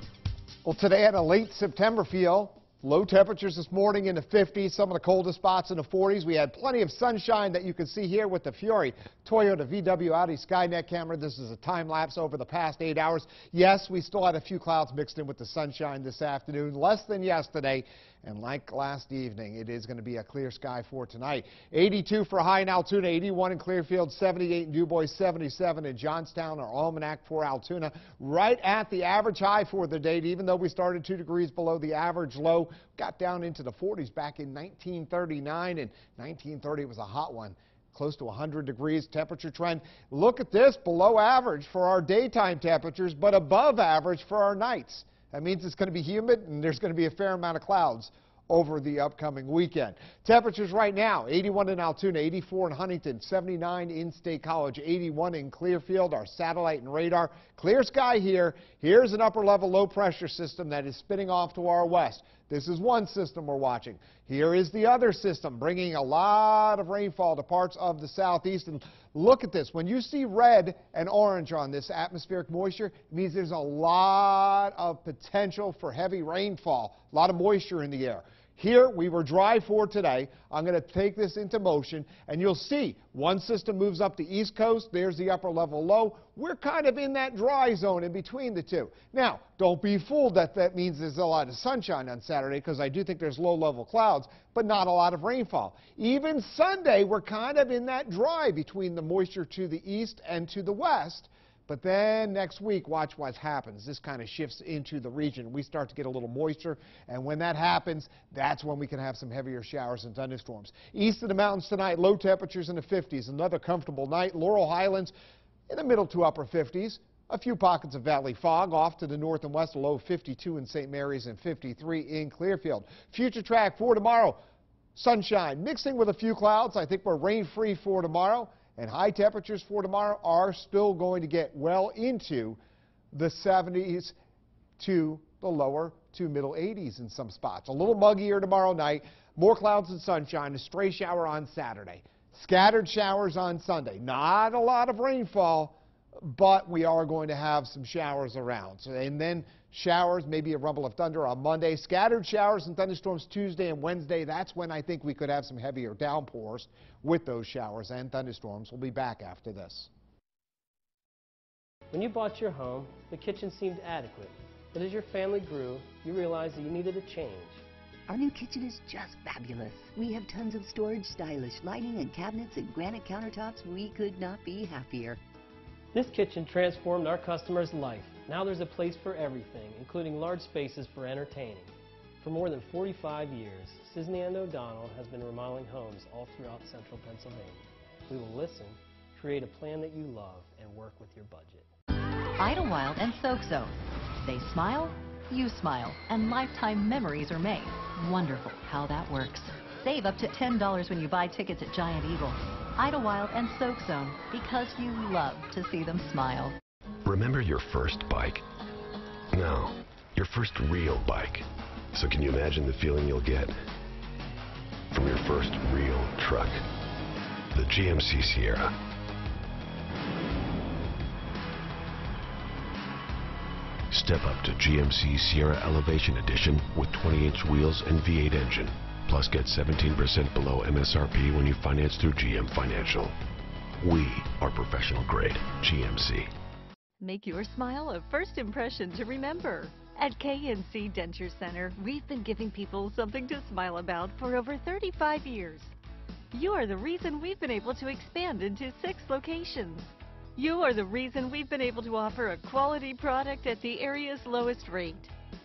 Well, today had a late September feel. Low temperatures this morning in the 50s, some of the coldest spots in the 40s. We had plenty of sunshine that you can see here with the Fury Toyota VW Audi Skynet camera. This is a time lapse over the past 8 hours. Yes, we still had a few clouds mixed in with the sunshine this afternoon, less than yesterday. And like last evening, it is going to be a clear sky for tonight. 82 for high in Altoona, 81 in Clearfield, 78 in DuBois, 77 in Johnstown. Our almanac for Altoona, right at the average high for the date, even though we started 2 degrees below the average low. Got down into the 40s back in 1939, and 1930 was a hot one. Close to 100 degrees temperature trend. Look at this, below average for our daytime temperatures, but above average for our nights. That means it's going to be humid and there's going to be a fair amount of clouds over the upcoming weekend. Temperatures right now, 81 in Altoona, 84 in Huntington, 79 in State College, 81 in Clearfield, our satellite and radar. Clear sky here. Here's an upper level low pressure system that is spinning off to our west. This is one system we're watching. Here is the other system bringing a lot of rainfall to parts of the southeast. And look at this. When you see red and orange on this atmospheric moisture, it means there's a lot of potential for heavy rainfall, a lot of moisture in the air. Here, we were dry for today. I'm going to take this into motion, and you'll see one system moves up the east coast. There's the upper level low. We're kind of in that dry zone in between the two. Now, don't be fooled that that means there's a lot of sunshine on Saturday, because I do think there's low-level clouds, but not a lot of rainfall. Even Sunday, we're kind of in that dry between the moisture to the east and to the west. But then next week, watch what happens. This kind of shifts into the region. We start to get a little moisture, and when that happens, that's when we can have some heavier showers and thunderstorms. East of the mountains tonight, low temperatures in the 50s. Another comfortable night. Laurel Highlands, in the middle to upper 50s. A few pockets of valley fog off to the north and west, a low 52 in St. Mary's and 53 in Clearfield. Future track for tomorrow, sunshine mixing with a few clouds. I think we're rain-free for tomorrow, and high temperatures for tomorrow are still going to get well into the 70s to the lower to middle 80s in some spots. A little muggier tomorrow night, more clouds and sunshine, a stray shower on Saturday. Scattered showers on Sunday. Not a lot of rainfall, but we are going to have some showers around. So, and then showers, maybe a rumble of thunder on Monday. Scattered showers and thunderstorms Tuesday and Wednesday. That's when I think we could have some heavier downpours with those showers and thunderstorms. We'll be back after this. When you bought your home, the kitchen seemed adequate. But as your family grew, you realized that you needed a change. Our new kitchen is just fabulous. We have tons of storage, stylish lighting and cabinets and granite countertops. We could not be happier. This kitchen transformed our customer's life. Now there's a place for everything, including large spaces for entertaining. For more than 45 years, Cisney & O'Donnell has been remodeling homes all throughout central Pennsylvania. We will listen, create a plan that you love, and work with your budget. Idlewild and Soak Zone. They smile, you smile, and lifetime memories are made. Wonderful how that works. Save up to $10 when you buy tickets at Giant Eagle. Idlewild and Soak Zone, because you love to see them smile. Remember your first bike? No, your first real bike. So can you imagine the feeling you'll get from your first real truck? The GMC Sierra. Step up to GMC Sierra Elevation Edition with 20-inch wheels and V8 engine. Plus get 17% below MSRP when you finance through GM Financial. We are professional grade GMC. Make your smile a first impression to remember. At KNC Denture Center, we've been giving people something to smile about for over 35 years. You are the reason we've been able to expand into 6 locations. You are the reason we've been able to offer a quality product at the area's lowest rate.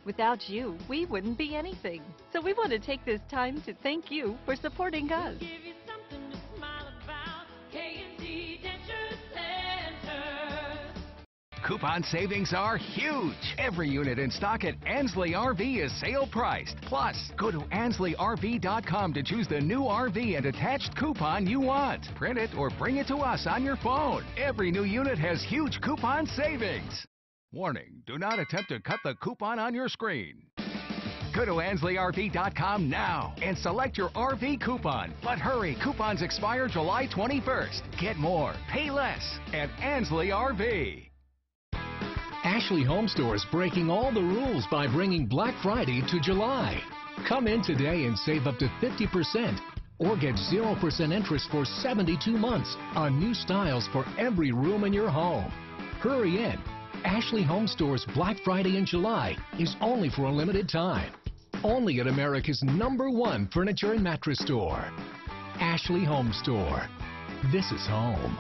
Without you, we wouldn't be anything. So we want to take this time to thank you for supporting us. Coupon savings are huge. Every unit in stock at Ansley RV is sale priced. Plus, go to AnsleyRV.com to choose the new RV and attached coupon you want. Print it or bring it to us on your phone. Every new unit has huge coupon savings. Warning, do not attempt to cut the coupon on your screen. Go to AnsleyRV.com now and select your RV coupon. But hurry, coupons expire July 21st. Get more, pay less at Ansley RV. Ashley Home Store is breaking all the rules by bringing Black Friday to July. Come in today and save up to 50% or get 0% interest for 72 months on new styles for every room in your home. Hurry in. Ashley Home Store's Black Friday in July is only for a limited time. Only at America's #1 furniture and mattress store. Ashley Home Store. This is home.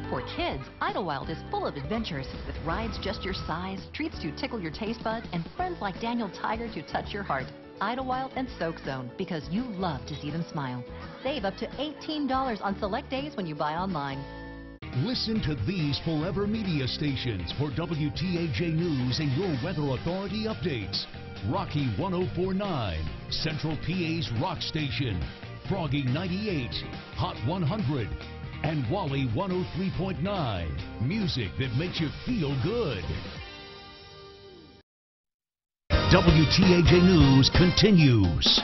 For kids, Idlewild is full of adventures with rides just your size, treats to tickle your taste buds, and friends like Daniel Tiger to touch your heart. Idlewild and Soak Zone, because you love to see them smile. Save up to $18 on select days when you buy online. Listen to these Forever Media stations for WTAJ News and your weather authority updates. Rocky 104.9, Central PA's Rock Station. Froggy 98, Hot 100. And Wally 103.9, music that makes you feel good. WTAJ News continues.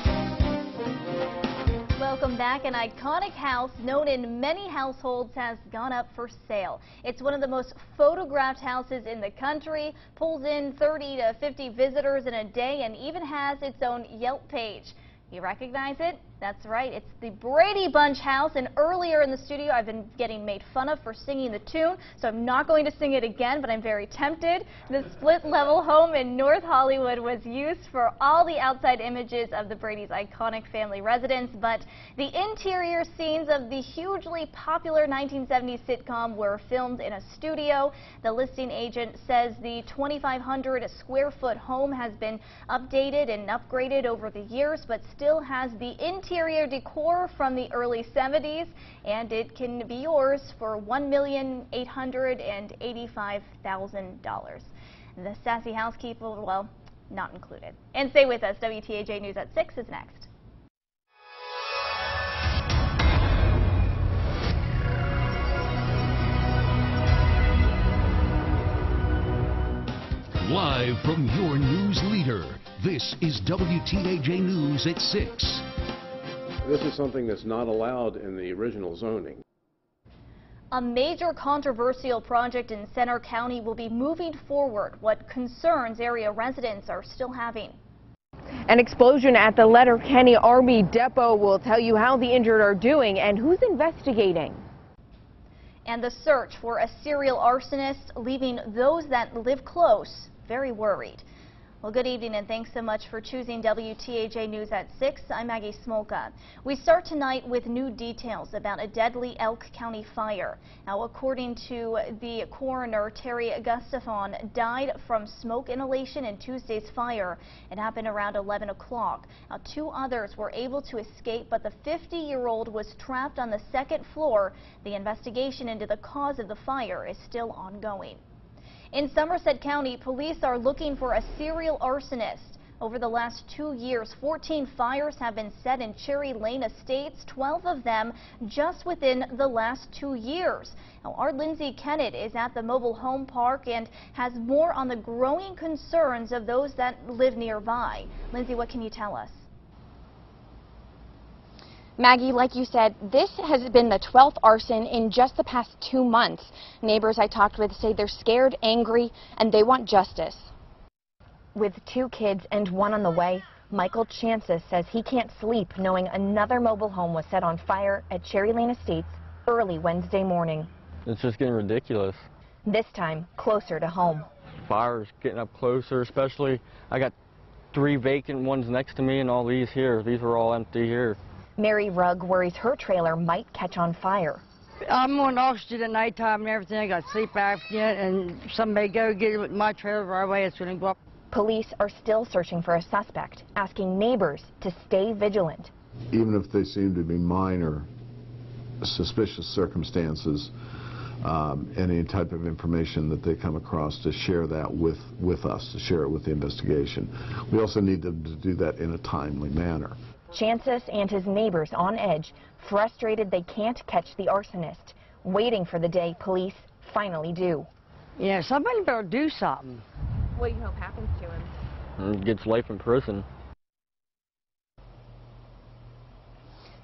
Welcome back. An iconic house known in many households has gone up for sale. It's one of the most photographed houses in the country, pulls in 30 to 50 visitors in a day, and even has its own Yelp page. You recognize it? That's right, it's the Brady Bunch house, and earlier in the studio I've been getting made fun of for singing the tune, so I'm not going to sing it again, but I'm very tempted. The split-level home in North Hollywood was used for all the outside images of the Brady's iconic family residence, but the interior scenes of the hugely popular 1970s sitcom were filmed in a studio. The listing agent says the 2,500 square foot home has been updated and upgraded over the years, but still has the interior interior decor from the early 70s, and it can be yours for $1,885,000. The sassy housekeeper, well, not included. And stay with us. WTAJ News at 6 is next. Live from your news leader, this is WTAJ News at 6. This is something that's not allowed in the original zoning. A major controversial project in Center County will be moving forward. What concerns area residents are still having. An explosion at the Letterkenny Army Depot will tell you how the injured are doing and who's investigating. And the search for a serial arsonist, leaving those that live close very worried. Well, good evening and thanks so much for choosing WTAJ News at 6. I'm Maggie Smolka. We start tonight with new details about a deadly Elk County fire. Now, according to the coroner, Terry Gustafson died from smoke inhalation in Tuesday's fire. It happened around 11 o'clock. Now, 2 others were able to escape, but the 50-year-old was trapped on the 2nd floor. The investigation into the cause of the fire is still ongoing. In Somerset County, police are looking for a serial arsonist. Over the last 2 years, 14 fires have been set in Cherry Lane Estates, 12 of them just within the last 2 years. Now, our Lindsay Kennett is at the mobile home park and has more on the growing concerns of those that live nearby. Lindsay, what can you tell us? Maggie, like you said, this has been the 12th arson in just the past 2 months. Neighbors I talked with say they're scared, angry, and they want justice. With 2 kids and 1 on the way, Michael Chances says he can't sleep knowing another mobile home was set on fire at Cherry Lane Estates early Wednesday morning. It's just getting ridiculous. This time, closer to home. Fire's getting up closer, especially I got 3 vacant ones next to me and all these here. These are all empty here. Mary Rugg worries her trailer might catch on fire. I'm on oxygen at nighttime and everything. I got sleep apnea, and somebody go get it with my trailer right away. It's going to go up. Police are still searching for a suspect, asking neighbors to stay vigilant. Even if they seem to be minor, suspicious circumstances, any type of information that they come across, to share that with us, to share it with the investigation. We also need them to do that in a timely manner. Chances and his neighbors on edge, frustrated they can't catch the arsonist, waiting for the day police finally do. Yeah, somebody better do something. What do you hope happens to him? He gets life in prison.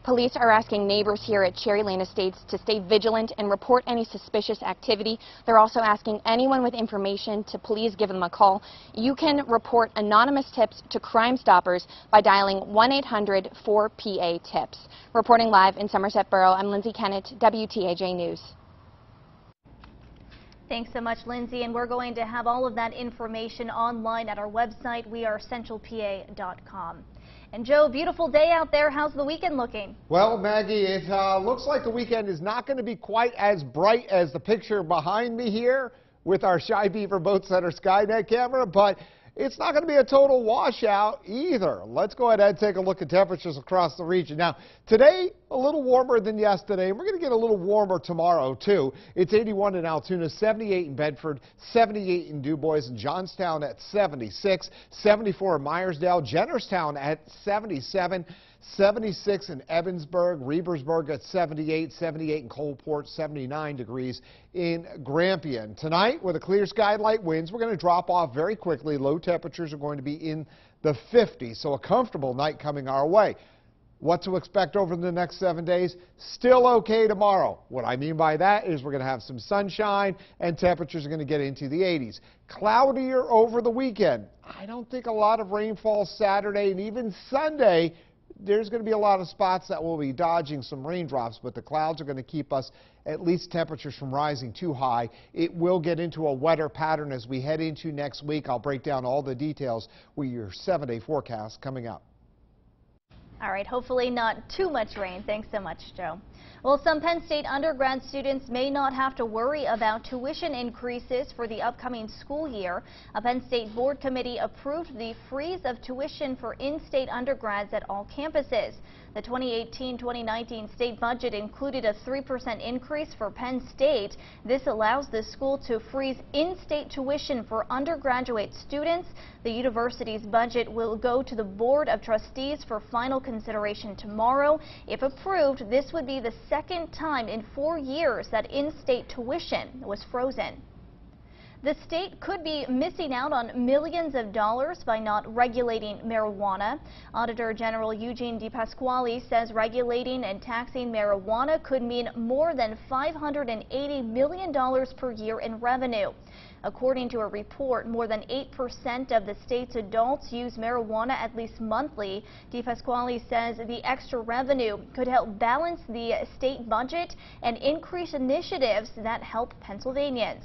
Police are asking neighbors here at Cherry Lane Estates to stay vigilant and report any suspicious activity. They're also asking anyone with information to please give them a call. You can report anonymous tips to Crime Stoppers by dialing 1-800-4PA-TIPS. Reporting live in Somerset Borough, I'm Lindsay Kennett, WTAJ News. Thanks so much, Lindsay, and we're going to have all of that information online at our website, wearecentralpa.com. And Joe, beautiful day out there. How's the weekend looking? Well, Maggie, it looks like the weekend is not going to be quite as bright as the picture behind me here with our Shy Beaver Boat Center Skynet camera, but it's not going to be a total washout either. Let's go ahead and take a look at temperatures across the region. Now, today, a little warmer than yesterday, and we're going to get a little warmer tomorrow, too. It's 81 in Altoona, 78 in Bedford, 78 in DuBois, and Johnstown at 76, 74 in Myersdale, Jennerstown at 77, 76 in Evansburg, Rebersburg at 78, 78 in Coalport, 79 degrees in Grampian. Tonight, with a clear sky, light winds, we're going to drop off very quickly. Low temperatures are going to be in the 50s, so a comfortable night coming our way. What to expect over the next 7 days? Still okay tomorrow. What I mean by that is we're going to have some sunshine and temperatures are going to get into the 80s. Cloudier over the weekend. I don't think a lot of rainfall Saturday and even Sunday. There's going to be a lot of spots that will be dodging some raindrops, but the clouds are going to keep us at least temperatures from rising too high. It will get into a wetter pattern as we head into next week. I'll break down all the details with your 7-day forecast coming up. All right, hopefully not too much rain. Thanks so much, Joe. Well, some Penn State undergrad students may not have to worry about tuition increases for the upcoming school year. A Penn State board committee approved the freeze of tuition for in-state undergrads at all campuses. The 2018-2019 state budget included a 3% increase for Penn State. This allows the school to freeze in-state tuition for undergraduate students. The university's budget will go to the Board of Trustees for final consideration tomorrow. If approved, this would be the second time in 4 years that in-state tuition was frozen. The state could be missing out on millions of dollars by not regulating marijuana. Auditor General Eugene DePasquale says regulating and taxing marijuana could mean more than $580 million per year in revenue. According to a report, more than 8% of the state's adults use marijuana at least monthly. DePasquale says the extra revenue could help balance the state budget and increase initiatives that help Pennsylvanians.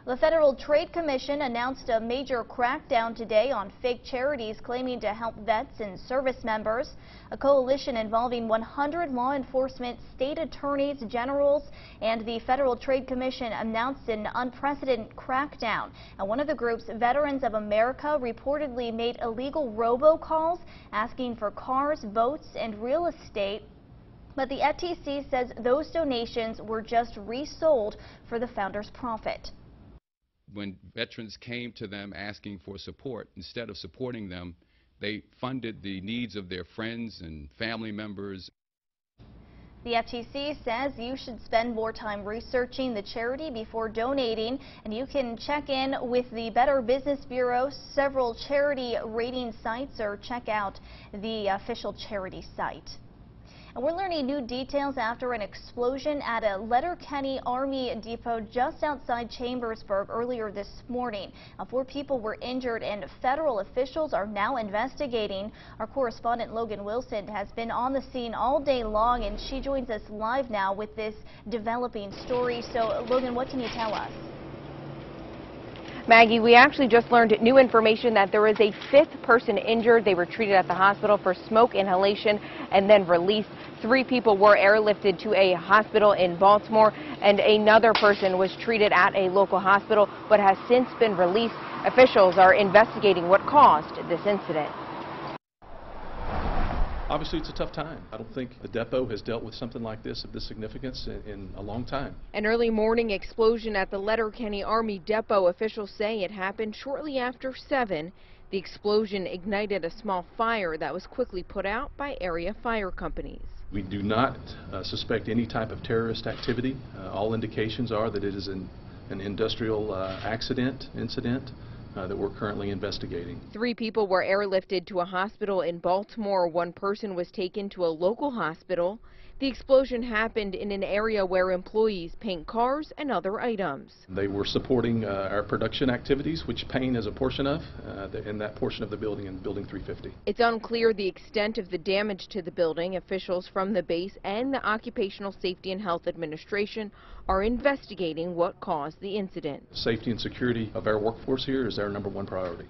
The Federal Trade Commission announced a major crackdown today on fake charities claiming to help vets and service members. A coalition involving 100 law enforcement, state attorneys generals, and the Federal Trade Commission announced an unprecedented crackdown. And one of the groups, Veterans of America, reportedly made illegal robocalls asking for cars, boats, and real estate. But the FTC says those donations were just resold for the founders' profit. When veterans came to them asking for support, instead of supporting them, they funded the needs of their friends and family members. The FTC says you should spend more time researching the charity before donating, and you can check in with the Better Business Bureau, several charity rating sites, or check out the official charity site. And we're learning new details after an explosion at a Letterkenny Army depot just outside Chambersburg earlier this morning. 4 people were injured and federal officials are now investigating. Our correspondent Logan Wilson has been on the scene all day long, and she joins us live now with this developing story. So, Logan, what can you tell us? Maggie, we actually just learned new information that there is a 5th person injured. They were treated at the hospital for smoke inhalation and then released. 3 people were airlifted to a hospital in Baltimore, and another person was treated at a local hospital but has since been released. Officials are investigating what caused this incident. Obviously, it's a tough time. I don't think the depot has dealt with something like this of this significance in a long time. An early morning explosion at the Letterkenny Army depot. Officials say it happened shortly after 7. The explosion ignited a small fire that was quickly put out by area fire companies. We do not suspect any type of terrorist activity. All indications are that it is an industrial incident that we're currently investigating. 3 people were airlifted to a hospital in Baltimore. 1 person was taken to a local hospital. The explosion happened in an area where employees paint cars and other items. They were supporting our production activities, which paint is a portion of, in that portion of the building, in Building 350. It's unclear the extent of the damage to the building. Officials from the base and the Occupational Safety and Health Administration are investigating what caused the incident. Safety and security of our workforce here is our #1 priority.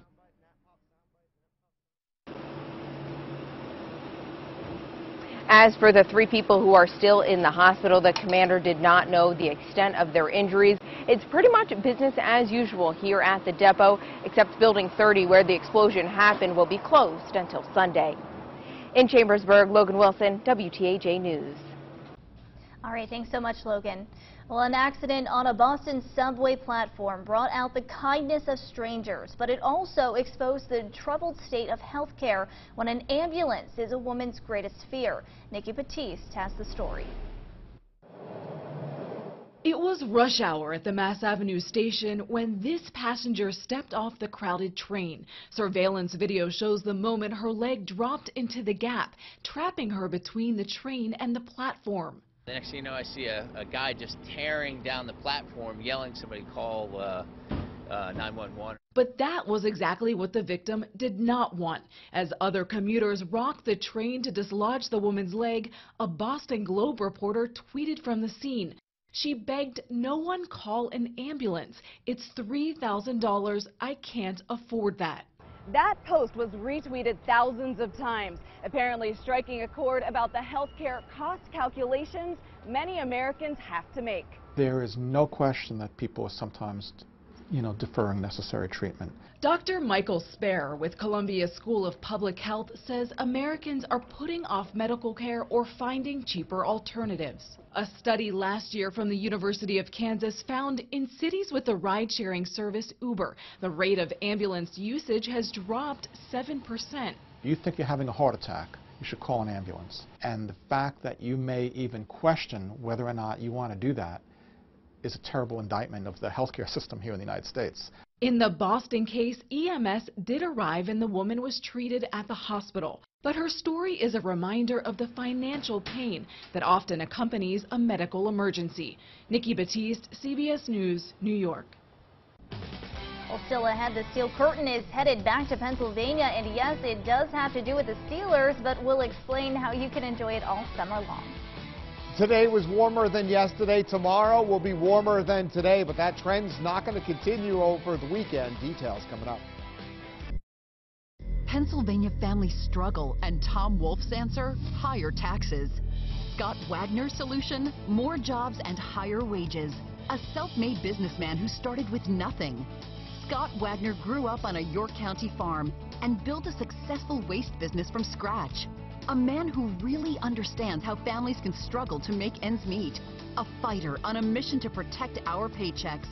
As for the 3 people who are still in the hospital, the commander did not know the extent of their injuries. It's pretty much business as usual here at the depot, except Building 30, where the explosion happened, will be closed until Sunday. In Chambersburg, Logan Wilson, WTAJ News. All right, thanks so much, Logan. Well, an accident on a Boston subway platform brought out the kindness of strangers, but it also exposed the troubled state of healthcare when an ambulance is a woman's greatest fear. Nikki Batiste has the story. It was rush hour at the Mass Avenue station when this passenger stepped off the crowded train. Surveillance video shows the moment her leg dropped into the gap, trapping her between the train and the platform. The next thing you know, I see a guy just tearing down the platform, yelling somebody call 911. But that was exactly what the victim did not want. As other commuters rocked the train to dislodge the woman's leg, a Boston Globe reporter tweeted from the scene. She begged no one call an ambulance. It's $3,000. I can't afford that. That post was retweeted thousands of times, apparently striking a chord about the healthcare cost calculations many Americans have to make. There is no question that people are sometimes, deferring necessary treatment. Dr. Michael Spare with Columbia School of Public Health says Americans are putting off medical care or finding cheaper alternatives. A study last year from the University of Kansas found in cities with the ride-sharing service Uber, the rate of ambulance usage has dropped 7%. You think you're having a heart attack, you should call an ambulance. And the fact that you may even question whether or not you want to do that is a terrible indictment of the healthcare system here in the United States. In the Boston case, EMS did arrive and the woman was treated at the hospital. But her story is a reminder of the financial pain that often accompanies a medical emergency. Nikki Batiste, CBS News, New York. Well, still ahead, the Steel Curtain is headed back to Pennsylvania, and yes, it does have to do with the Steelers, but we'll explain how you can enjoy it all summer long. Today was warmer than yesterday. Tomorrow will be warmer than today, but that trend's not going to continue over the weekend. Details coming up. Pennsylvania families struggle, and Tom Wolf's answer? Higher taxes. Scott Wagner's solution? More jobs and higher wages. A self-made businessman who started with nothing. Scott Wagner grew up on a York County farm and built a successful waste business from scratch. A man who really understands how families can struggle to make ends meet. A fighter on a mission to protect our paychecks.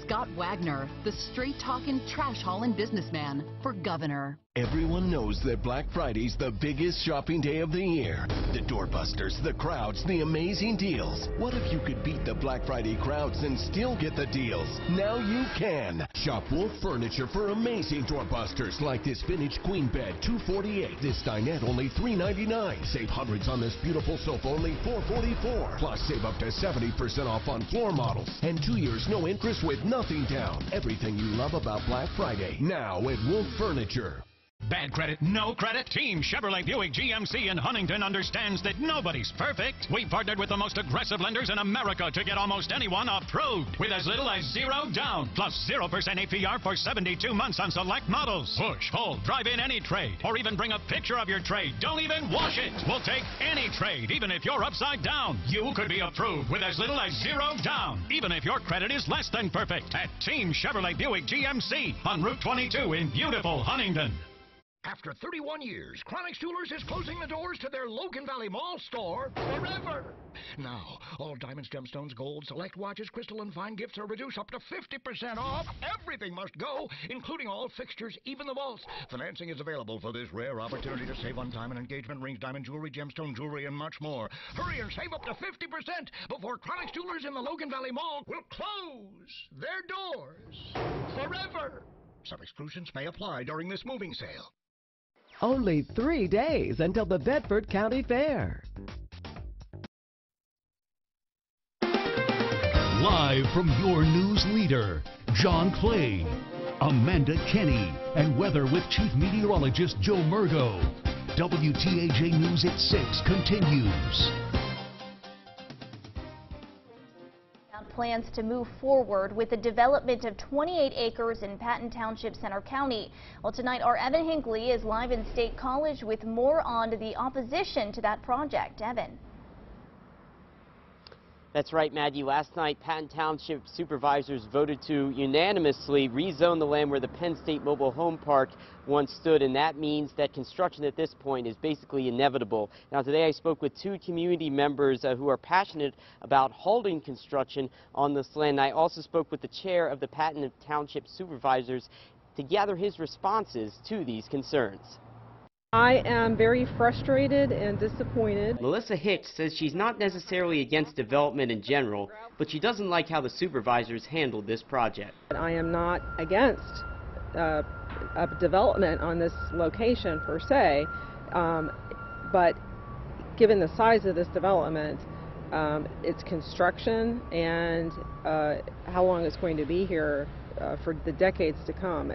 Scott Wagner, the straight-talking, trash-hauling businessman for governor. Everyone knows that Black Friday's the biggest shopping day of the year. The doorbusters, the crowds, the amazing deals. What if you could beat the Black Friday crowds and still get the deals? Now you can. Shop Wolf Furniture for amazing doorbusters like this vintage queen bed, $248. This dinette, only $399. Save hundreds on this beautiful sofa, only $444. Plus, save up to 70% off on floor models. And 2 years, no interest with nothing down. Everything you love about Black Friday. Now at Wolf Furniture. Bad credit, no credit? Team Chevrolet Buick GMC in Huntington understands that nobody's perfect. We partnered with the most aggressive lenders in America to get almost anyone approved with as little as $0 down, plus 0% APR for 72 months on select models. Push, pull, drive in any trade, or even bring a picture of your trade. Don't even wash it. We'll take any trade, even if you're upside down. You could be approved with as little as $0 down, even if your credit is less than perfect. At Team Chevrolet Buick GMC on Route 22 in beautiful Huntington. After 31 years, Chronic Jewelers is closing the doors to their Logan Valley Mall store forever. Now, all diamonds, gemstones, gold, select watches, crystal, and fine gifts are reduced up to 50% off. Everything must go, including all fixtures, even the vaults. Financing is available for this rare opportunity to save on diamond engagement rings, diamond jewelry, gemstone jewelry, and much more. Hurry and save up to 50% before Chronic Jewelers in the Logan Valley Mall will close their doors forever. Some exclusions may apply during this moving sale. Only 3 days until the Bedford County Fair. Live from your news leader, John Clay, Amanda Kenny, and weather with Chief Meteorologist Joe Murgo. WTAJ News at 6 continues. Plans to move forward with the development of 28 acres in Patton Township, Center County. Well, tonight our Evan Hinckley is live in State College with more on the opposition to that project. Evan. That's right, Maggie. Last night, Patton Township supervisors voted to unanimously rezone the land where the Penn State Mobile Home Park once stood, and that means that construction at this point is basically inevitable. Now, today I spoke with 2 community members who are passionate about halting construction on this land. I also spoke with the chair of the Patton Township supervisors to gather his responses to these concerns. I am very frustrated and disappointed. Melissa Hicks says she's not necessarily against development in general, but she doesn't like how the supervisors handled this project. I am not against a development on this location per se, but given the size of this development, its construction and how long it's going to be here for the decades to come,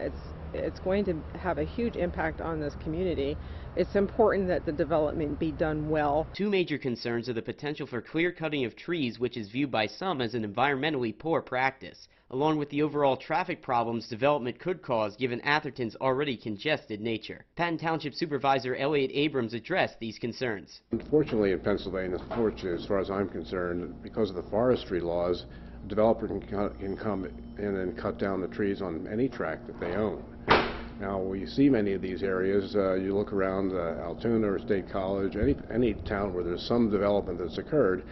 it's going to have a huge impact on this community. It's important that the development be done well. Two major concerns are the potential for clear cutting of trees, which is viewed by some as an environmentally poor practice, along with the overall traffic problems development could cause given Atherton's already congested nature. Patton Township Supervisor Elliott Abrams addressed these concerns. Unfortunately in Pennsylvania, as far as I'm concerned, because of the forestry laws, a developer can come in and cut down the trees on any tract that they own. Now, we see many of these areas. You look around Altoona or State College, any town where there's some development that's occurred,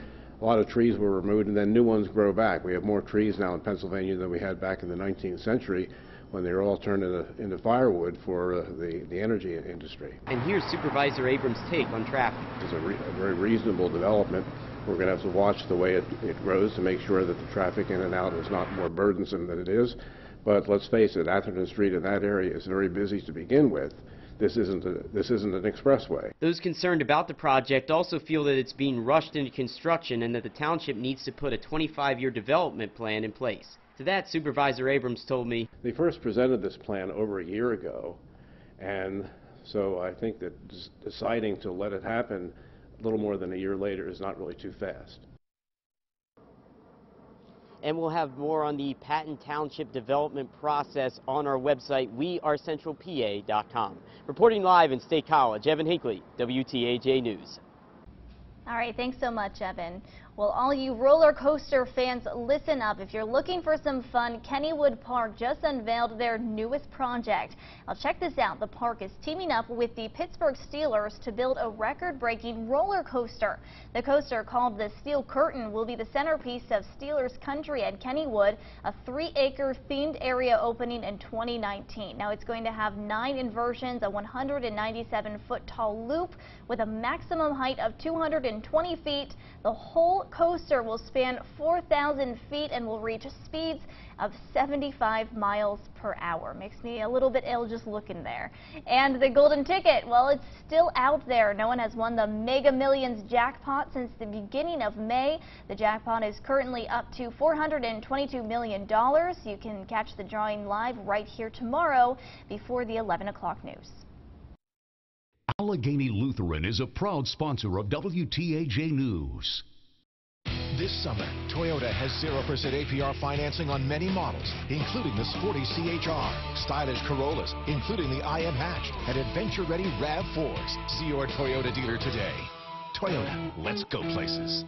a lot of trees were removed and then new ones grow back. We have more trees now in Pennsylvania than we had back in the 19th century when they were all turned into firewood for the energy industry. And here's Supervisor Abrams' take on traffic. It's a very reasonable development. We're going to have to watch the way it grows to make sure that the traffic in and out is not more burdensome than it is. But let's face it, Atherton Street in that area is very busy to begin with. This isn't an expressway. Those concerned about the project also feel that it's being rushed into construction and that the township needs to put a 25-year development plan in place. To that, Supervisor Abrams told me, they first presented this plan over a year ago, and so I think that deciding to let it happen a little more than a year later is not really too fast. And we'll have more on the Patton Township development process on our website, wearecentralpa.com. Reporting live in State College, Evan Hinckley, WTAJ News. All right, thanks so much, Evan. Well, all you roller coaster fans, listen up. If you're looking for some fun, Kennywood Park just unveiled their newest project. Now, check this out. The park is teaming up with the Pittsburgh Steelers to build a record-breaking roller coaster. The coaster, called the Steel Curtain, will be the centerpiece of Steelers Country at Kennywood, a 3-acre themed area opening in 2019. Now, it's going to have 9 inversions, a 197-foot tall loop with a maximum height of 220 feet. The whole coaster will span 4,000 feet and will reach speeds of 75 miles per hour. Makes me a little bit ill just looking there. And the golden ticket, well, it's still out there. No one has won the Mega Millions jackpot since the beginning of May. The jackpot is currently up to $422 million. You can catch the drawing live right here tomorrow before the 11 o'clock news. Allegheny Lutheran is a proud sponsor of WTAJ News. This summer, Toyota has 0% APR financing on many models, including the sporty CHR, stylish Corollas, including the IM hatch, and adventure-ready RAV4s. See your Toyota dealer today. Toyota, let's go places.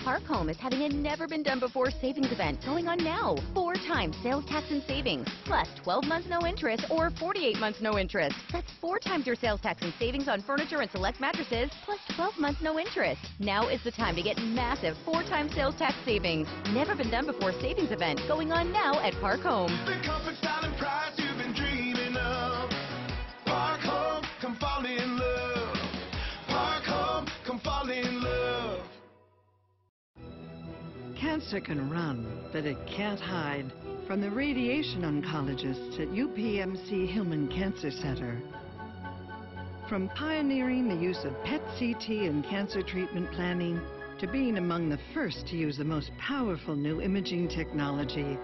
Park Home is having a never-been-done-before savings event going on now. 4 times sales tax and savings, plus 12 months no interest or 48 months no interest. That's 4 times your sales tax and savings on furniture and select mattresses, plus 12 months no interest. Now is the time to get massive 4 times sales tax savings. Never-been-done-before savings event going on now at Park Home. The comfort, style, and price you've been dreaming of. Park Home, come fall in love. Park Home, come fall in love. Cancer can run, but it can't hide. From the radiation oncologists at UPMC Hillman Cancer Center. From pioneering the use of PET-CT in cancer treatment planning to being among the first to use the most powerful new imaging technology,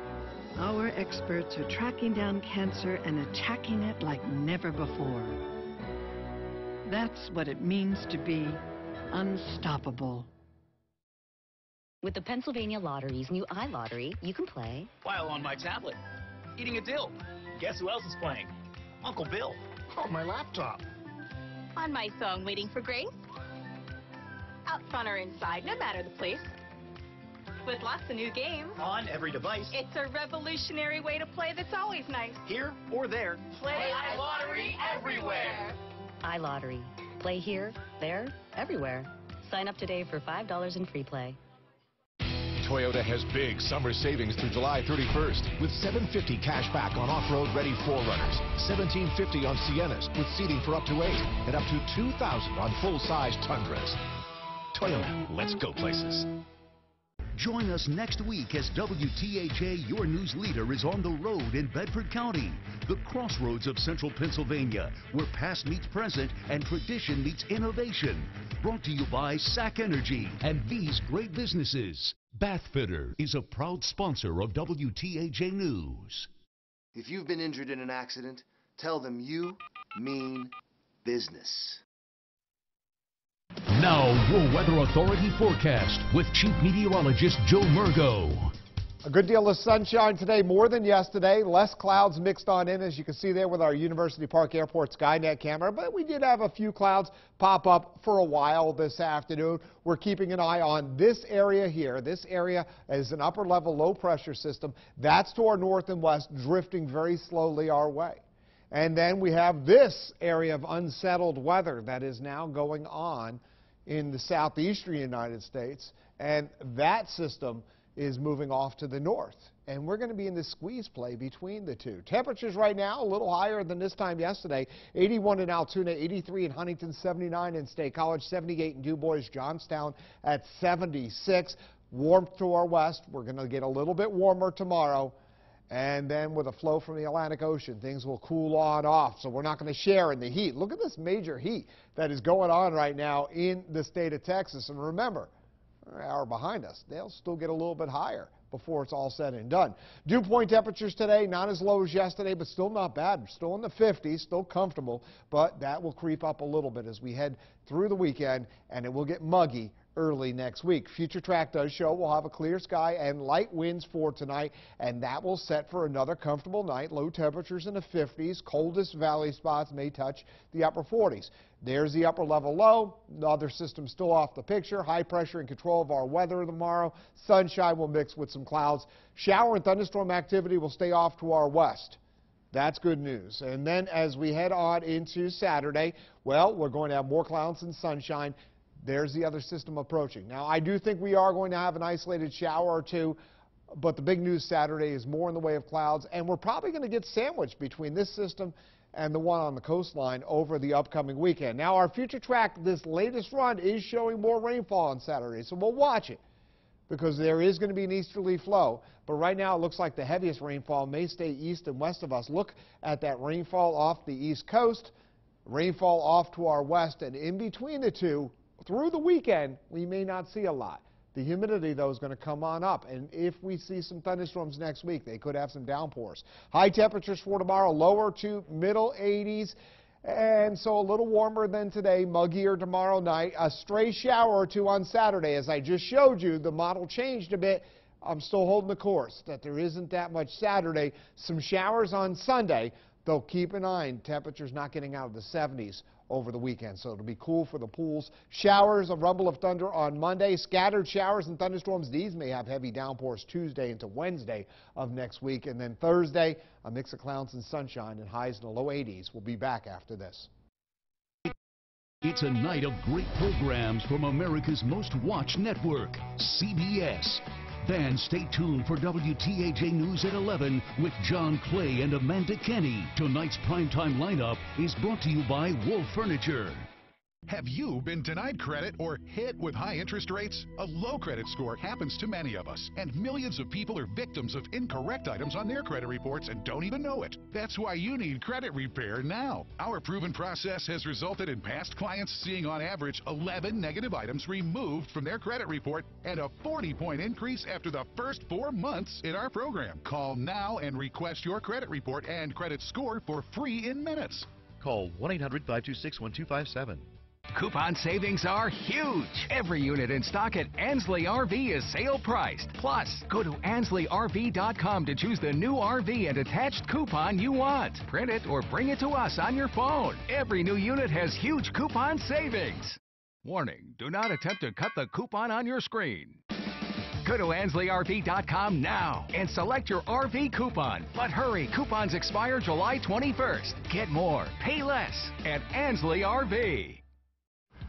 our experts are tracking down cancer and attacking it like never before. That's what it means to be unstoppable. With the Pennsylvania Lottery's new iLottery, you can play while on my tablet, eating a dill. Guess who else is playing? Uncle Bill. On my laptop. On my phone, waiting for Grace. Out front or inside, no matter the place. With lots of new games. On every device. It's a revolutionary way to play that's always nice. Here or there. Play iLottery everywhere. iLottery. Play here, there, everywhere. Sign up today for $5 in free play. Toyota has big summer savings through July 31st with $750 cash back on off-road ready 4Runners, $1,750 on Siennas with seating for up to 8, and up to $2,000 on full-size Tundras. Toyota, let's go places. Join us next week as WTAJ, your news leader, is on the road in Bedford County, the crossroads of central Pennsylvania, where past meets present and tradition meets innovation. Brought to you by SAC Energy and these great businesses. Bathfitter is a proud sponsor of WTAJ News. If you've been injured in an accident, tell them you mean business. Now, your Weather Authority forecast with Chief Meteorologist Joe Murgo. A good deal of sunshine today, more than yesterday. Less clouds mixed on in, as you can see there with our University Park Airport Skynet camera. But we did have a few clouds pop up for a while this afternoon. We're keeping an eye on this area here. This area is an upper-level low-pressure system. That's to our north and west, drifting very slowly our way. And then we have this area of unsettled weather that is now going on in the southeastern United States. And that system is moving off to the north, and we're going to be in the squeeze play between the two. Temperatures right now a little higher than this time yesterday. 81 in Altoona, 83 in Huntington, 79 in State College, 78 in Du Bois, Johnstown at 76. Warmth to our west. We're going to get a little bit warmer tomorrow, and then with a flow from the Atlantic Ocean, things will cool on off, so we're not going to share in the heat. Look at this major heat that is going on right now in the state of Texas, and remember, an hour behind us, they'll still get a little bit higher before it's all said and done. Dew point temperatures today, not as low as yesterday, but still not bad. Still in the 50s, still comfortable, but that will creep up a little bit as we head through the weekend, and it will get muggy early next week. Future Track does show we'll have a clear sky and light winds for tonight, and that will set for another comfortable night. Low temperatures in the 50s. Coldest valley spots may touch the upper 40s. There's the upper level low. The other system still off the picture. High pressure in control of our weather tomorrow. Sunshine will mix with some clouds. Shower and thunderstorm activity will stay off to our west. That's good news. And then as we head on into Saturday, well, we're going to have more clouds and sunshine. There's the other system approaching. Now, I do think we are going to have an isolated shower or two, but the big news Saturday is more in the way of clouds, and we're probably going to get sandwiched between this system and the one on the coastline over the upcoming weekend. Now, our Future Track, this latest run, is showing more rainfall on Saturday, so we'll watch it because there is going to be an easterly flow. But right now, it looks like the heaviest rainfall may stay east and west of us. Look at that rainfall off the east coast, rainfall off to our west, and in between the two, through the weekend, we may not see a lot. The humidity, though, is going to come on up, and if we see some thunderstorms next week, they could have some downpours. High temperatures for tomorrow, lower to middle 80s, and so a little warmer than today, muggier tomorrow night. A stray shower or two on Saturday. As I just showed you, the model changed a bit. I'm still holding the course that there isn't that much Saturday. Some showers on Sunday, though keep an eye on temperatures not getting out of the 70s over the weekend, so it'll be cool for the pools. Showers, a rumble of thunder on Monday. Scattered showers and thunderstorms. These may have heavy downpours Tuesday into Wednesday of next week. And then Thursday, a mix of clouds and sunshine and highs in the low 80s. We'll be back after this. It's a night of great programs from America's most watched network, CBS. Then stay tuned for WTAJ News at 11 with John Clay and Amanda Kenny. Tonight's primetime lineup is brought to you by Wolf Furniture. Have you been denied credit or hit with high interest rates? A low credit score happens to many of us, and millions of people are victims of incorrect items on their credit reports and don't even know it. That's why you need credit repair now. Our proven process has resulted in past clients seeing on average 11 negative items removed from their credit report and a 40-point increase after the first 4 months in our program. Call now and request your credit report and credit score for free in minutes. Call 1-800-526-1257. Coupon savings are huge. Every unit in stock at Ansley RV is sale priced. Plus, go to AnsleyRV.com to choose the new RV and attached coupon you want. Print it or bring it to us on your phone. Every new unit has huge coupon savings. Warning, do not attempt to cut the coupon on your screen. Go to AnsleyRV.com now and select your RV coupon. But hurry, coupons expire July 21st. Get more, pay less at Ansley RV.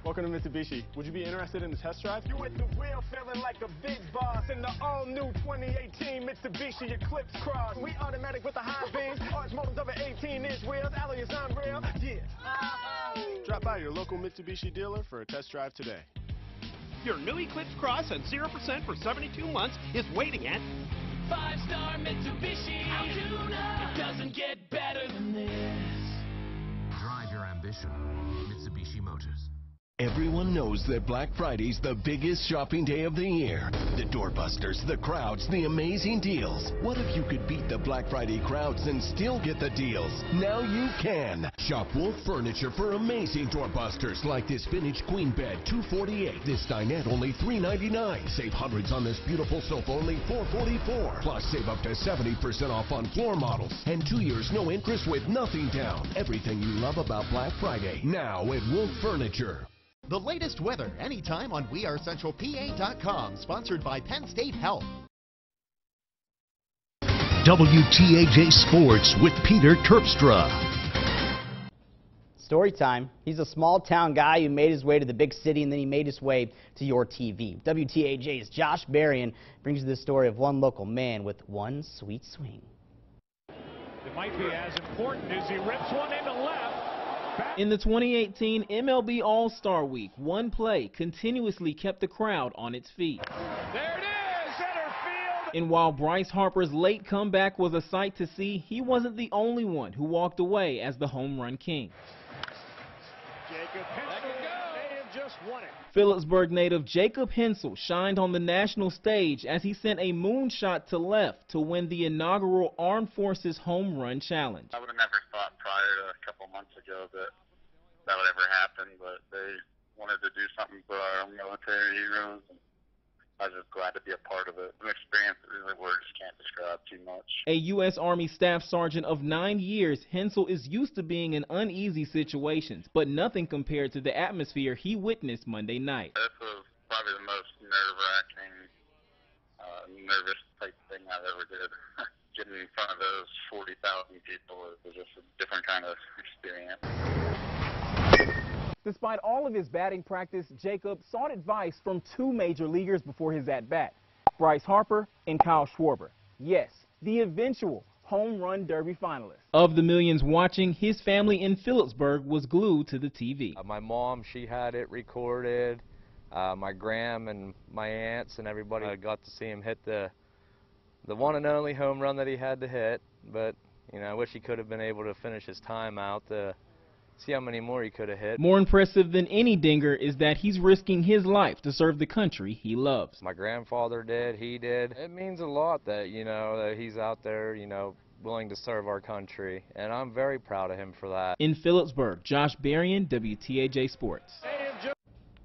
Welcome to Mitsubishi. Would you be interested in the test drive? You with the wheel, feeling like a big boss in the all-new 2018 Mitsubishi Eclipse Cross. We automatic with the high beams, arch motors over 18-inch wheels, alloy is unreal. Yeah. Drop by your local Mitsubishi dealer for a test drive today. Your new Eclipse Cross at 0% for 72 months is waiting at 5-star Mitsubishi Altoona. It doesn't get better than this. Drive your ambition. Mitsubishi Motors. Everyone knows that Black Friday's the biggest shopping day of the year. The doorbusters, the crowds, the amazing deals. What if you could beat the Black Friday crowds and still get the deals? Now you can. Shop Wolf Furniture for amazing doorbusters like this vintage queen bed, $248. This dinette only $399. Save hundreds on this beautiful sofa, only $444. Plus save up to 70% off on floor models. And 2 years no interest with nothing down. Everything you love about Black Friday. Now at Wolf Furniture. The latest weather anytime on WeAreCentralPA.com, sponsored by Penn State Health. WTAJ Sports with Peter Terpstra. Story time. He's a small-town guy who made his way to the big city, and then he made his way to your TV. WTAJ's Josh Berrien brings you the story of one local man with one sweet swing. It might be as important as he rips one into left. In the 2018 MLB All-Star Week, one play continuously kept the crowd on its feet. There it is, center field. And while Bryce Harper's late comeback was a sight to see, he wasn't the only one who walked away as the home run king. Jacob Hensel may have just won it. Phillipsburg native Jacob Hensel shined on the national stage as he sent a moonshot to left to win the inaugural Armed Forces Home Run Challenge. I would have never thought prior to a couple months ago that that would ever happen, but they wanted to do something for our military heroes. And I was just glad to be a part of it. An experience that really words can't describe too much. A U.S. Army Staff Sergeant of 9 years, Hensel is used to being in uneasy situations, but nothing compared to the atmosphere he witnessed Monday night. This was probably the most nerve-wracking, nervous type thing I've ever did. Getting in front of those 40,000 people was just a different kind of experience. Despite all of his batting practice, Jacob sought advice from two major leaguers before his at-bat, Bryce Harper and Kyle Schwarber. Yes, the eventual home run derby finalist. Of the millions watching, his family in Phillipsburg was glued to the TV. My mom, she had it recorded. My gram and my aunts and everybody got to see him hit the one and only home run that he had to hit. But, you know, I wish he could have been able to finish his time out to see how many more he could have hit. More impressive than any dinger is that he's risking his life to serve the country he loves. My grandfather did, he did. It means a lot that, you know, that he's out there, you know, willing to serve our country, and I'm very proud of him for that. In Phillipsburg, Josh Berrien, WTAJ Sports.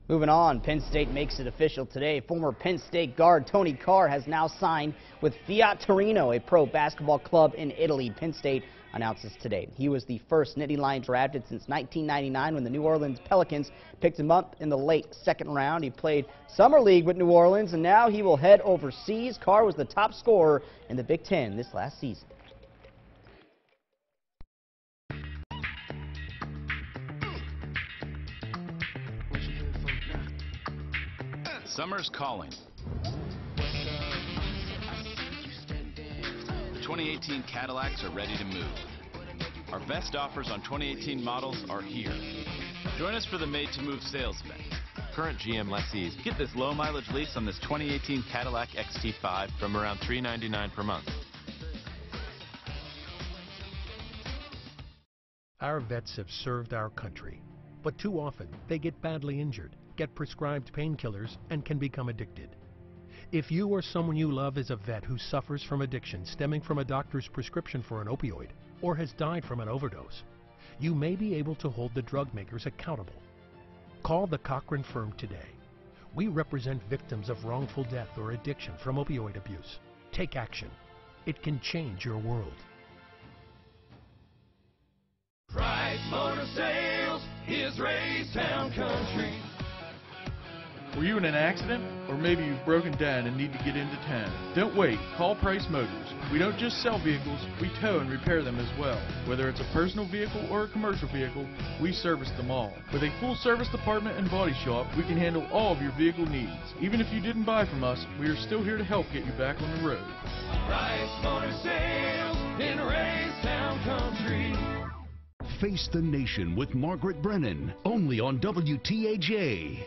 Moving on, Penn State makes it official today. Former Penn State guard Tony Carr has now signed with Fiat Torino, a pro basketball club in Italy. Penn State announces today. He was the first Nittany Lion drafted since 1999 when the New Orleans Pelicans picked him up in the late second round. He played Summer League with New Orleans, and now he will head overseas. Carr was the top scorer in the Big Ten this last season. Summer's calling. The 2018 Cadillacs are ready to move. Our best offers on 2018 models are here. Join us for the Made to Move sales event. Current GM lessees get this low mileage lease on this 2018 Cadillac XT5 from around $399 per month. Our vets have served our country, but too often they get badly injured, get prescribed painkillers, and can become addicted. If you or someone you love is a vet who suffers from addiction stemming from a doctor's prescription for an opioid or has died from an overdose, you may be able to hold the drug makers accountable. Call the Cochran firm today. We represent victims of wrongful death or addiction from opioid abuse. Take action. It can change your world. Price Motor Sales is Raystown Country. Were you in an accident? Or maybe you've broken down and need to get into town? Don't wait. Call Price Motors. We don't just sell vehicles, we tow and repair them as well. Whether it's a personal vehicle or a commercial vehicle, we service them all. With a full service department and body shop, we can handle all of your vehicle needs. Even if you didn't buy from us, we are still here to help get you back on the road. Price Motor Sales in Raystown Country. Face the Nation with Margaret Brennan, only on WTAJ.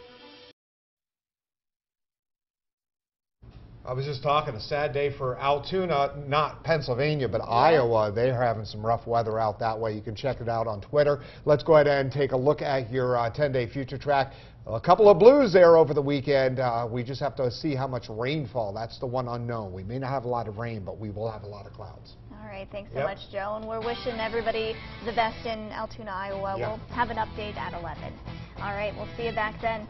I was just talking, a sad day for Altoona, not Pennsylvania, but Iowa. They're having some rough weather out that way. You can check it out on Twitter. Let's go ahead and take a look at your 10-day future track. A couple of blues there over the weekend. We just have to see how much rainfall. That's the one unknown. We may not have a lot of rain, but we will have a lot of clouds. All right, thanks so much, Joe. And we're wishing everybody the best in Altoona, Iowa. We'll have an update at 11. All right, we'll see you back then.